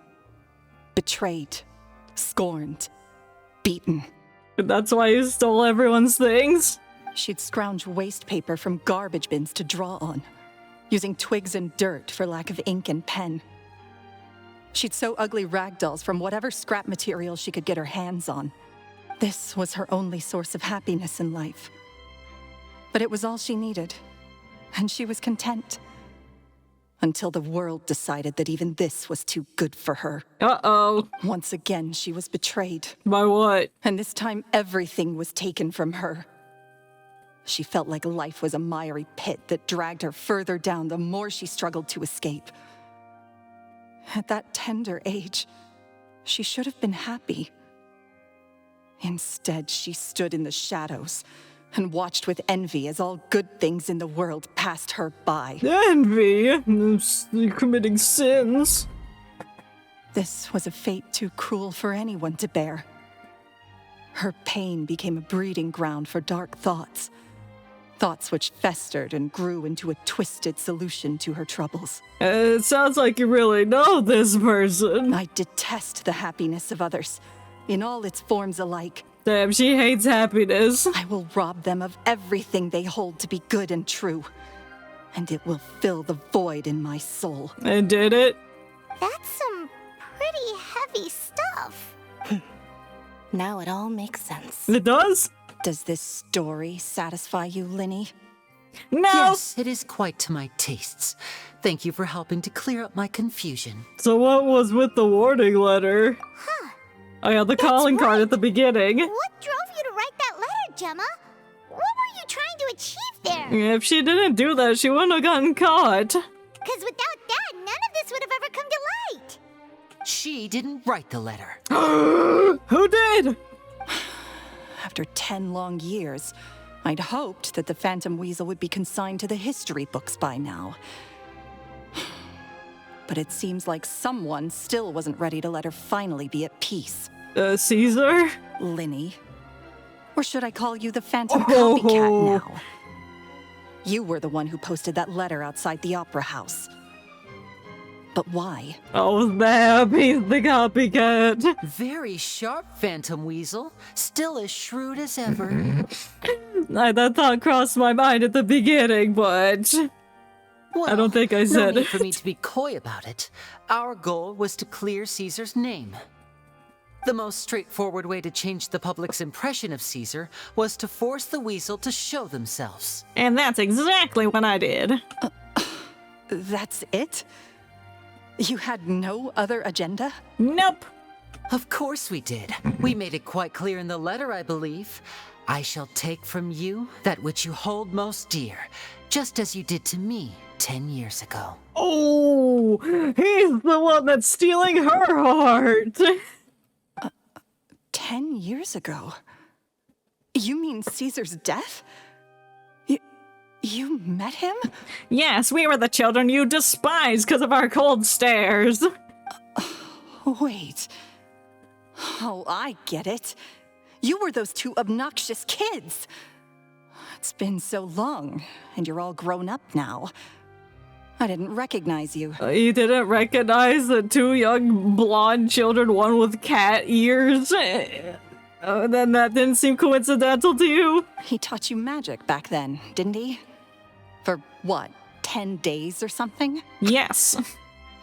Betrayed, scorned, beaten. That's why you stole everyone's things? She'd scrounge waste paper from garbage bins to draw on, using twigs and dirt for lack of ink and pen. She'd sew ugly rag dolls from whatever scrap material she could get her hands on. This was her only source of happiness in life. But it was all she needed, and she was content. Until the world decided that even this was too good for her. Uh-oh. Once again, she was betrayed. By what? And this time, everything was taken from her. She felt like life was a miry pit that dragged her further down the more she struggled to escape. At that tender age, she should have been happy. Instead, she stood in the shadows and watched with envy as all good things in the world passed her by. Envy? You're committing sins. This was a fate too cruel for anyone to bear. Her pain became a breeding ground for dark thoughts. Thoughts which festered and grew into a twisted solution to her troubles. It sounds like you really know this person. I detest the happiness of others, in all its forms alike. Damn, she hates happiness. I will rob them of everything they hold to be good and true, and it will fill the void in my soul. And did it? That's some pretty heavy stuff. Now it all makes sense. It does? Does this story satisfy you, Lyney? No! Yes, it is quite to my tastes. Thank you for helping to clear up my confusion. So what was with the warning letter? Huh. I got the calling card at the beginning. What drove you to write that letter, Gemma? What were you trying to achieve there? If she didn't do that, she wouldn't have gotten caught. Because without that, none of this would have ever come to light. She didn't write the letter. Who did? After 10 long years, I'd hoped that the Phantom Weasel would be consigned to the history books by now. But it seems like someone still wasn't ready to let her finally be at peace. Caesar? Lyney. Or should I call you the Phantom Copycat now? You were the one who posted that letter outside the Opera House. But why? Oh, snap, he's the copycat. Very sharp, Phantom Weasel. Still as shrewd as ever. That thought crossed my mind at the beginning, but Well, I don't think I said no it. need for me to be coy about it. Our goal was to clear Caesar's name. The most straightforward way to change the public's impression of Caesar was to force the Weasel to show themselves. And that's exactly what I did. That's it? You had no other agenda? Nope. Of course we did. We made it quite clear in the letter, I believe. I shall take from you that which you hold most dear, just as you did to me 10 years ago. Oh, he's the one that's stealing her heart. 10 years ago? You mean Caesar's death? You met him? Yes, we were the children you despised because of our cold stares. Wait. Oh, I get it. You were those two obnoxious kids. It's been so long, and you're all grown up now. I didn't recognize you. You didn't recognize the two young blonde children, one with cat ears? Then that didn't seem coincidental to you? He taught you magic back then, didn't he? For what, 10 days or something? Yes.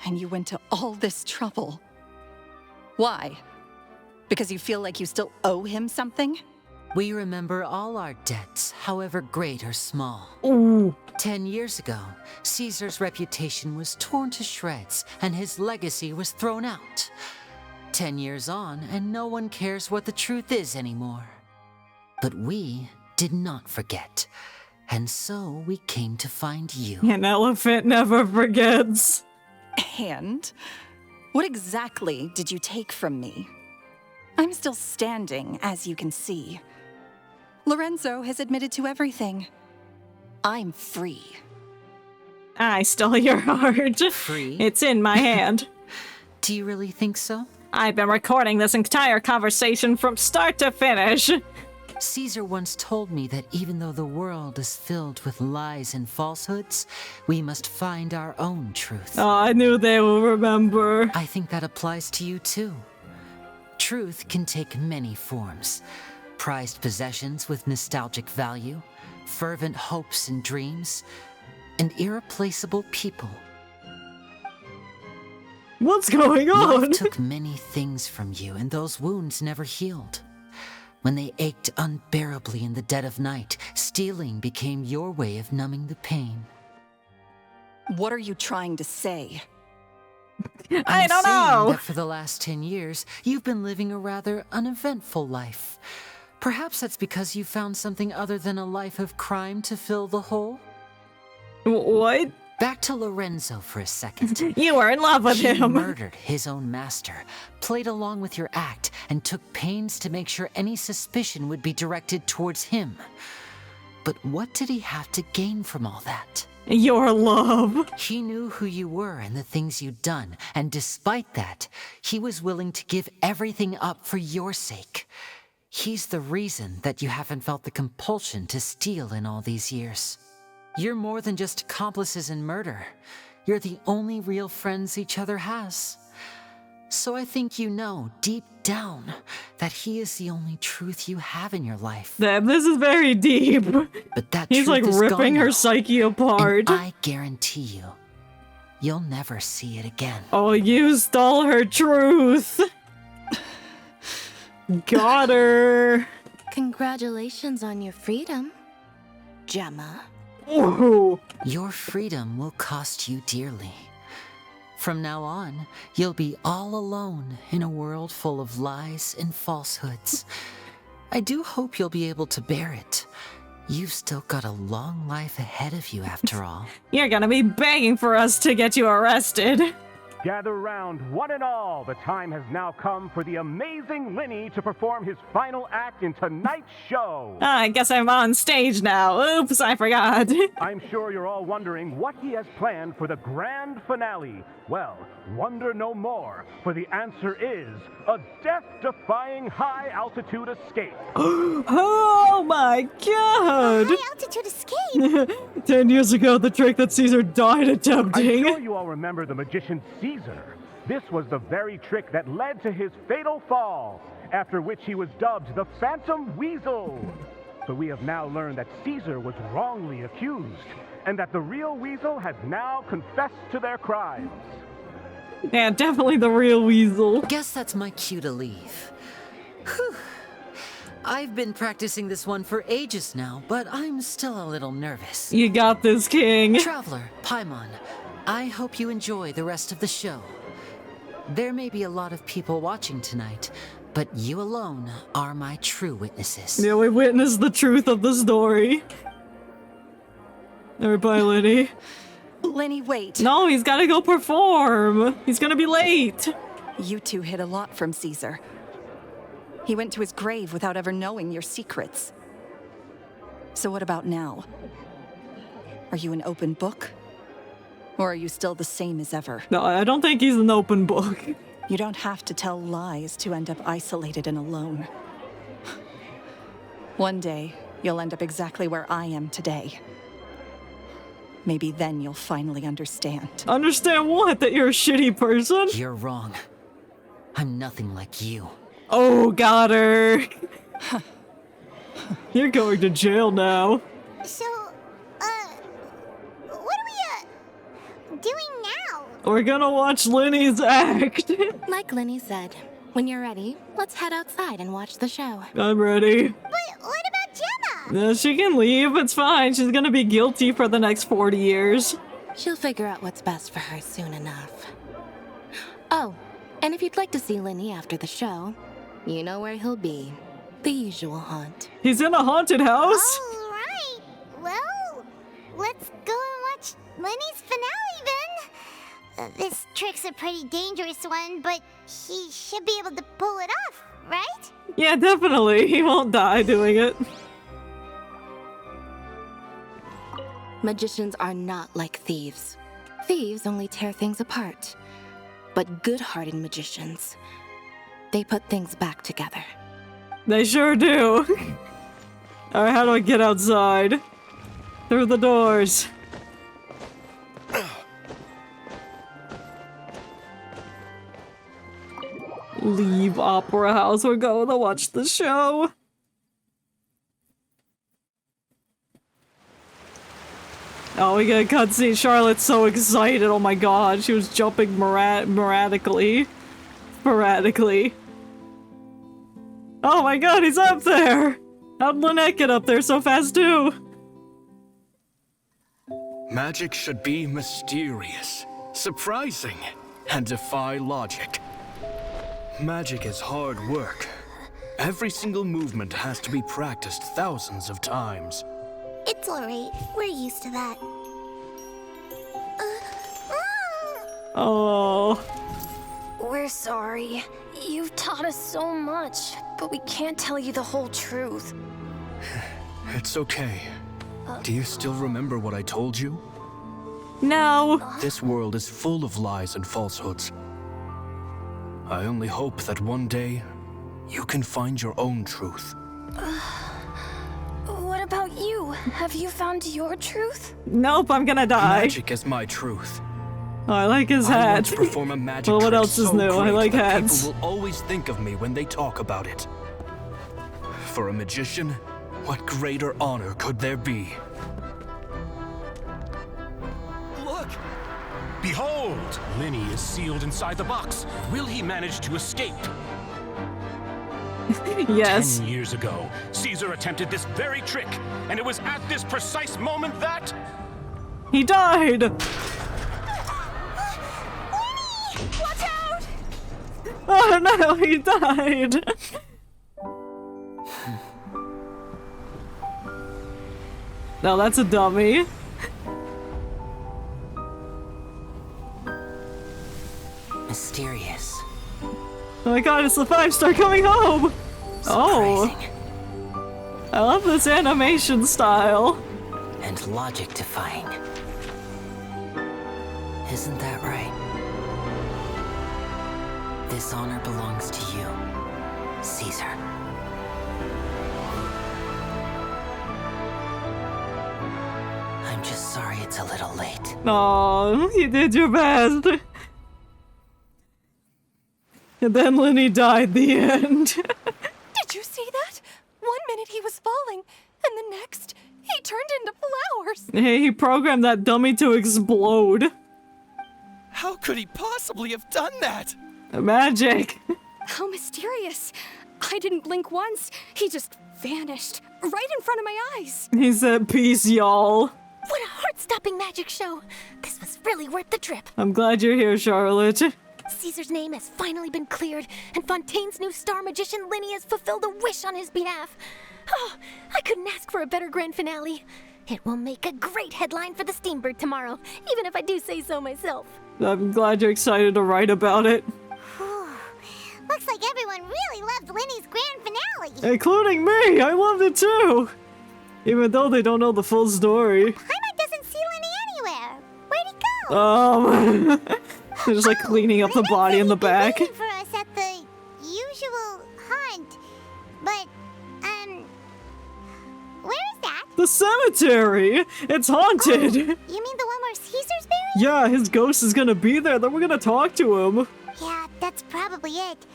And you went to all this trouble. Why? Because you feel like you still owe him something? We remember all our debts, however great or small. Ooh. 10 years ago, Caesar's reputation was torn to shreds and his legacy was thrown out. 10 years on, and no one cares what the truth is anymore. But we did not forget, and so we came to find you. An elephant never forgets. And? What exactly did you take from me? I'm still standing, as you can see. Lorenzo has admitted to everything. I'm free. I stole your heart. Free? It's in my hand. Do you really think so? I've been recording this entire conversation from start to finish. Caesar once told me that even though the world is filled with lies and falsehoods, we must find our own truth. Oh, I knew they will remember. I think that applies to you too. Truth can take many forms. Prized possessions with nostalgic value, fervent hopes and dreams, and irreplaceable people. What's going on? Life took many things from you, and those wounds never healed. When they ached unbearably in the dead of night, stealing became your way of numbing the pain. What are you trying to say? I don't know. That for the last 10 years, you've been living a rather uneventful life. Perhaps that's because you found something other than a life of crime to fill the hole? What? Back to Lorenzo for a second. You were in love with He him. murdered his own master, played along with your act, and took pains to make sure any suspicion would be directed towards him. But what did he have to gain from all that? Your love. He knew who you were and the things you'd done, and despite that, he was willing to give everything up for your sake. He's the reason that you haven't felt the compulsion to steal in all these years. You're more than just accomplices in murder. You're the only real friends each other has. So I think you know, deep down, that he is the only truth you have in your life. Damn, this is very deep. But that He's truth like is ripping gone her now, psyche apart. and I guarantee you, you'll never see it again. Oh, you stole her truth. Got her. Congratulations on your freedom, Gemma. Ooh. Your freedom will cost you dearly. From now on, you'll be all alone in a world full of lies and falsehoods. I do hope you'll be able to bear it. You've still got a long life ahead of you, after all. You're gonna be begging for us to get you arrested. Gather round, one and all. The time has now come for the amazing Lyney to perform his final act in tonight's show. I guess I'm on stage now. Oops, I forgot. I'm sure you're all wondering what he has planned for the grand finale. Well, wonder no more, for the answer is a death-defying high-altitude escape. Oh my god! High-altitude escape? 10 years ago, the trick that Caesar died attempting. I'm sure you all remember the magician Caesar. This was the very trick that led to his fatal fall, after which he was dubbed the Phantom Weasel. But we have now learned that Caesar was wrongly accused, and that the real Weasel has now confessed to their crimes. Yeah, definitely the real Weasel. Guess that's my cue to leave. Whew. I've been practicing this one for ages now, but I'm still a little nervous. You got this, King. Traveler, Paimon, I hope you enjoy the rest of the show. There may be a lot of people watching tonight, but you alone are my true witnesses. Yeah, we witnessed the truth of the story. Everybody, Lyney. Lyney, wait. No, he's gotta go perform. He's gonna be late. You two hid a lot from Caesar. He went to his grave without ever knowing your secrets. So what about now? Are you an open book? Or are you still the same as ever? No, I don't think he's an open book. You don't have to tell lies to end up isolated and alone. One day, you'll end up exactly where I am today. Maybe then you'll finally understand. Understand what? That you're a shitty person? You're wrong. I'm nothing like you. Oh, got her. You're going to jail now. So, what are we, doing now? We're gonna watch Lyney's act. Like Lyney said, When you're ready, let's head outside and watch the show. I'm ready. But what about Gemma? She can leave, it's fine. She's gonna be guilty for the next 40 years. She'll figure out what's best for her soon enough. Oh, and if you'd like to see Lyney after the show, you know where he'll be. The usual haunt. He's in a haunted house? All right. Well, let's go and watch Lenny's finale then. This trick's a pretty dangerous one, but he should be able to pull it off, right? Yeah, definitely. He won't die doing it. Magicians are not like thieves. Thieves only tear things apart. But good-hearted magicians, they put things back together. They sure do. Alright, how do I get outside? Through the doors. Leave Opera House. We're going to watch the show. Oh, we get a cutscene. Charlotte's so excited. Oh my god. She was jumping sporadically. Oh my god, he's up there! How'd Lynette get up there so fast too? Magic should be mysterious, surprising, and defy logic. Magic is hard work. Every single movement has to be practiced thousands of times. It's alright. We're used to that. Oh. We're sorry. You've taught us so much, but we can't tell you the whole truth. It's okay. Do you still remember what I told you? No. This world is full of lies and falsehoods. I only hope that one day you can find your own truth. What about you? Have you found your truth? Nope, I'm gonna die. Magic is my truth. Oh, I like his hat. I want to perform a magic well, what trick else is so new? I great like that hats. People will always think of me when they talk about it. For a magician, what greater honor could there be? Look! Behold! Lyney is sealed inside the box. Will he manage to escape? Yes. 10 years ago, Caesar attempted this very trick, and it was at this precise moment that... He died! Watch out! Oh no, he died! No, that's a dummy. Mysterious. Oh my god, it's the 5-star coming home! Surprising. Oh! I love this animation style. And logic defying. Isn't that right? This honor belongs to you, Caesar. I'm just sorry it's a little late. Aw, you did your best. And then Lyney died the end. Did you see that? 1 minute he was falling, and the next, he turned into flowers. Hey, he programmed that dummy to explode. How could he possibly have done that? Magic. How mysterious. I didn't blink once. He just vanished right in front of my eyes. He said, peace, y'all. What a heart-stopping magic show. This was really worth the trip. I'm glad you're here, Charlotte. Caesar's name has finally been cleared, and Fontaine's new star magician Lyney has fulfilled a wish on his behalf. Oh, I couldn't ask for a better grand finale. It will make a great headline for the Steambird tomorrow, even if I do say so myself. I'm glad you're excited to write about it. Looks like everyone really loved Lenny's grand finale. Including me! I loved it too! Even though they don't know the full story. Paimon doesn't see Lenny anywhere. Where'd he go? They're just like cleaning up the body in the back. Waiting for us at the usual haunt. But, where is that? The cemetery! It's haunted! You mean the one where Caesar's buried? Yeah, his ghost is gonna be there, then we're gonna talk to him. Yeah, that's probably it.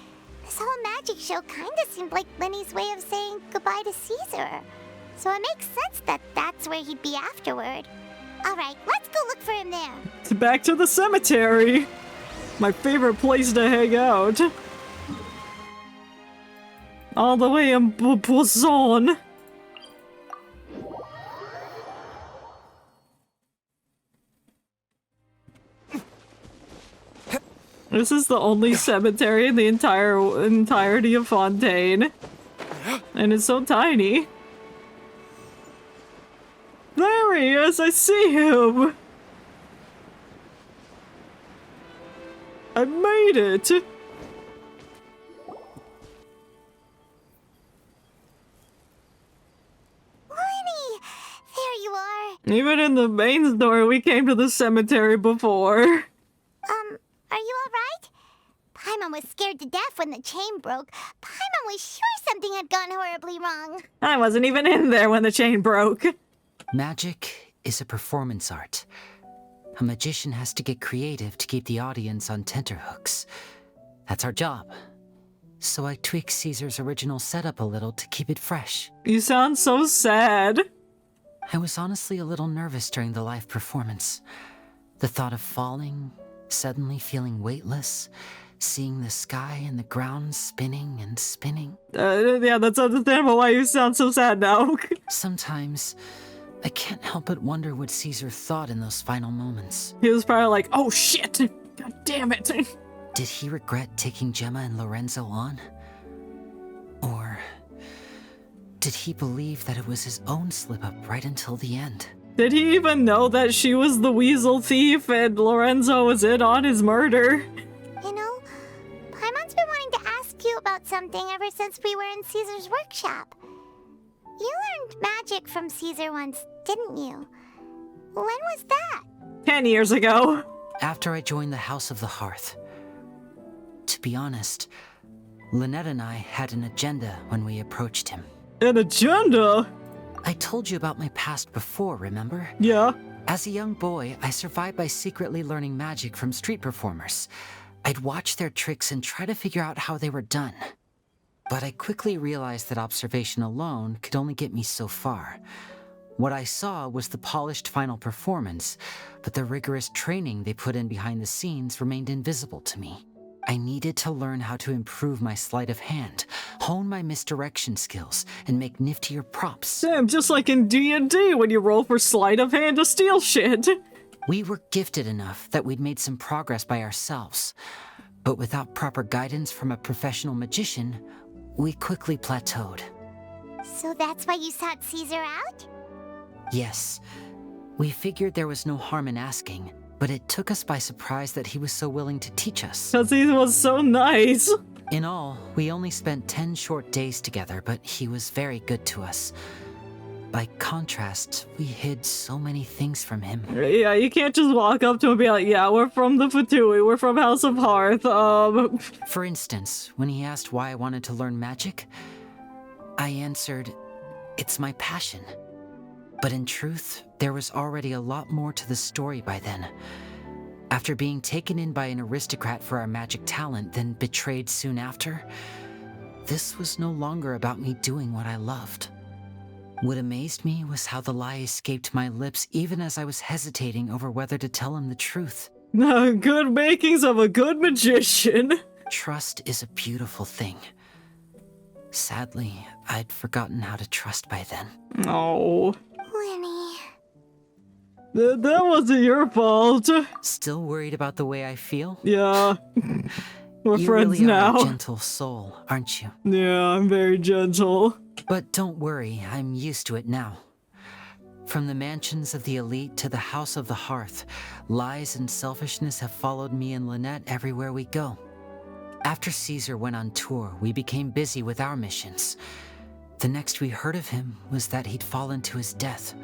This whole magic show kinda seemed like Lenny's way of saying goodbye to Caesar. So it makes sense that that's where he'd be afterward. Alright, let's go look for him there. Back to the cemetery! My favorite place to hang out. All the way in Poisson. This is the only cemetery in the entirety of Fontaine. And it's so tiny. There he is, I see him! I made it! Lyney! There you are! Even in the main story, we came to the cemetery before. Are you alright? Paimon was scared to death when the chain broke. Paimon was sure something had gone horribly wrong. I wasn't even in there when the chain broke. Magic is a performance art. A magician has to get creative to keep the audience on tenterhooks. That's our job. So I tweaked Caesar's original setup a little to keep it fresh. You sound so sad. I was honestly a little nervous during the live performance. The thought of falling, suddenly feeling weightless, seeing the sky and the ground spinning and spinning. Yeah, that's understandable why you sound so sad now. Sometimes, I can't help but wonder what Caesar thought in those final moments. He was probably like, oh shit! God damn it! Did he regret taking Gemma and Lorenzo on? Or did he believe that it was his own slip-up right until the end? Did he even know that she was the weasel thief and Lorenzo was in on his murder? You know, Paimon's been wanting to ask you about something ever since we were in Caesar's workshop. You learned magic from Caesar once, didn't you? When was that? 10 years ago. After I joined the House of the Hearth. To be honest, Lynette and I had an agenda when we approached him. An agenda? I told you about my past before, remember? Yeah. As a young boy, I survived by secretly learning magic from street performers. I'd watch their tricks and try to figure out how they were done. But I quickly realized that observation alone could only get me so far. What I saw was the polished final performance, but the rigorous training they put in behind the scenes remained invisible to me. I needed to learn how to improve my sleight of hand, hone my misdirection skills, and make niftier props. Sam, just like in D&D when you roll for sleight of hand to steal shit. We were gifted enough that we'd made some progress by ourselves. But without proper guidance from a professional magician, we quickly plateaued. So that's why you sought Caesar out? Yes. We figured there was no harm in asking, but it took us by surprise that he was so willing to teach us. Because he was so nice. In all, we only spent 10 short days together, but he was very good to us. By contrast, we hid so many things from him. Yeah, you can't just walk up to him and be like, yeah, we're from the Fatui, we're from House of Hearth, For instance, when he asked why I wanted to learn magic, I answered, it's my passion. But in truth, there was already a lot more to the story by then. After being taken in by an aristocrat for our magic talent, then betrayed soon after, this was no longer about me doing what I loved. What amazed me was how the lie escaped my lips even as I was hesitating over whether to tell him the truth. Good makings of a good magician. Trust is a beautiful thing. Sadly, I'd forgotten how to trust by then. Oh. Lyney. That wasn't your fault. Still worried about the way I feel? Yeah. We're you friends really now. Are a gentle soul, aren't you? Yeah, I'm very gentle. But don't worry, I'm used to it now. From the mansions of the elite to the House of the Hearth, lies and selfishness have followed me and Lynette everywhere we go. After Caesar went on tour, we became busy with our missions. The next we heard of him was that he'd fallen to his death,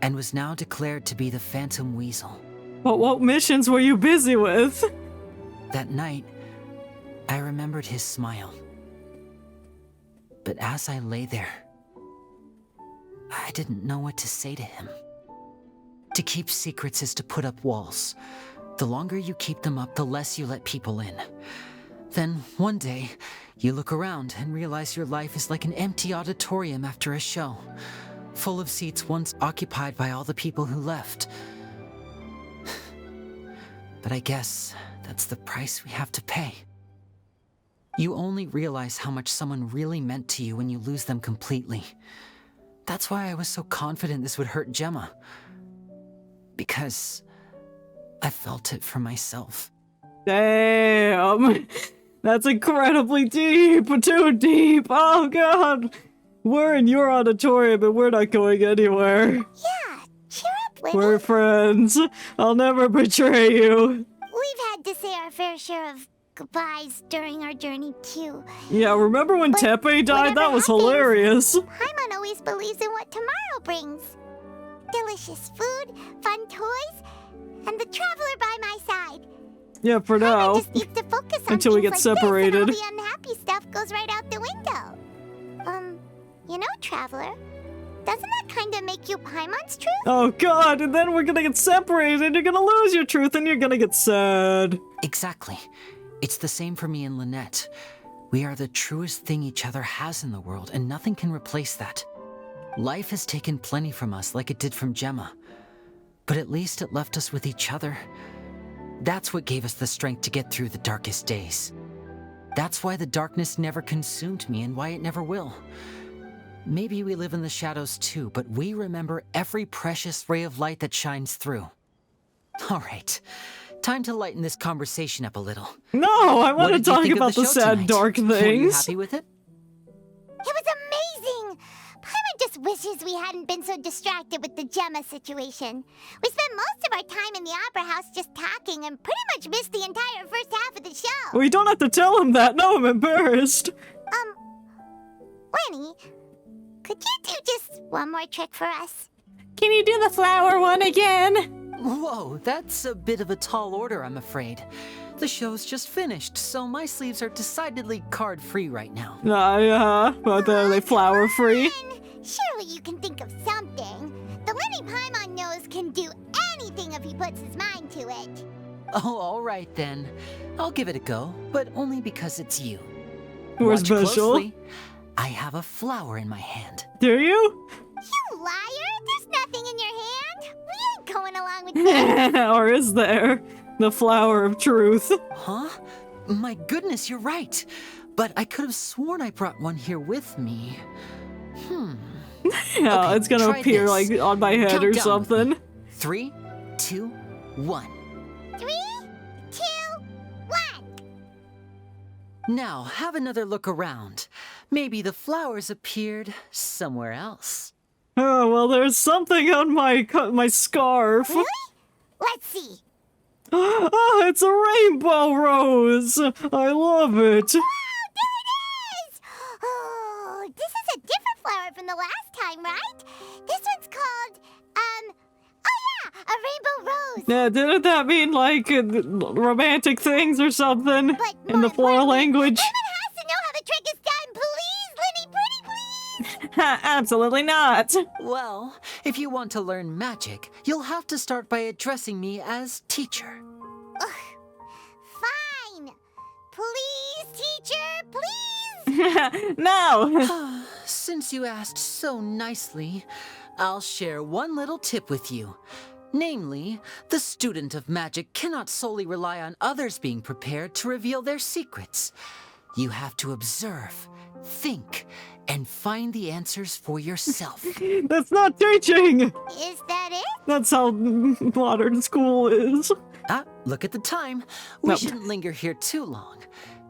and was now declared to be the Phantom Weasel. But what missions were you busy with? That night, I remembered his smile. But as I lay there, I didn't know what to say to him. To keep secrets is to put up walls. The longer you keep them up, the less you let people in. Then, one day, you look around and realize your life is like an empty auditorium after a show, full of seats once occupied by all the people who left. But I guess that's the price we have to pay. You only realize how much someone really meant to you when you lose them completely. That's why I was so confident this would hurt Gemma. Because I felt it for myself. Damn. That's incredibly deep. Too deep. Oh, God. We're in your auditorium and we're not going anywhere. Yeah, cheer up, Lyney. We're friends. I'll never betray you. We've had to say our fair share of goodbyes during our journey, too. Yeah, remember when Tepe died? That was hilarious. Paimon always believes in what tomorrow brings. Delicious food, fun toys, and the traveler by my side. Yeah, for now. Just needs to focus on Until we things get like separated. This, and all the unhappy stuff goes right out the window. You know, Traveler, doesn't that kind of make you Paimon's truth? Oh, God, and then we're gonna get separated, and you're gonna lose your truth, and you're gonna get sad. Exactly. It's the same for me and Lynette. We are the truest thing each other has in the world, and nothing can replace that. Life has taken plenty from us, like it did from Gemma. But at least it left us with each other. That's what gave us the strength to get through the darkest days. That's why the darkness never consumed me, and why it never will. Maybe we live in the shadows too, but we remember every precious ray of light that shines through. All right, time to lighten this conversation up a little. No, I want to talk about the show sad, tonight? dark Were you things. happy with it? It was amazing! Paimon just wishes we hadn't been so distracted with the Gemma situation. We spent most of our time in the Opera House just talking and pretty much missed the entire first half of the show. We don't have to tell him that. No, I'm embarrassed. Lyney, could you do just one more trick for us? Can you do the flower one again? Whoa, that's a bit of a tall order, I'm afraid. The show's just finished, so my sleeves are decidedly card-free right now. But are they flower-free? Surely you can think of something. The Lyney Paimon knows can do anything if he puts his mind to it. Oh, all right then. I'll give it a go, but only because it's you. We're Watch special. closely. I have a flower in my hand. Do you? You liar! There's nothing in your hand! We ain't going along with this! Or is there? The flower of truth. Huh? My goodness, you're right. But I could have sworn I brought one here with me. Yeah, Okay, it's gonna try appear this. like on my head Count or down with something. me. 3, 2, 1. 3, 2, 1! Now, have another look around. Maybe the flowers appeared somewhere else. Oh, well, there's something on my scarf. Really? Let's see. Oh, it's a rainbow rose. I love it. Wow, there it is! Oh, this is a different flower from the last time, right? This one's called, oh yeah, a rainbow rose. Yeah, didn't that mean like romantic things or something But in the floral language? Paimon has to know how the trick is done, please, Lyney, pretty please! Absolutely not. Well, if you want to learn magic, you'll have to start by addressing me as teacher. Fine. Please, teacher, please! No. Since you asked so nicely, I'll share one little tip with you. Namely, the student of magic cannot solely rely on others being prepared to reveal their secrets. You have to observe, think, and find the answers for yourself. That's not teaching. Is that it? That's how modern school is. Ah, look at the time. We Nope. shouldn't linger here too long.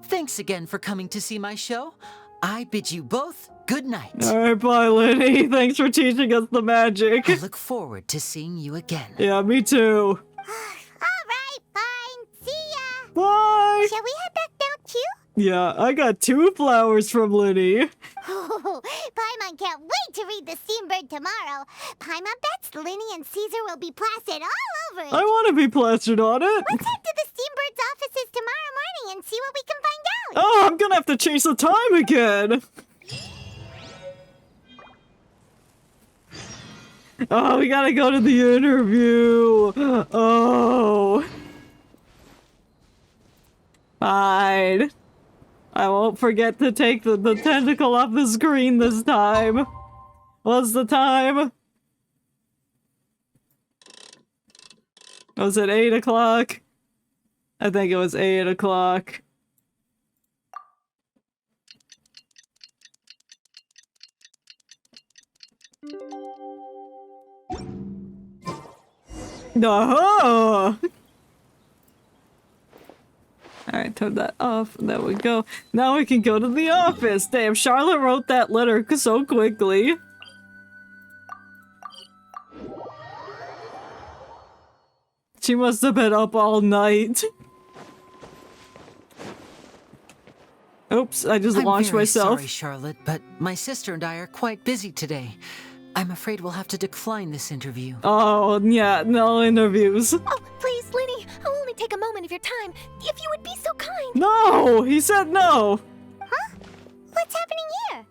Thanks again for coming to see my show. I bid you both good night. All right, bye, Lyney. Thanks for teaching us the magic. I look forward to seeing you again. Yeah, me too. All right, fine. See ya. Bye. Shall we head back down too? Yeah, I got 2 flowers from Lyney. Oh, Paimon can't wait to read the Steambird tomorrow. Paimon bets Lyney and Caesar will be plastered all over it. I want to be plastered on it. Let's head to the Steambird's offices tomorrow morning and see what we can find out. Oh, I'm gonna have to chase the time again. Oh, we gotta go to the interview. Oh. Fine. I won't forget to take the tentacle off the screen this time. What's the time? Was it 8 o'clock? I think it was 8 o'clock. No. Alright, turn that off. There we go. Now we can go to the office. Damn, Charlotte wrote that letter so quickly. She must have been up all night. Oops, I just launched myself. I'm very sorry, Charlotte, but my sister and I are quite busy today. I'm afraid we'll have to decline this interview. Oh, yeah, no interviews. Oh, please, Lyney, I'll only take a moment of your time. If you would be so kind. No! He said no! Huh? What's happening here?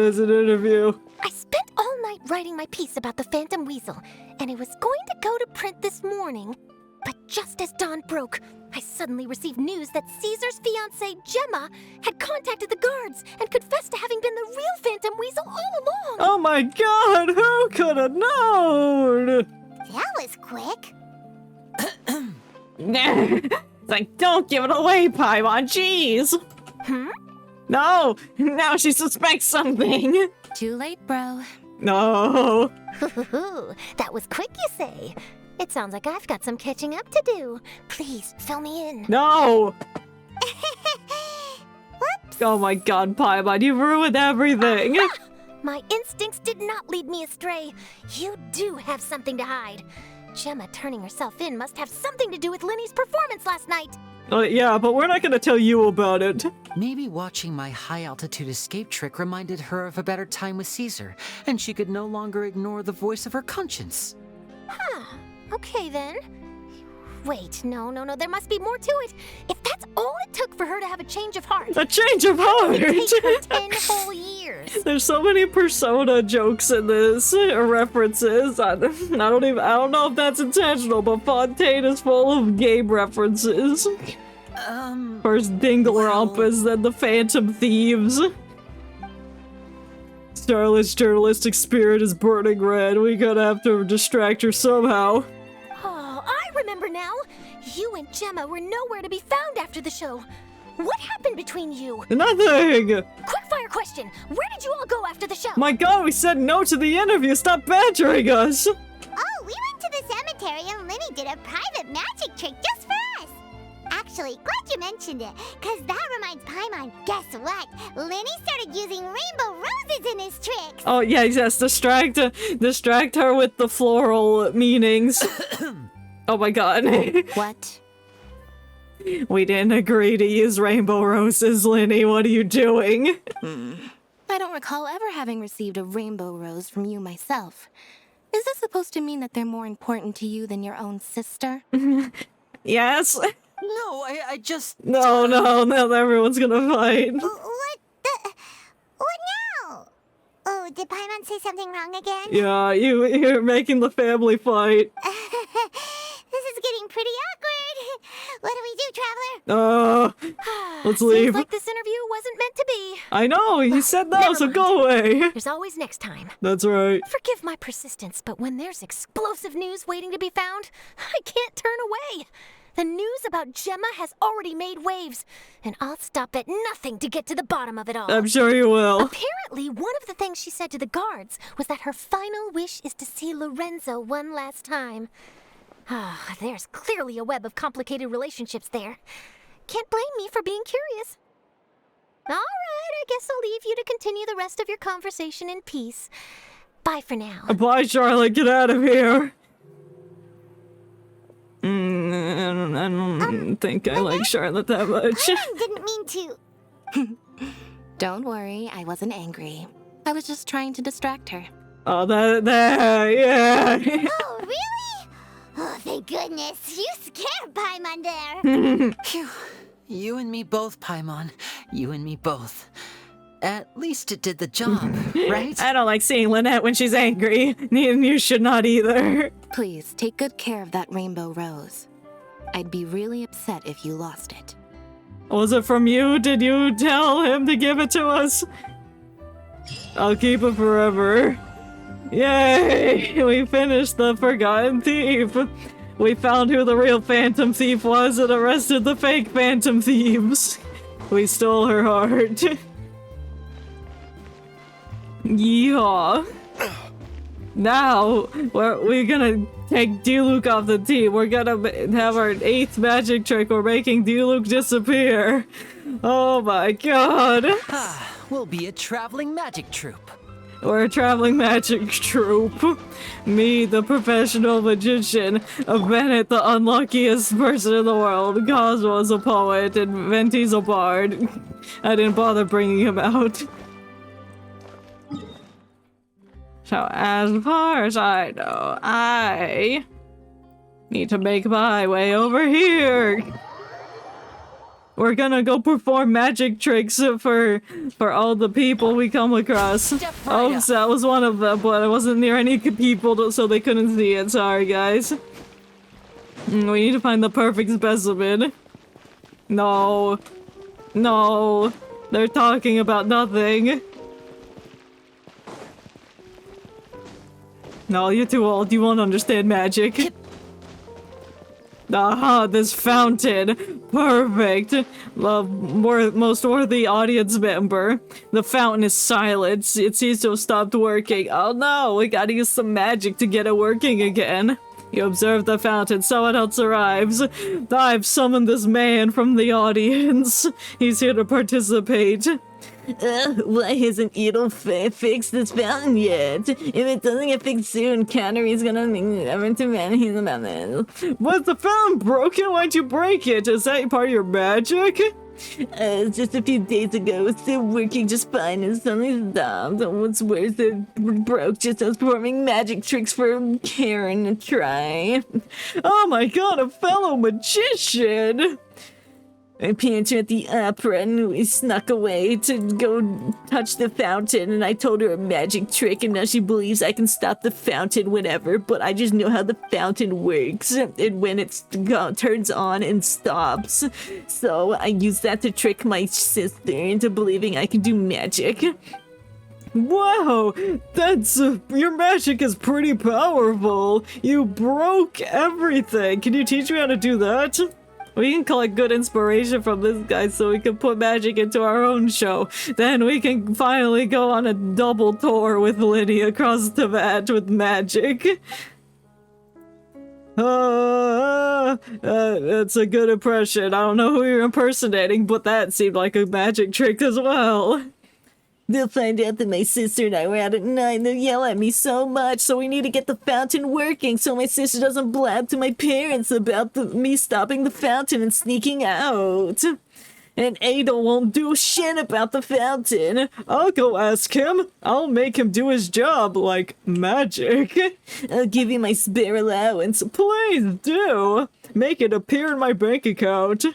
It's an interview. I spent all night writing my piece about the Phantom Weasel, and it was going to go to print this morning. But just as dawn broke, I suddenly received news that Caesar's fiancée, Gemma, had contacted the guards and confessed to having been the real Phantom Weasel all along. Oh my god, who could have known? That was quick. It's like, don't give it away, Paimon, jeez! No! Now she suspects something! Too late, bro. No! That was quick, you say? It sounds like I've got some catching up to do. Please, fill me in. No! Oh my god, Paimon, you've ruined everything! My instincts did not lead me astray. You do have something to hide. Gemma turning herself in must have something to do with Lyney's performance last night. Yeah, but we're not gonna tell you about it. Maybe watching my high-altitude escape trick reminded her of a better time with Caesar, and she could no longer ignore the voice of her conscience. Huh. Okay, then. Wait, no, there must be more to it. If that's all it took for her to have a change of heart. A change of heart? It took her 10 whole years. There's so many Persona jokes in this, references. I don't know if that's intentional, but Fontaine is full of game references. First Dingle-Rompus, then the Phantom Thieves. Starlet's journalistic spirit is burning red. We gotta have to distract her somehow. Oh, I remember now. You and Gemma were nowhere to be found after the show. What happened between you? Nothing! Quickfire question. Where did you all go after the show? My god, we said no to the interview. Stop badgering us! Oh, we went to the cemetery and Lyney did a private magic trick just for us. Actually, glad you mentioned it, because that reminds Paimon, guess what? Lyney started using rainbow roses in his tricks. Oh, yeah, yes, distract her with the floral meanings. Oh my god. What? We didn't agree to use rainbow roses, Lyney. What are you doing? I don't recall ever having received a rainbow rose from you myself. Is this supposed to mean that they're more important to you than your own sister? Yes? No, I just... No, everyone's gonna fight. What now? Oh, did Paimon say something wrong again? Yeah, you're making the family fight. This is getting pretty awkward. What do we do, Traveler? Let's leave. Seems like this interview wasn't meant to be. I know, he said no, so go away. There's always next time. That's right. Forgive my persistence, but when there's explosive news waiting to be found, I can't turn away. The news about Gemma has already made waves, and I'll stop at nothing to get to the bottom of it all. I'm sure you will. Apparently, one of the things she said to the guards was that her final wish is to see Lorenzo one last time. Ah, there's clearly a web of complicated relationships there. Can't blame me for being curious. All right, I guess I'll leave you to continue the rest of your conversation in peace. Bye for now. Bye, Charlotte. Get out of here. I don't think I like Charlotte that much. I didn't mean to. Don't worry, I wasn't angry. I was just trying to distract her. Oh, yeah. Oh, really? Oh, thank goodness. You scared Paimon there. Phew. You and me both, Paimon. You and me both. At least it did the job, right? I don't like seeing Lynette when she's angry. And you should not either. Please, take good care of that rainbow rose. I'd be really upset if you lost it. Was it from you? Did you tell him to give it to us? I'll keep it forever. Yay! We finished the Forgotten Thief. We found who the real Phantom Thief was and arrested the fake Phantom Thieves. We stole her heart. Yeehaw. Now, we're gonna take D-Luke off the team. We're gonna have our 8th magic trick. We're making D-Luke disappear. Oh my god. We'll be a traveling magic troupe. We're a traveling magic troupe. Me, the professional magician, Bennett, the unluckiest person in the world, Cosmo's a poet, and Venti's a bard. I didn't bother bringing him out. So, as far as I know, I need to make my way over here. We're gonna go perform magic tricks for all the people we come across. Oh, so that was one of them, but I wasn't near any people, so they couldn't see it. Sorry, guys. We need to find the perfect specimen. No. No. They're talking about nothing. No, you're too old. You won't understand magic. Aha, this fountain. Perfect. The most worthy audience member. The fountain is silent. It seems to have stopped working. Oh no, we gotta use some magic to get it working again. You observe the fountain. Someone else arrives. I've summoned this man from the audience. He's here to participate. Why hasn't Edel fixed this fountain yet? If it doesn't get fixed soon, Connery's gonna make never to man he's about this. Was the fountain broken? Why'd you break it? Is that part of your magic? Just a few days ago, it was still working just fine and suddenly stopped. What's worse, it broke just as performing magic tricks for Karen to try. Oh my god, a fellow magician! I appeared at the opera and we snuck away to go touch the fountain, and I told her a magic trick and now she believes I can stop the fountain whenever, but I just know how the fountain works and when it turns on and stops. So I used that to trick my sister into believing I can do magic. Wow, that's your magic is pretty powerful. You broke everything. Can you teach me how to do that? We can collect good inspiration from this guy so we can put magic into our own show. Then we can finally go on a double tour with Lyney across Tibet with magic. That's a good impression. I don't know who you're impersonating, but that seemed like a magic trick as well. They'll find out that my sister and I were out at night. They'll yell at me so much, so we need to get the fountain working so my sister doesn't blab to my parents about me stopping the fountain and sneaking out. And Adel won't do shit about the fountain. I'll go ask him. I'll make him do his job, like magic. I'll give you my spare allowance. Please do. Make it appear in my bank account.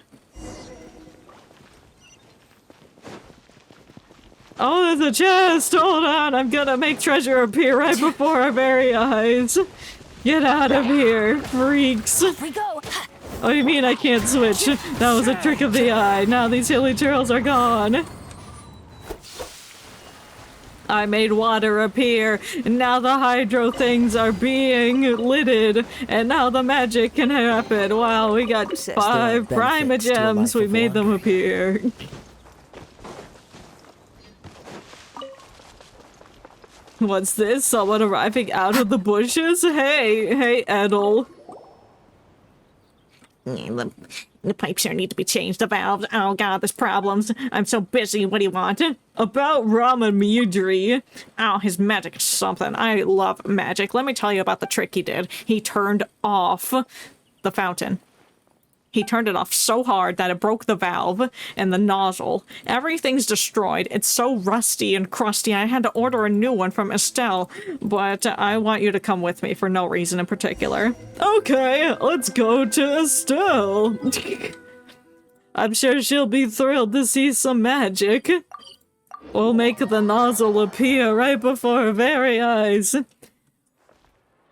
Oh, there's a chest! Hold on, I'm gonna make treasure appear right before our very eyes. Get out of here, freaks. Off we go. Oh, you mean I can't switch? That was a trick of the eye. Now these hilly trails are gone. I made water appear, and now the hydro things are being lidded, and now the magic can happen. Wow, we got 5 prima gems. We made them appear. What's this? Someone arriving out of the bushes? Hey, Edel. The pipes here need to be changed. The valves. Oh god, there's problems. I'm so busy. What do you want? About Ramadri. Oh, his magic is something. I love magic. Let me tell you about the trick he did. He turned off the fountain. He turned it off so hard that it broke the valve and the nozzle. Everything's destroyed. It's so rusty and crusty. I had to order a new one from Estelle, but I want you to come with me for no reason in particular. Okay, let's go to Estelle. I'm sure she'll be thrilled to see some magic. We'll make the nozzle appear right before her very eyes.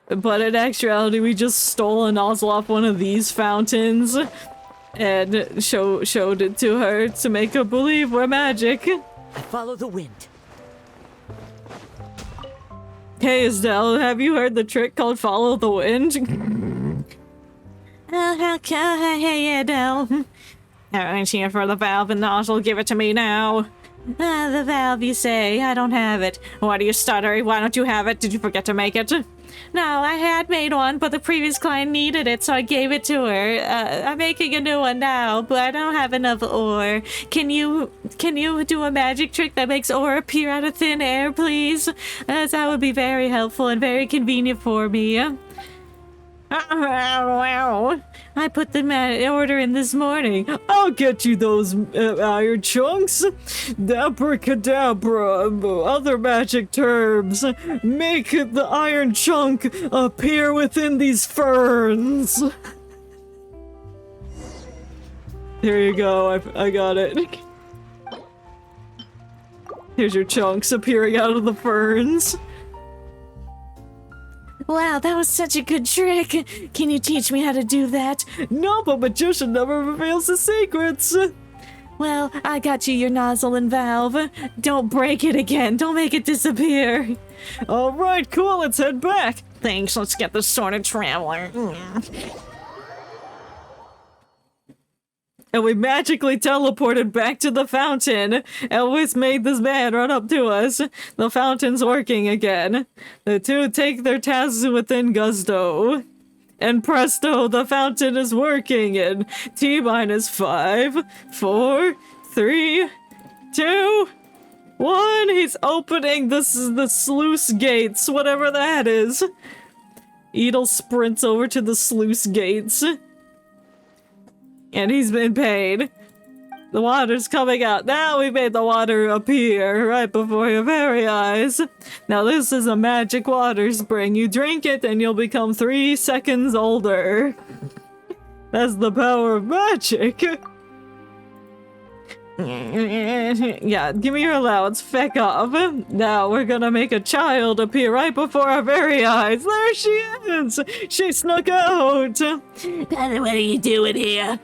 But in actuality, we just stole a nozzle off one of these fountains and showed it to her to make her believe we're magic. I follow the wind. Hey, Estelle, have you heard the trick called follow the wind? Hey, Adele. Everyone's here for the valve and nozzle. Give it to me now. The valve, you say? I don't have it. Why do you stutter? Why don't you have it? Did you forget to make it? No, I had made one, but the previous client needed it, so I gave it to her. I'm making a new one now, but I don't have enough ore. Can you do a magic trick that makes ore appear out of thin air, please? That would be very helpful and very convenient for me. I put the order in this morning. I'll get you those iron chunks. Abracadabra, other magic terms. Make the iron chunk appear within these ferns. There you go, I got it. Here's your chunks appearing out of the ferns. Wow, that was such a good trick. Can you teach me how to do that? No, but magician never reveals the secrets. Well, I got you your nozzle and valve. Don't break it again. Don't make it disappear. All right, cool. Let's head back. Thanks. Let's get this sorted, traveler. And we magically teleported back to the fountain. Elvis made this man run up to us. The fountain's working again. The two take their tasks within gusto. And presto, the fountain is working in T-minus 5, 4, 3, 2, 1. He's opening the sluice gates, whatever that is. Edel sprints over to the sluice gates. And he's been paid. The water's coming out. Now we made the water appear right before your very eyes. Now this is a magic water spring. You drink it and you'll become 3 seconds older. That's the power of magic. Yeah, give me your allowance. Feck off. Now we're gonna make a child appear right before our very eyes. There she is! She snuck out! What are you doing here?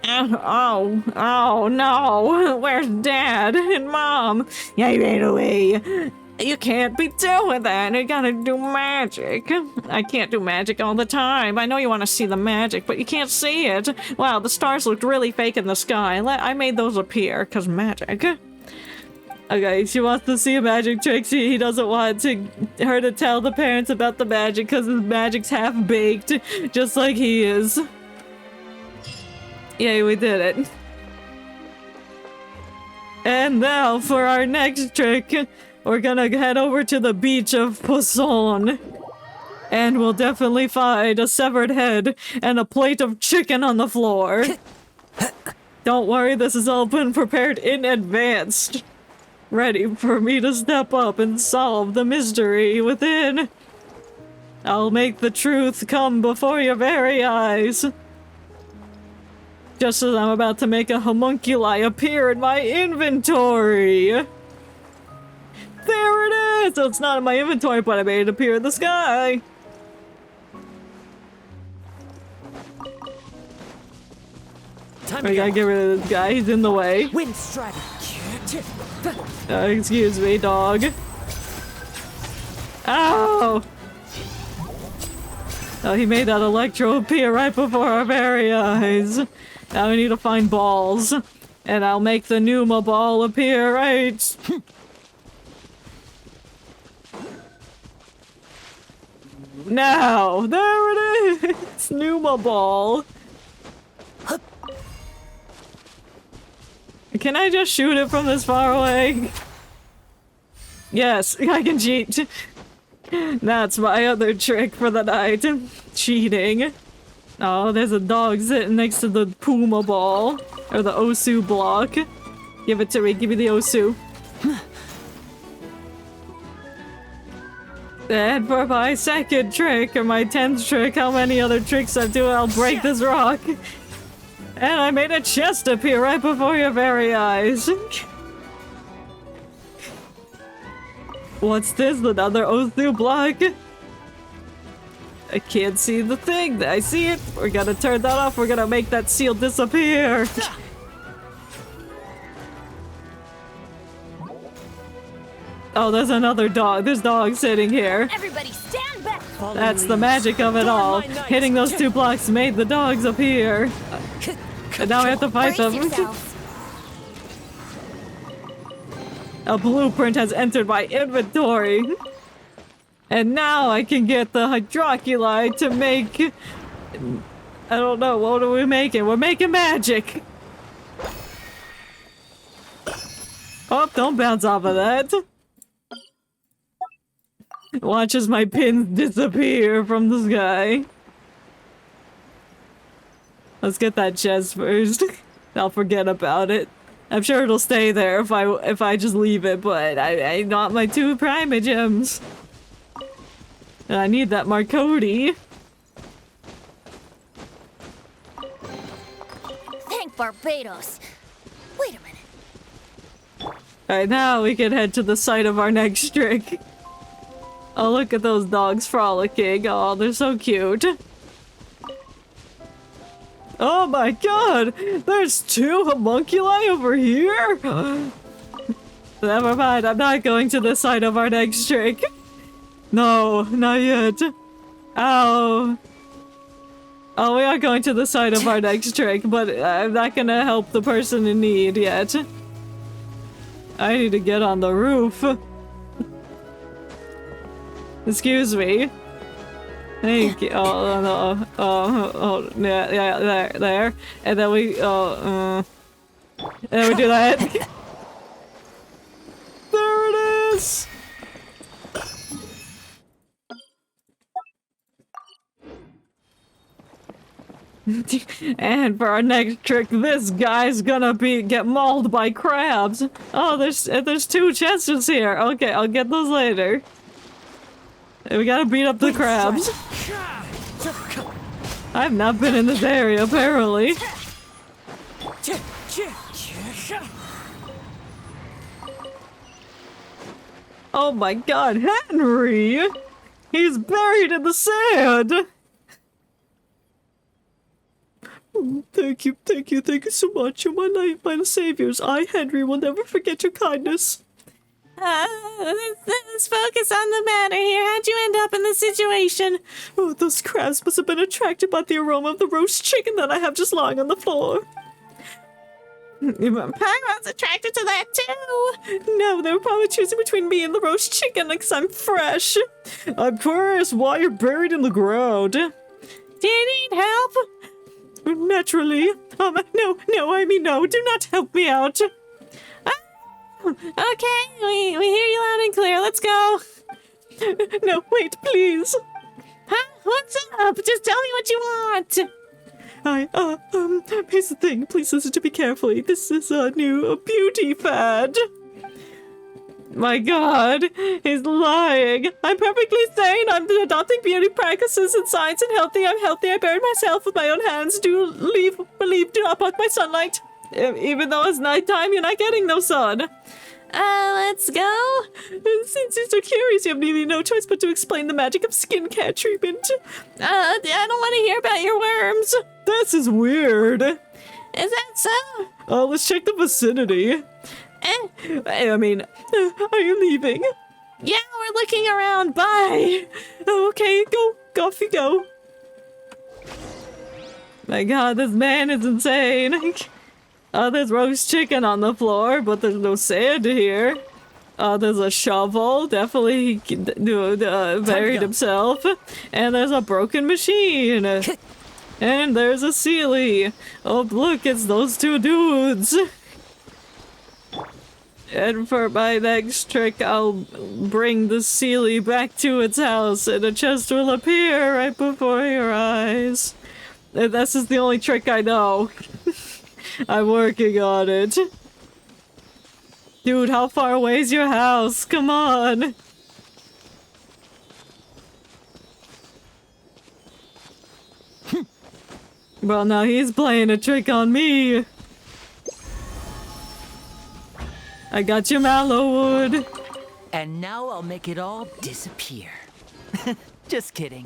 Oh no! Where's Dad and Mom? I ran away. You can't be doing that. You gotta do magic. I can't do magic all the time. I know you want to see the magic, but you can't see it. Wow, the stars looked really fake in the sky. I made those appear, because magic. Okay, she wants to see a magic trick. He doesn't want her to tell the parents about the magic, because his magic's half-baked, just like he is. Yay, we did it. And now for our next trick. We're gonna head over to the beach of Poisson. And we'll definitely find a severed head and a plate of chicken on the floor. Don't worry, this has all been prepared in advance. Ready for me to step up and solve the mystery within. I'll make the truth come before your very eyes. Just as I'm about to make a homunculi appear in my inventory. There it is! So it's not in my inventory, but I made it appear in the sky. I gotta get rid of this guy. He's in the way. Wind strike. Excuse me, dog. Ow! Oh, he made that electro appear right before our very eyes. Now we need to find balls. And I'll make the Numa ball appear right. Now, there it is! Numa ball. Can I just shoot it from this far away? Yes, I can cheat. That's my other trick for the night. Cheating. Oh, there's a dog sitting next to the Puma ball. Or the Osu block. Give it to me, give me the Osu. And for my second trick, or my 10th trick, how many other tricks I do, I'll break this rock. And I made a chest appear right before your very eyes. What's this? Another Osu block? I can't see the thing. I see it. We're gonna turn that off. We're gonna make that seal disappear. Oh, there's another dog. There's dogs sitting here. Everybody stand back. That's the magic of it all. Hitting those 2 blocks made the dogs appear. And now I have to fight them. A blueprint has entered my inventory. And now I can get the hydroculite to make... I don't know, what are we making? We're making magic! Oh, don't bounce off of that. Watch as my pins disappear from the sky. Let's get that chest first. I'll forget about it. I'm sure it'll stay there if I just leave it, but I want my 2 Prima gems. And I need that Marcodi. Thank Barbados. Wait a minute. Alright, now we can head to the site of our next trick. Oh, look at those dogs frolicking. Oh, they're so cute. Oh my god! There's 2 homunculi over here? Never mind, I'm not going to the site of our next trick. No, not yet. Ow. Oh, we are going to the site of our next trick, but I'm not gonna help the person in need yet. I need to get on the roof. Excuse me. Thank you. Oh, no. Oh, yeah, there. And then we, and then we do that. There it is! And for our next trick, this guy's gonna get mauled by crabs. Oh, there's 2 chests here. Okay, I'll get those later. We gotta beat up the crabs. I've not been in this area, apparently. Oh my god, Henry! He's buried in the sand! Thank you so much. You're my saviors. I, Henry, will never forget your kindness. Let's focus on the matter here. How'd you end up in this situation? Oh, those crabs must have been attracted by the aroma of the roast chicken that I have just lying on the floor. Paimon's attracted to that too. No, they were probably choosing between me and the roast chicken because I'm fresh. I'm curious why you're buried in the ground. Do you need help? Naturally. No, do not help me out. Okay, we hear you loud and clear. Let's go. No, wait, please. Huh? What's up? Just tell me what you want. Here's the thing. Please listen to me carefully. This is a new beauty fad. My god, he's lying. I'm perfectly sane. I'm adopting beauty practices in science and healthy. I'm healthy. I buried myself with my own hands. Do not block my sunlight. Even though it's nighttime, you're not getting no sun. Let's go. Since you're so curious, you have nearly no choice but to explain the magic of skincare treatment. I don't want to hear about your worms. This is weird. Is that so? Let's check the vicinity. I mean, are you leaving? Yeah, we're looking around. Bye. Okay, go, off you go. My god, this man is insane. There's roast chicken on the floor, but there's no sand here. There's a shovel, definitely he buried himself. And there's a broken machine. And there's a Sealy. Oh, look, it's those 2 dudes. And for my next trick, I'll bring the Sealy back to its house, and a chest will appear right before your eyes. And this is the only trick I know. I'm working on it. Dude, how far away is your house? Come on. Well, now he's playing a trick on me. I got you, Mallowwood. And now I'll make it all disappear. Just kidding.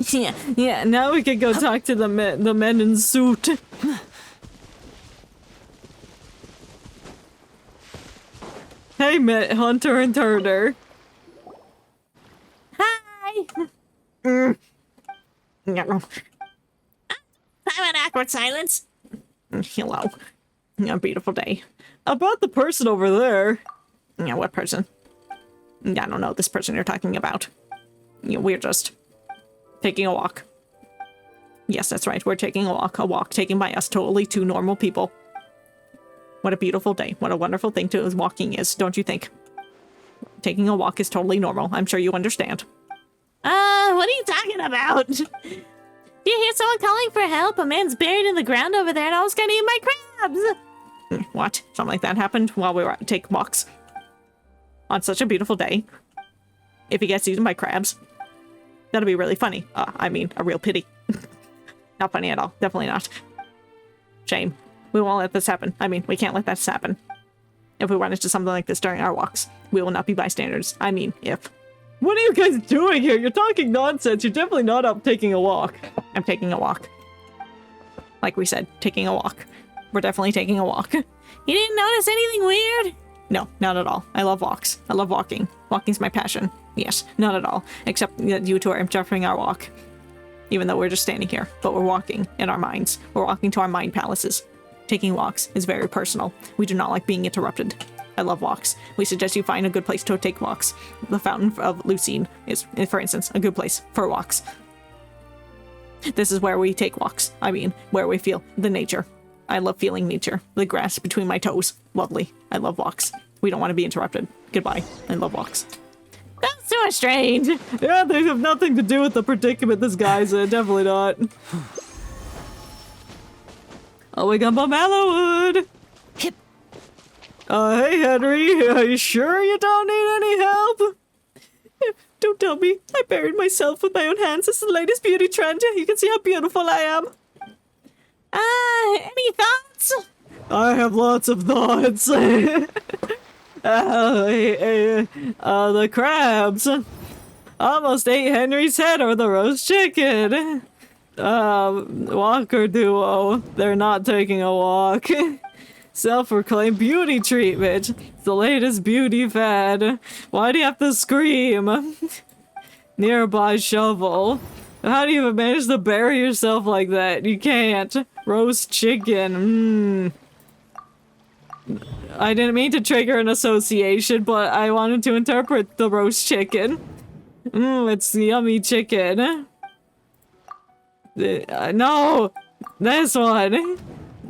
Yeah, now we can go talk to the men in suit. Hey, Hunter and Turner. Hi. No. I'm an awkward silence. Hello. A beautiful day. About the person over there. Yeah, what person? I don't know this person you're talking about. Yeah, we're just taking a walk. Yes, that's right. We're taking a walk taken by us, totally two normal people. What a beautiful day. What a wonderful thing to walking is, don't you think? Taking a walk is totally normal. I'm sure you understand. What are you talking about? Do you hear someone calling for help? A man's buried in the ground over there and I was gonna eat my crabs! What? Something like that happened while we were out taking walks. On such a beautiful day. If he gets eaten by crabs, that'd be really funny. I mean, a real pity. Not funny at all. Definitely not. Shame. We won't let this happen. I mean, we can't let this happen. If we run into something like this during our walks, we will not be bystanders. I mean, if. What are you guys doing here? You're talking nonsense. You're definitely not up taking a walk. I'm taking a walk. Like we said, taking a walk. We're definitely taking a walk. You didn't notice anything weird? No, not at all. I love walks. I love walking. Walking's my passion. Yes, not at all. Except that you two are interrupting our walk. Even though we're just standing here. But we're walking in our minds. We're walking to our mind palaces. Taking walks is very personal. We do not like being interrupted. I love walks. We suggest you find a good place to take walks. The Fountain of Lucine is, for instance, a good place for walks. This is where we take walks. I mean, where we feel the nature. I love feeling nature. The grass between my toes. Lovely. I love walks. We don't want to be interrupted. Goodbye. I love walks. That's so strange. Yeah, they have nothing to do with the predicament this guy's in. Definitely not. Oh, we got Mallowood. Hip. Hey, Henry. Are you sure you don't need any help? Don't tell me. I buried myself with my own hands. This is the latest beauty trend. You can see how beautiful I am. Any thoughts? I have lots of thoughts. The crabs. Almost ate Henry's head or the roast chicken. Walker duo. They're not taking a walk. Self-proclaimed beauty treatment. It's the latest beauty fad. Why do you have to scream? Nearby shovel. How do you even manage to bury yourself like that? You can't. Roast chicken. I didn't mean to trigger an association, but I wanted to interpret the roast chicken. It's yummy chicken. No! This one!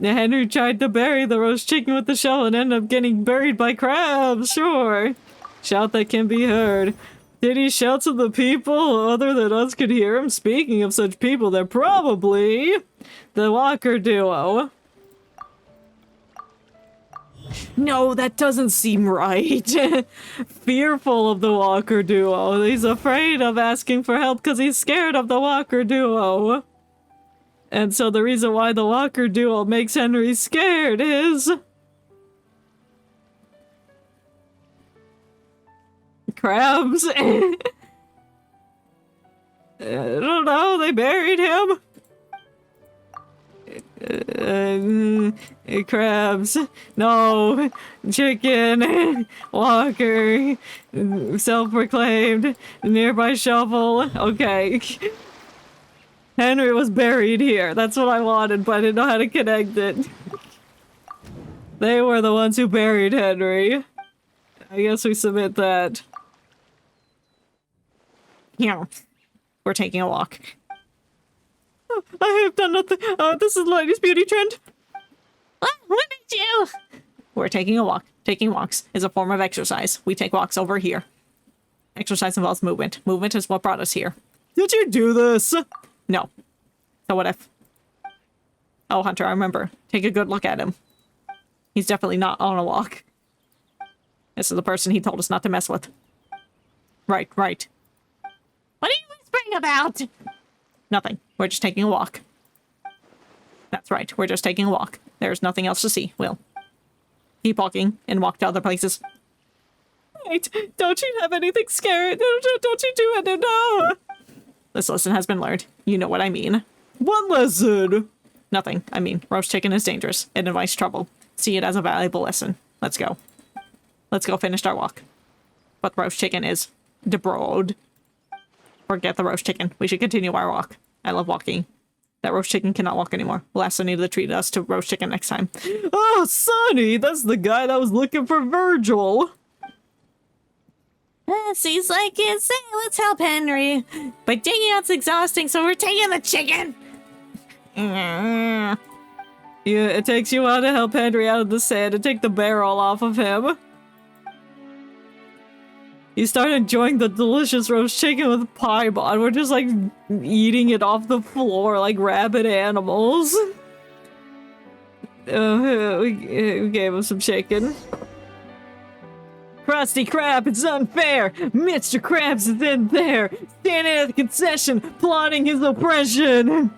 Henry tried to bury the roast chicken with the shovel and ended up getting buried by crabs, sure. Shout that can be heard. Did he shout so the people other than us could hear him? Speaking of such people, they're probably the Walker duo. No, that doesn't seem right. Fearful of the Walker duo. He's afraid of asking for help because he's scared of the Walker duo. And so the reason why the Walker duo makes Henry scared is... crabs. I don't know, they buried him. Crabs. No. Chicken. Walker. Self-proclaimed. Nearby shovel. Okay. Henry was buried here. That's what I wanted, but I didn't know how to connect it. They were the ones who buried Henry. I guess we submit that. Yeah. We're taking a walk. I have done nothing. This is the latest beauty trend. What did you? We're taking a walk. Taking walks is a form of exercise. We take walks over here. Exercise involves movement. Movement is what brought us here. Did you do this? No. So what if? Oh, Hunter, I remember. Take a good look at him. He's definitely not on a walk. This is the person he told us not to mess with. Right. What are you whispering about? Nothing. We're just taking a walk. That's right. We're just taking a walk. There's nothing else to see. We'll keep walking and walk to other places. Wait, don't you have anything scary? Don't you do it? No. This lesson has been learned. You know what I mean. What lesson? Nothing. I mean, roast chicken is dangerous. It invites trouble. See it as a valuable lesson. Let's go. Let's go finish our walk. But roast chicken is debrode. Forget the roast chicken. We should continue our walk. I love walking. That roast chicken cannot walk anymore. We'll ask Sunny to treat us to roast chicken next time. Oh, Sunny! That's the guy that was looking for Virgil! Seems like it's let's help Henry. But digging out's exhausting, so we're taking the chicken. Yeah, it takes you a while to help Henry out of the sand and take the barrel off of him. You start enjoying the delicious roast chicken with pie bod. We're just like eating it off the floor like rabid animals. We gave him some chicken. Krusty Krab, it's unfair! Mr. Krabs is in there, standing at the concession, plotting his oppression!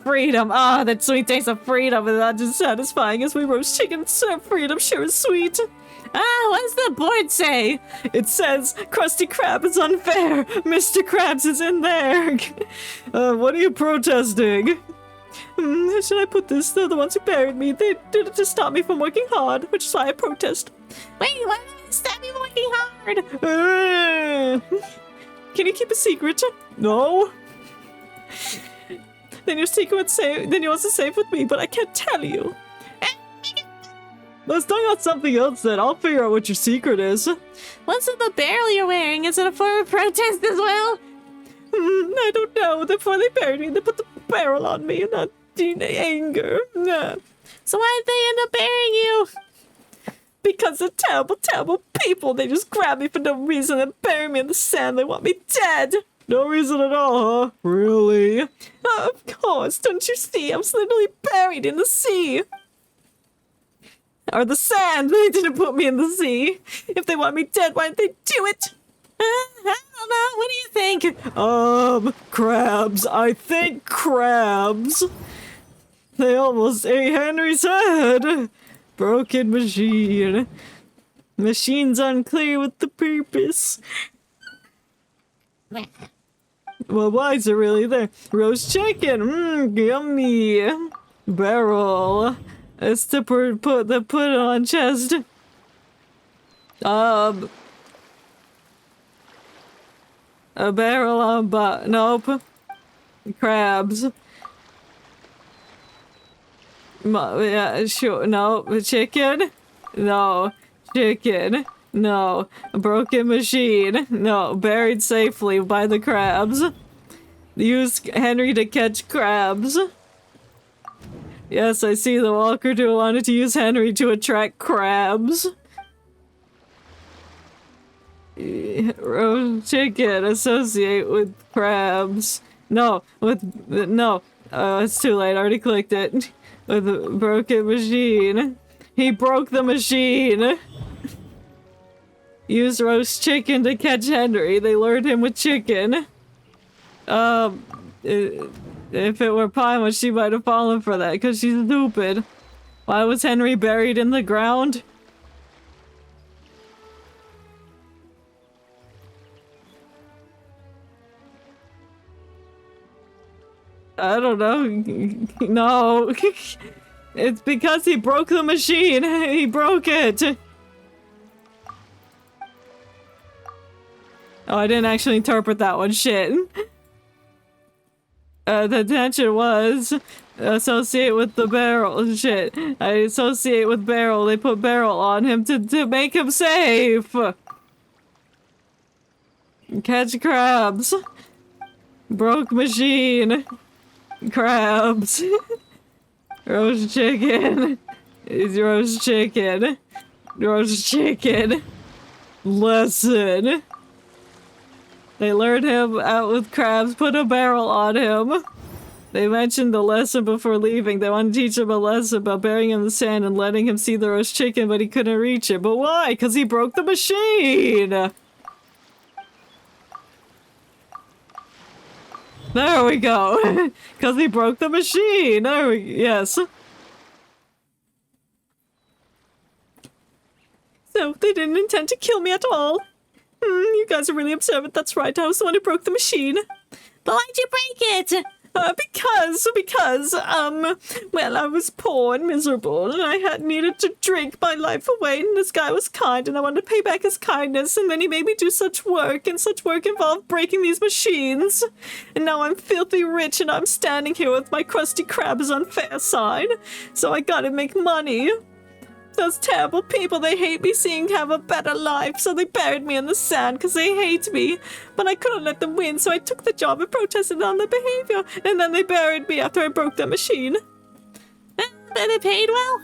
Freedom! Ah, that sweet taste of freedom is not just satisfying as we roast chicken. Freedom sure is sweet! Ah, what does the board say? It says, Krusty Krab is unfair! Mr. Krabs is in there! What are you protesting? Should I put this? They're the ones who buried me. They did it to stop me from working hard, which is why I protest. Wait, why did they stop me from working hard? Can you keep a secret? No. Then your secret's safe. Then yours is safe with me, but I can't tell you. Let's talk about something else then. I'll figure out what your secret is. What's in the barrel you're wearing? Is it a form of protest as well? I don't know. Before they buried me, they put the barrel on me, and not in anger. So why did they end up burying you? Because they're terrible, terrible people. They just grab me for no reason and bury me in the sand. They want me dead. No reason at all, huh? Really? Of course. Don't you see? I was literally buried in the sea. Or the sand. They didn't put me in the sea. If they want me dead, why didn't they do it? I don't know. What do you think? Crabs. I think crabs. They almost ate Henry's head. Broken machine. Machine's unclear with the purpose. Well, why is it really there? Roast chicken. Yummy. Barrel. It's to put it on chest. A barrel on nope. Crabs. Yeah, sure. No. Chicken? No. Chicken. No. A broken machine. No. Buried safely by the crabs. Use Henry to catch crabs. Yes, I see the walker who wanted to use Henry to attract crabs. Roast chicken associate with crabs. No, it's too late. I already clicked it. With a broken machine. He broke the machine. Use roast chicken to catch Henry. They lured him with chicken. If it were Paimon, she might have fallen for that because she's stupid. Why was Henry buried in the ground? I don't know. No. It's because he broke the machine. He broke it. Oh, I didn't actually interpret that one. Shit. The tension was associate with the barrel. Shit. I associate with barrel. They put barrel on him to make him safe. Catch crabs. Broke machine. Crabs. Roast chicken. It's roast chicken. Roast chicken. Lesson. They lured him out with crabs, put a barrel on him. They mentioned the lesson before leaving. They wanted to teach him a lesson about burying him in the sand and letting him see the roast chicken, but he couldn't reach it. But why? Because he broke the machine! There we go. Because he broke the machine. Yes. So, they didn't intend to kill me at all. You guys are really observant, that's right. I was the one who broke the machine. But why'd you break it? Because, well, I was poor and miserable, and I needed to drink my life away, and this guy was kind, and I wanted to pay back his kindness, and then he made me do such work, and such work involved breaking these machines. And now I'm filthy rich, and I'm standing here with my Krusty Krab as unfair sign, so I gotta make money. Those terrible people, they hate me seeing have a better life, so they buried me in the sand because they hate me. But I couldn't let them win, so I took the job and protested on their behavior, and then they buried me after I broke their machine. And they paid well?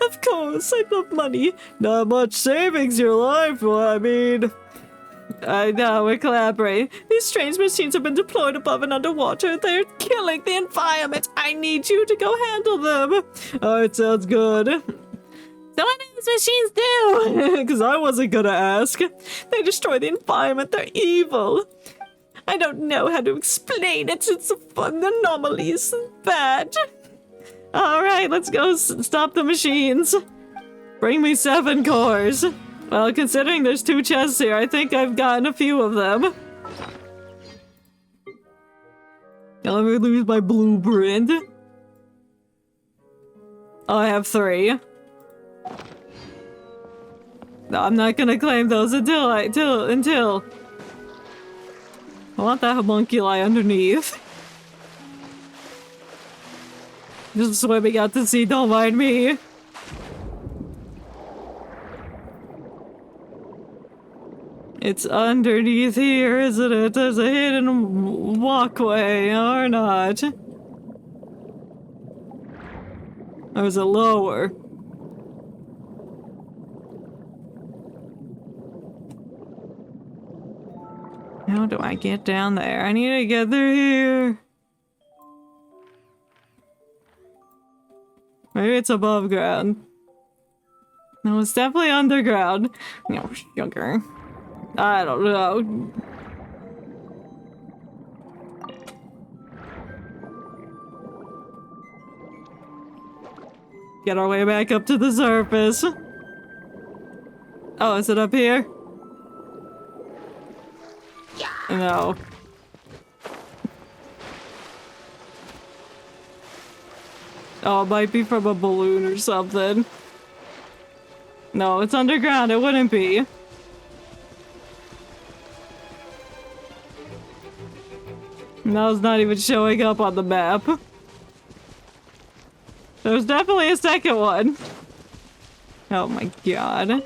Of course, I love money. Not much savings your life, well, I mean... I know, we're collaborating. These strange machines have been deployed above and underwater. They're killing the environment. I need you to go handle them. Oh, it sounds good. So what do these machines do? Because I wasn't gonna ask. They destroy the environment. They're evil. I don't know how to explain it. It's a fun anomaly. It's bad. Alright, let's go stop the machines. Bring me 7 cores. Well, considering there's 2 chests here, I think I've gotten a few of them. Now let me lose my blueprint. Oh, I have 3. No, I'm not gonna claim those until I want that homunculi underneath. Just swimming out to sea, don't mind me. It's underneath here, isn't it? There's a hidden walkway, or not? Or is it lower? How do I get down there? I need to get through here. Maybe it's above ground. No, it's definitely underground. No, sugar. I don't know. Get our way back up to the surface. Oh, is it up here? No. Oh, it might be from a balloon or something. No, it's underground. It wouldn't be. No, it's not even showing up on the map. There's definitely a second one. Oh my god.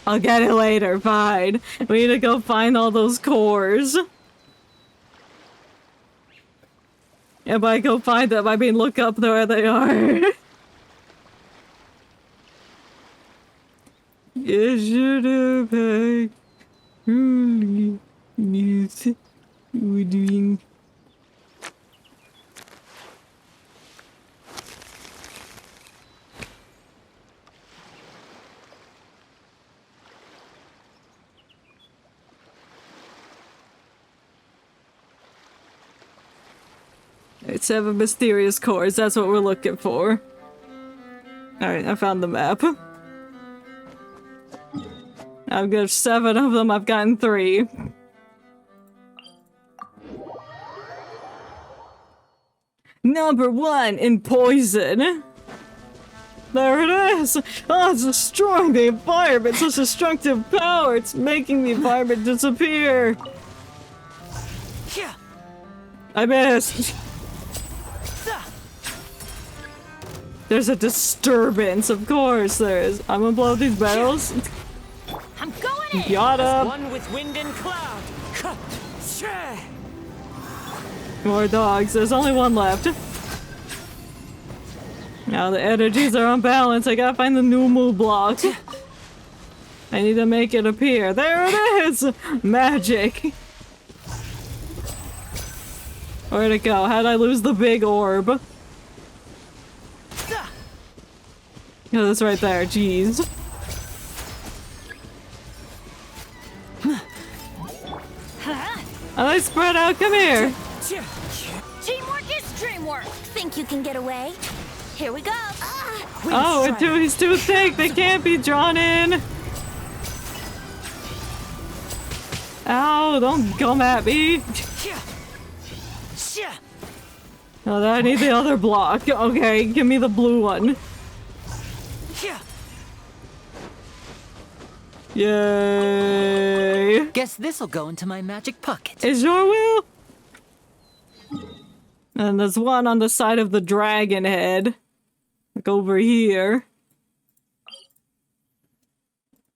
I'll get it later, fine. We need to go find all those cores. And by go find them, I mean look up where they are. Genshin Impact. We're doing. Alright, 7 mysterious cores, that's what we're looking for. Alright, I found the map. I've got 7 of them, I've gotten 3. Number 1 in poison. There it is! Oh, it's destroying the environment! Such destructive power! It's making the environment disappear! I missed! There's a disturbance, of course there is. I'm gonna blow these barrels. I'm going in! Got him! One with wind and cloud! More dogs. There's only 1 left. Now the energies are unbalanced. I gotta find the new move block. I need to make it appear. There it is! Magic! Where'd it go? How'd I lose the big orb? Oh, that's right there. Jeez. I spread out. Come here. Teamwork is dreamwork. Think you can get away? Here we go. Oh, he's too thick. They can't be drawn in. Ow, don't come at me. Oh, I need the other block. Okay, give me the blue one. Yay! Guess this'll go into my magic pocket. It sure will. And there's one on the side of the dragon head. Like over here.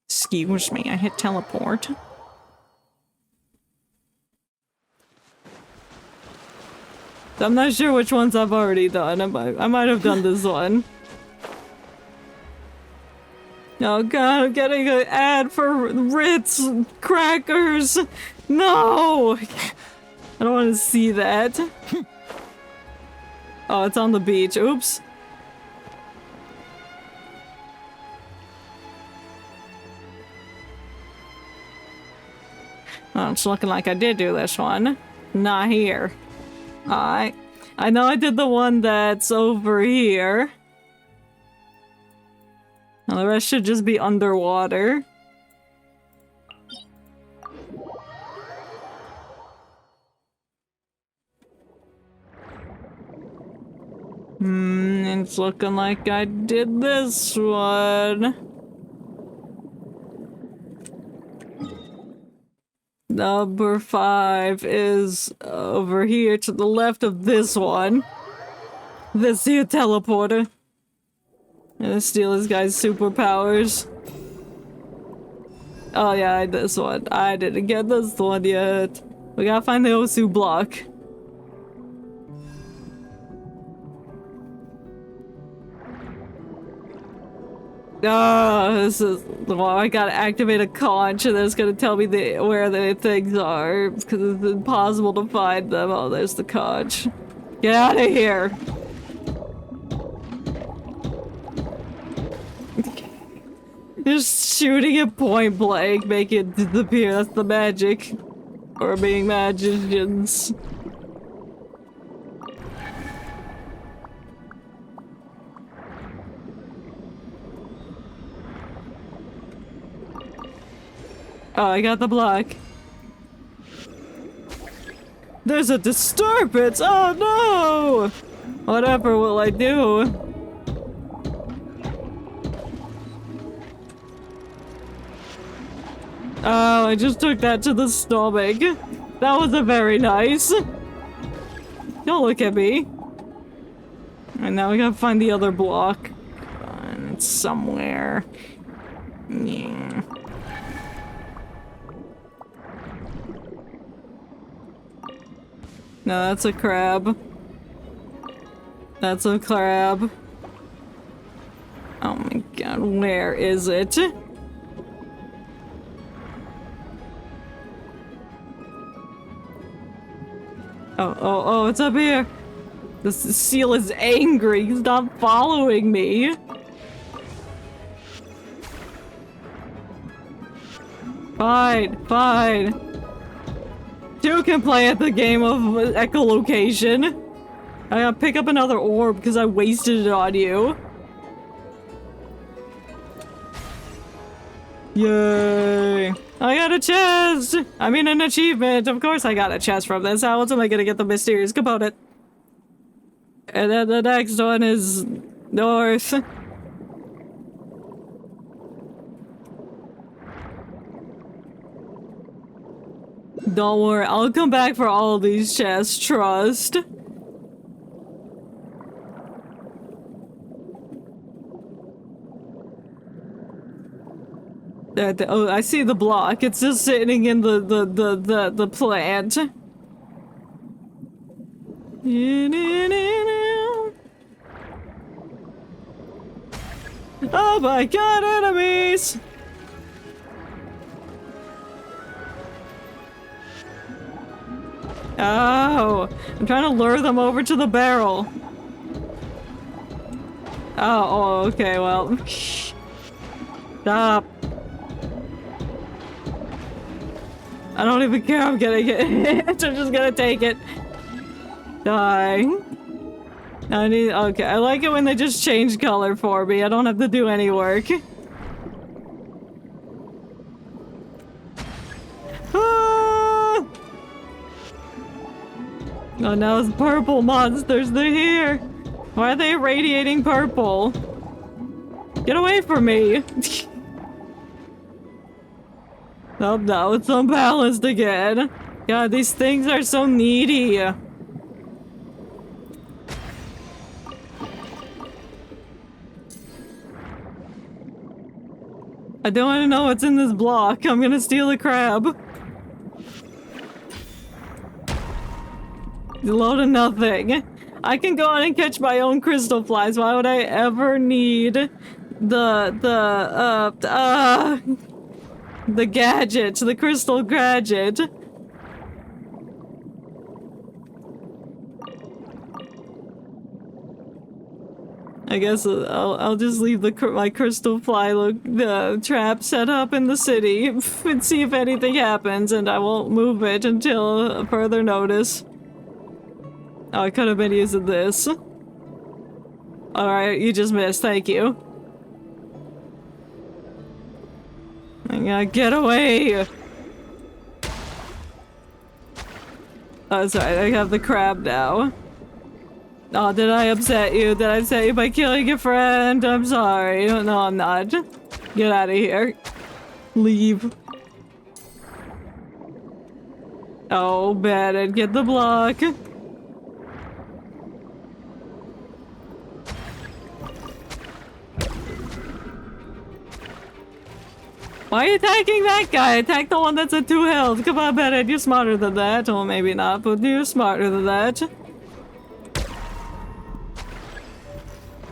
Excuse me, I hit teleport. I'm not sure which ones I've already done. I might have done this one. Oh god, I'm getting an ad for Ritz crackers! No! I don't want to see that. Oh, it's on the beach. Oops. Oh, it's looking like I did do this one. Not here. I know I did the one that's over here. Now the rest should just be underwater. It's looking like I did this one. Number 5 is over here to the left of this one. This here teleporter. I'm gonna steal this guy's superpowers. Oh yeah, I did this one. I didn't get this one yet. We gotta find the Osu block. Oh, this is well, I gotta activate a conch and then it's gonna tell me where the things are because it's impossible to find them. Oh, there's the conch. Get out of here! Just shooting it point blank, make it disappear. That's the magic. Or being magicians. Oh, I got the block. There's a disturbance! Oh no! Whatever will I do? Oh, I just took that to the stomach. That wasn't very nice. Don't look at me. And now we gotta find the other block. It's somewhere. Yeah. No, that's a crab. That's a crab. Oh my god, where is it? Oh, it's up here. The seal is angry. He's not following me. Fine. Two can play at the game of echolocation. I gotta pick up another orb because I wasted it on you. Yay! I got a chest! I mean an achievement! Of course I got a chest from this. How else am I gonna get the mysterious component? And then the next one is north. Don't worry, I'll come back for all these chests, trust. Oh, I see the block. It's just sitting in the plant. Oh my god, enemies! Oh, I'm trying to lure them over to the barrel. Oh, okay, well. Stop. I don't even care, I'm getting it. I'm just gonna take it. Die. Okay, I like it when they just change color for me. I don't have to do any work. Ah! Oh, now it's purple monsters. They're here. Why are they radiating purple? Get away from me. Oh no, it's unbalanced again. God, these things are so needy. I don't want to know what's in this block. I'm gonna steal a crab. Load of nothing. I can go on and catch my own crystal flies. Why would I ever need the gadget, the crystal gadget? I guess I'll just leave my crystal fly the trap set up in the city and see if anything happens, and I won't move it until further notice. Oh, I could have been using this. Alright, you just missed, thank you. I gotta get away! Oh, sorry, I have the crab now. Oh, did I upset you? Did I upset you by killing a friend? I'm sorry. No, I'm not. Get out of here. Leave. Oh, better get the block. Why are you attacking that guy? Attack the one that's at 2 health. Come on, Bennett, you're smarter than that. Well, maybe not, but you're smarter than that.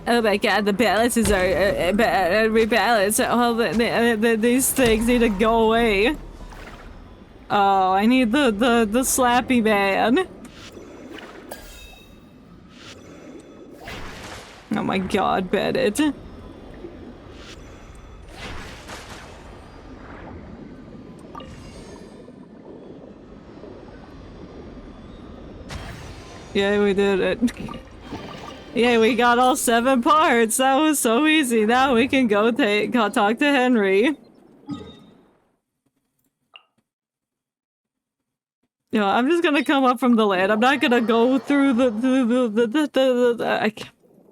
Oh my god, the balances are rebalanced. Oh, these things need to go away. Oh, I need the slappy man. Oh my god, Bennett. Yeah, we did it. Yeah, we got all 7 parts. That was so easy. Now we can go talk to Henry. No, I'm just gonna come up from the land. I'm not gonna go through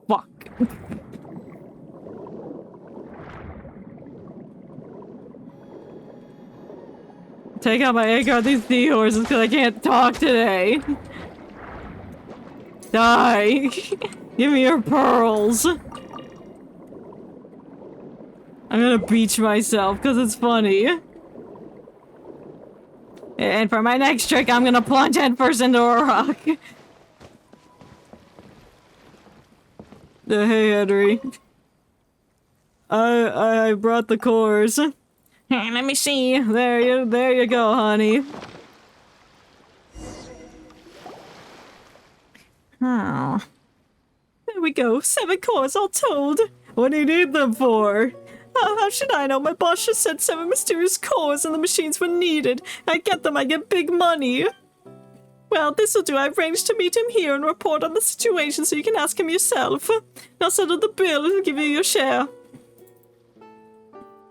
fuck. Take out my anger on these seahorses because I can't talk today. Die! Give me your pearls! I'm gonna beach myself because it's funny. And for my next trick, I'm gonna plunge headfirst into a rock. Hey, Henry. I brought the cores. Hey, let me see. There you go, honey. Oh. There we go. 7 cores all told. What do you need them for? Oh, how should I know? My boss just said 7 mysterious cores and the machines were needed. I get them, I get big money. Well, this'll do. I've arranged to meet him here and report on the situation so you can ask him yourself. I'll settle the bill and give you your share.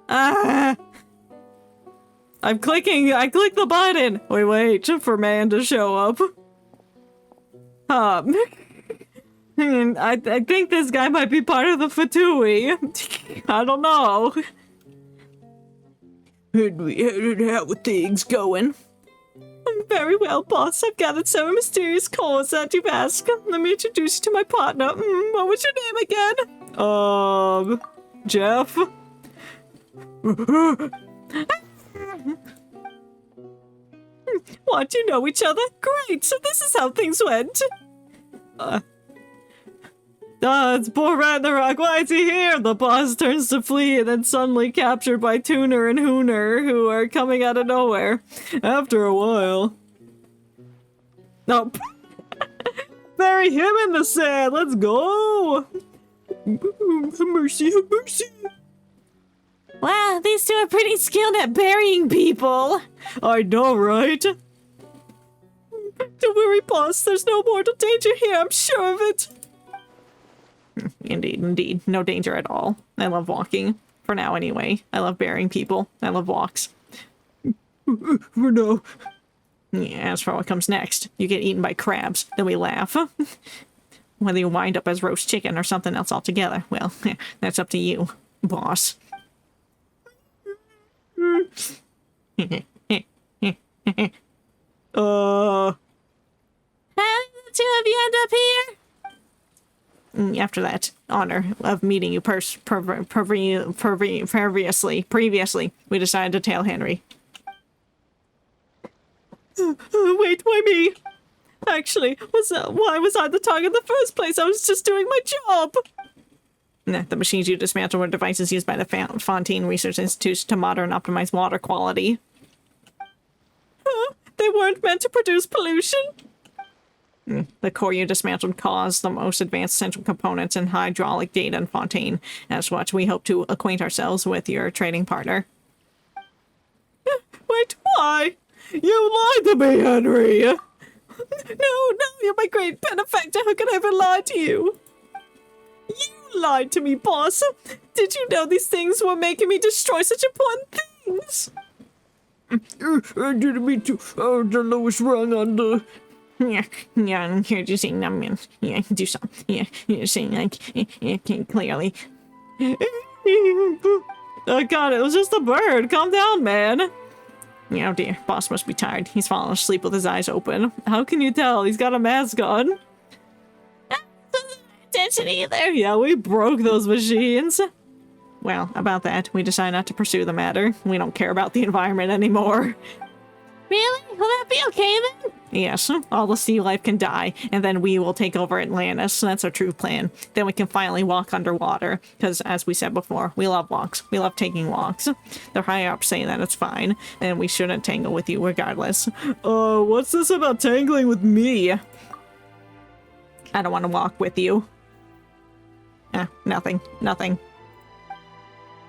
I clicked the button. Wait for man to show up. I think this guy might be part of the Fatui. I don't know. How are things going? Very well, boss. I've gathered 7 mysterious cores that you've asked. Let me introduce you to my partner. What was your name again? Jeff? What, you know each other? Great, so this is how things went. It's Boreratnarok. Why is he here? The boss turns to flee and then suddenly captured by Tuner and Hooner, who are coming out of nowhere. After a while. Nope. Bury him in the sand. Let's go. Mercy, mercy. Wow, these two are pretty skilled at burying people. I know, right? Don't worry, boss. There's no mortal danger here. I'm sure of it. Indeed. No danger at all. I love walking. For now, anyway. I love burying people. I love walks. For now. Yeah, as for what comes next. You get eaten by crabs. Then we laugh. Whether you wind up as roast chicken or something else altogether. Well, that's up to you, boss. How did the 2 of you end up here? Yeah, after that honor of meeting you previously, we decided to tail Henry. Wait, why me? Actually, why was I the target in the first place? I was just doing my job! Nah, the machines you dismantled were devices used by the Fontaine Research Institute to monitor and optimize water quality. They weren't meant to produce pollution? The core you dismantled caused the most advanced central components and hydraulic data in Fontaine. As such, we hope to acquaint ourselves with your trading partner. Wait, why? You lied to me, Henry! No, you're my great benefactor. How could I ever lie to you? You lied to me, boss. Did you know these things were making me destroy such important things? I didn't mean to. The lowest rung on the... Yeah, you're just saying, yeah, do something. Yeah, you're saying, like, clearly. Oh god, it was just a bird. Calm down, man. Oh dear, boss must be tired. He's fallen asleep with his eyes open. How can you tell? He's got a mask on. Attention either. Yeah, we broke those machines. Well, about that, we decided not to pursue the matter. We don't care about the environment anymore. Really? Will that be okay then? Yes, all the sea life can die, and then we will take over Atlantis. That's our true plan. Then we can finally walk underwater, because as we said before, we love walks. We love taking walks. The higher ups say that it's fine, and we shouldn't tangle with you regardless. What's this about tangling with me? I don't want to walk with you. Nothing.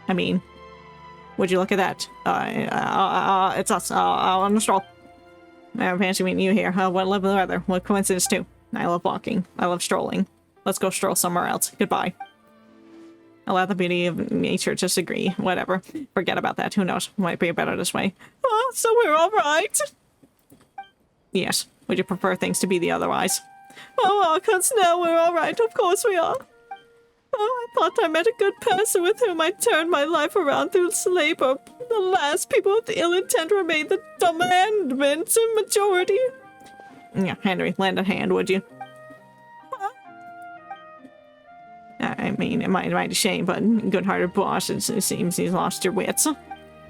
I mean, would you look at that? It's us, on the stroll. I fancy meeting you here. What lovely weather. What coincidence too. I love walking. I love strolling. Let's go stroll somewhere else. Goodbye. Allow the beauty of nature to disagree. Whatever. Forget about that. Who knows? Might be better this way. Oh, so we're alright? Yes. Would you prefer things to be the otherwise? Oh, cause now we're alright. Of course we are. Oh, I thought I met a good person with whom I turned my life around through labor. The last people with ill intent remain the dominant majority. Yeah, Henry, lend a hand, would you? I mean, it might be a shame, but good-hearted boss, it seems he's lost your wits.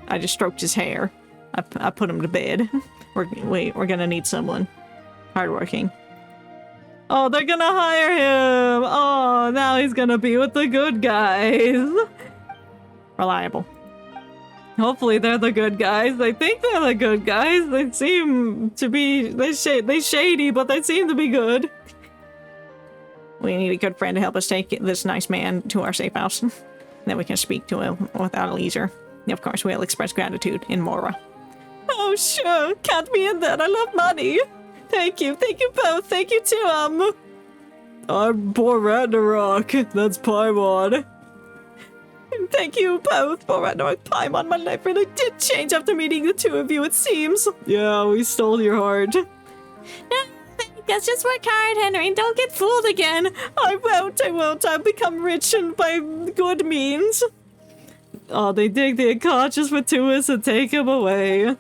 I just stroked his hair. I put him to bed. We're gonna need someone. Hardworking. Oh, they're gonna hire him! Oh, now he's gonna be with the good guys. Reliable. Hopefully they're the good guys. They think they're the good guys. They seem to be... They shady, but they seem to be good. We need a good friend to help us take this nice man to our safe house. Then we can speak to him without leisure. Of course, we'll express gratitude in Mora. Oh, sure. Count me in that. I love money. Thank you both. Thank you too, I'm Boreratnarok. That's Paimon. Thank you both, Boreratnarok, Paimon. My life really did change after meeting the two of you, it seems. Yeah, we stole your heart. Let's just work hard, Henry. Don't get fooled again. I won't. I'll become rich and by good means. Oh, they dig the unconscious Fatuous and take him away.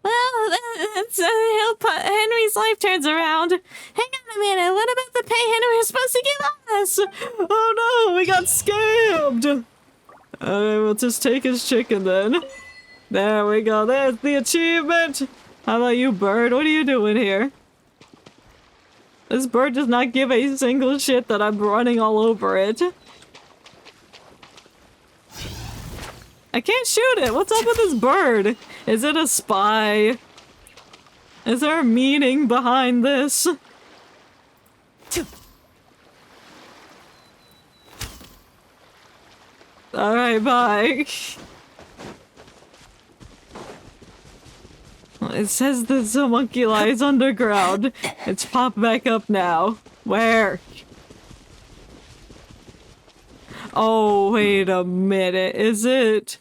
Well, that's how Henry's life turns around. Hang on a minute, what about the pay Henry was supposed to give us? Oh no, we got scammed! We'll just take his chicken then. There we go, there's the achievement! How about you, bird? What are you doing here? This bird does not give a single shit that I'm running all over it. I can't shoot it! What's up with this bird? Is it a spy? Is there a meaning behind this? Alright, bye. It says this homunculi is underground. It's popped back up now. Where? Oh, wait a minute. Is it?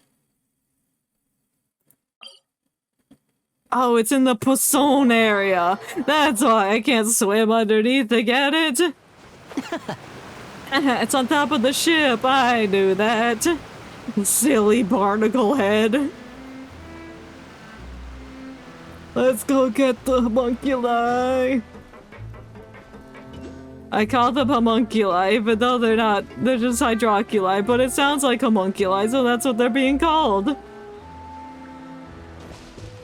Oh, it's in the Poisson area. That's why I can't swim underneath to get it. It's on top of the ship. I knew that. Silly barnacle head. Let's go get the homunculi. I call them homunculi, even though they're not. They're just hydroculi, but it sounds like homunculi, so that's what they're being called.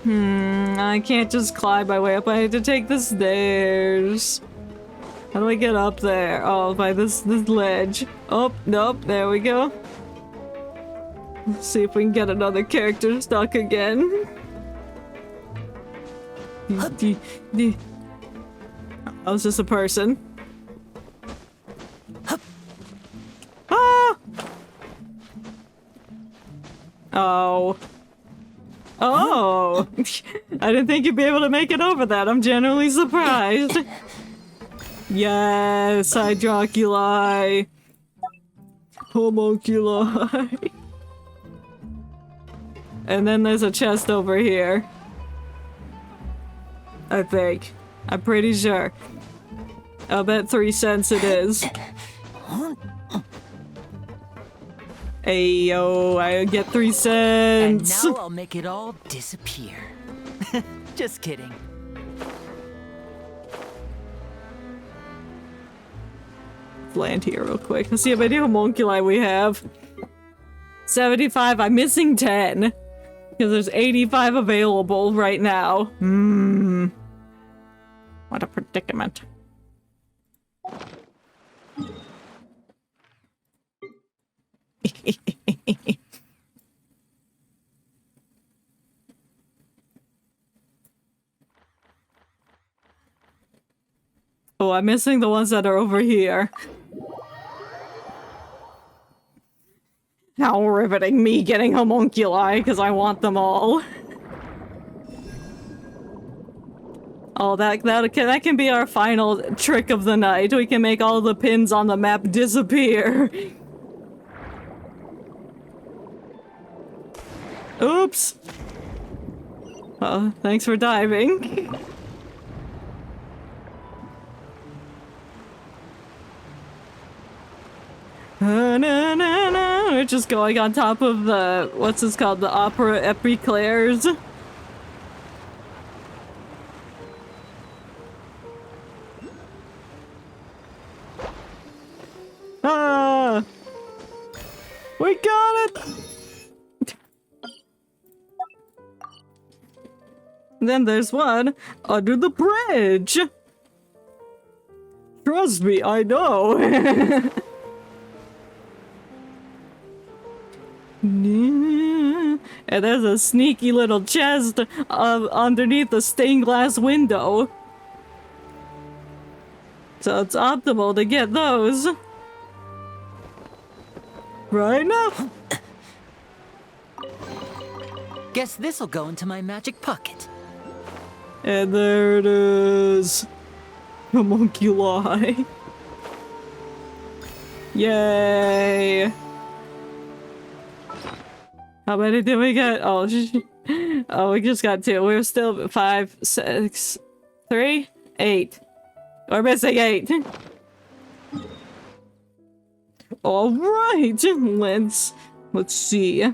I can't just climb my way up. I have to take the stairs. How do I get up there? Oh, by this ledge. Oh, nope, there we go. Let's see if we can get another character stuck again. I was just a person. Ah! Oh. Oh! I didn't think you'd be able to make it over that. I'm genuinely surprised. Yes, hydroculi. Homunculi. And then there's a chest over here. I think. I'm pretty sure. I'll bet 3 cents it is. Ayo, I get 3 cents. And now I'll make it all disappear. Just kidding. Land here real quick. Let's see how many homunculi we have. 75. I'm missing 10. Because there's 85 available right now. What a predicament. Oh, I'm missing the ones that are over here. How riveting, me getting homunculi because I want them all. Oh, that can be our final trick of the night. We can make all the pins on the map disappear. Oops. Oh, thanks for diving. We're just going on top of the, what's this called? The opera epiclairs. Ah! We got it! Then there's one under the bridge. Trust me, I know. And there's a sneaky little chest underneath the stained glass window. So it's optimal to get those. Right now. Guess this'll go into my magic pocket. And there it is. Homunculi. Yay. How many did we get? Oh, oh, we just got 2. We're still 5, 6, 3, 8. We're missing 8. All right, let's see.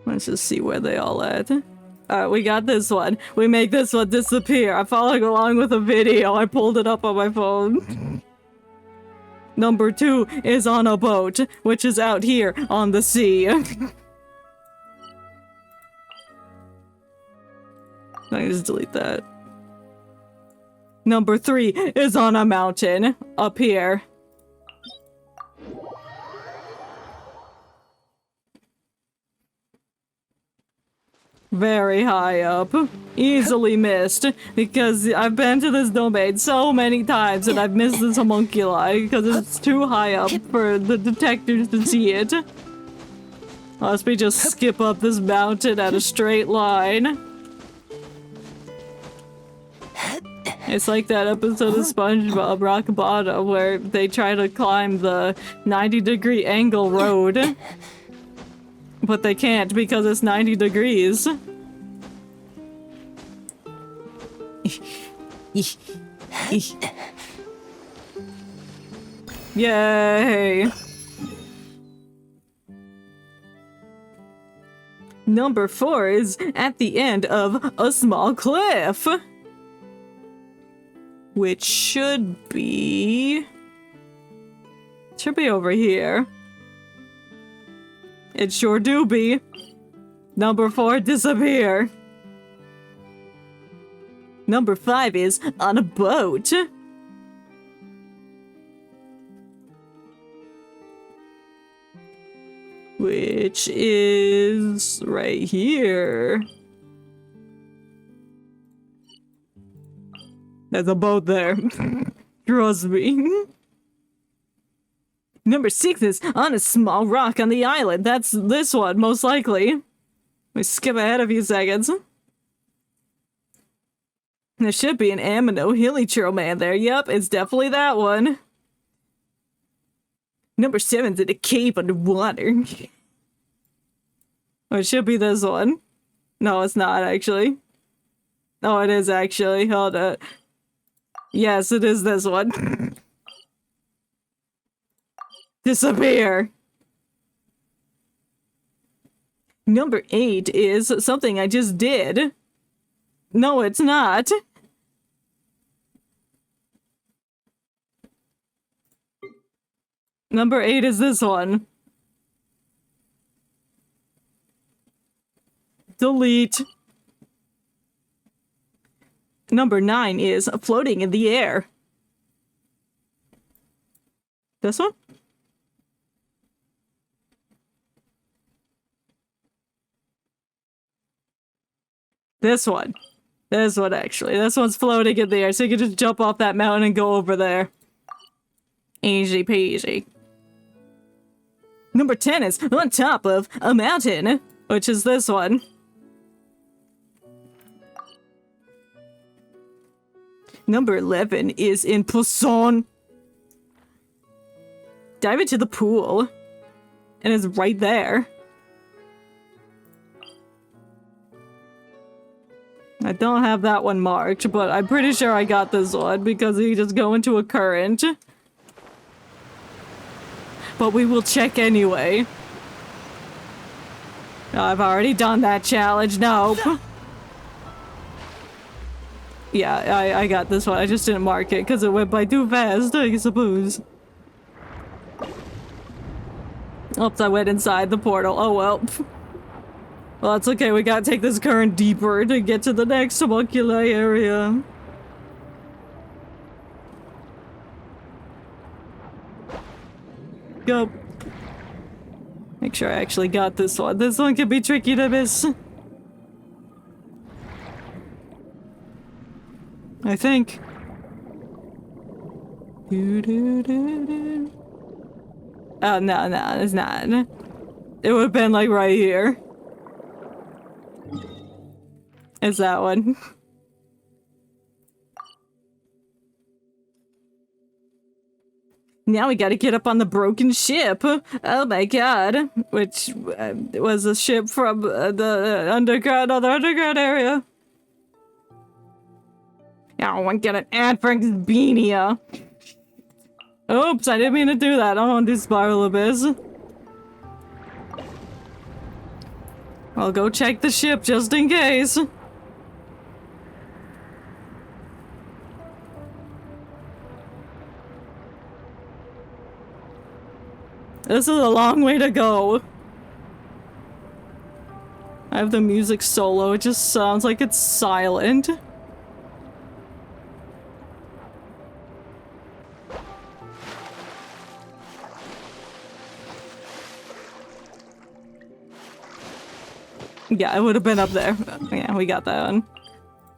Let's just see where they all at. Alright, we got this one. We make this one disappear. I'm following along with a video. I pulled it up on my phone. Number 2 is on a boat, which is out here on the sea. I can just delete that. Number 3 is on a mountain up here. Very high up. Easily missed. Because I've been to this domain so many times and I've missed this homunculi because it's too high up for the detectors to see it. Unless we just skip up this mountain at a straight line. It's like that episode of SpongeBob Rock Bottom where they try to climb the 90-degree angle road. But they can't because it's 90 degrees. Yay! Number 4 is at the end of a small cliff. Which should be over here. It sure do be. Number 4, disappear. Number 5 is on a boat. Which is right here. There's a boat there. Trust me. Number 6 is on a small rock on the island. That's this one, most likely. We skip ahead a few seconds. There should be an Amino Hilly Churl man there. Yep, it's definitely that one. Number 7's in a cave underwater. Oh, it should be this one. No, it's not, actually. Oh, it is, actually. Hold on. Yes, it is this one. Disappear. Number 8 is something I just did. No, it's not. Number 8 is this one. Delete. Number 9 is floating in the air. This one? This one. This one, actually. This one's floating in the air, so you can just jump off that mountain and go over there. Easy peasy. Number 10 is on top of a mountain, which is this one. Number 11 is in Poisson. Dive into the pool. And it's right there. I don't have that one marked, but I'm pretty sure I got this one because you just go into a current. But we will check anyway. I've already done that challenge. Nope. Yeah, I got this one. I just didn't mark it because it went by too fast, I suppose. Oops, I went inside the portal. Oh well. Well, that's okay. We gotta take this current deeper to get to the next homunculi area. Go. Make sure I actually got this one. This one can be tricky to miss. I think. Oh, no, it's not. It would have been like right here. It's that one. Now we gotta get up on the broken ship. Oh my god. Which was a ship from the underground, other underground area. Oh, I want to get an ad for Xbenia. Oops, I didn't mean to do that. I want to do Spiral Abyss. I'll go check the ship just in case. This is a long way to go. I have the music solo. It just sounds like it's silent. Yeah, it would have been up there. Yeah, we got that one.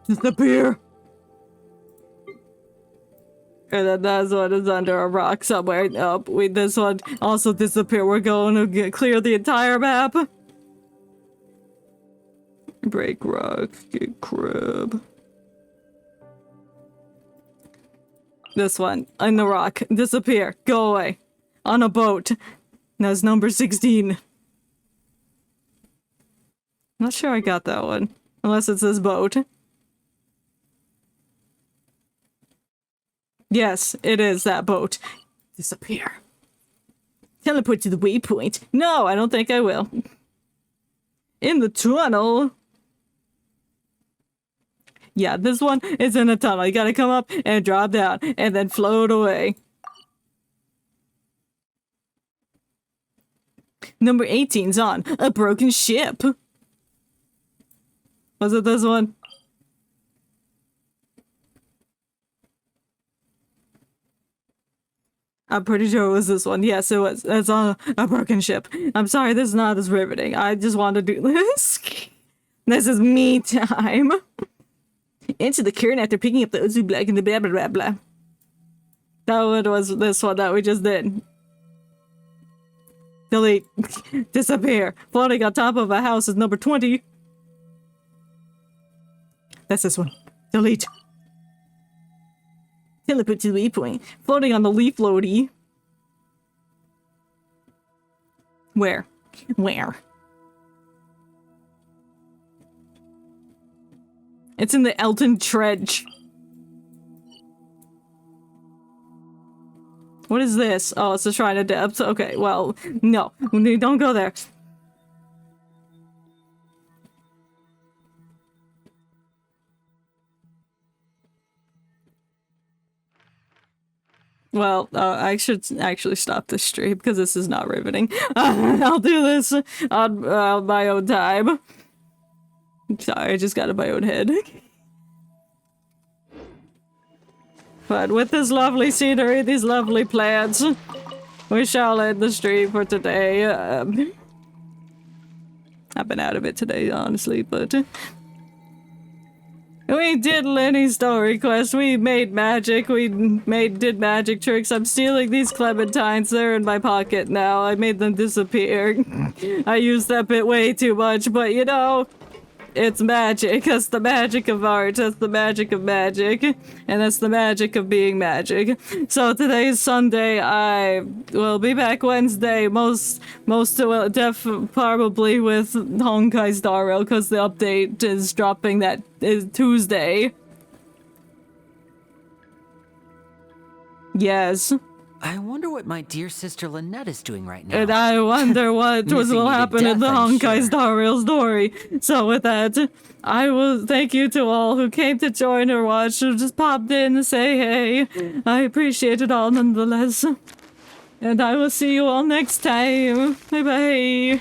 Disappear! And then that one is under a rock somewhere. Nope, this one also disappear. We're going to clear the entire map. Break rock, get crab. This one, in the rock. Disappear. Go away. On a boat. That's number 16. Not sure I got that one. Unless it says boat. Yes, it is that boat. Disappear. Teleport to the waypoint. No, I don't think I will. In the tunnel? Yeah, this one is in a tunnel. You gotta come up and drop down and then float away. Number 18's on a broken ship. Was it this one? I'm pretty sure it was this one. Yes, it was. It's on a broken ship. I'm sorry, this is not as riveting. I just want to do this. This is me time. Into the current after picking up the Uzu Black and the blah blah blah blah. That one was this one that we just did. Delete. Disappear. Floating on top of a house is number 20. That's this one. Delete. Teleport to the waypoint. Floating on the leaf floaty. Where? Where? It's in the Elton Trench. What is this? Oh, it's a shrine of depth. Okay, well, no. Don't go there. Well, I should actually stop this stream because this is not riveting. I'll do this on my own time. Sorry, I just got in my own head. But with this lovely scenery, these lovely plants, we shall end the stream for today. I've been out of it today, honestly, but... We did Lyney's story quest, we made magic, did magic tricks. I'm stealing these clementines, they're in my pocket now. I made them disappear. I used that bit way too much, but you know, it's magic. That's the magic of art, that's the magic of magic, and that's the magic of being magic. So today's Sunday, I will be back Wednesday, probably with Honkai Star Rail, because the update is dropping that is Tuesday. Yes. I wonder what my dear sister Lynette is doing right now. And I wonder what will happen in the Honkai Star Rail story. So with that, I will thank you to all who came to join or watch or just popped in and say hey. I appreciate it all nonetheless. And I will see you all next time. Bye bye.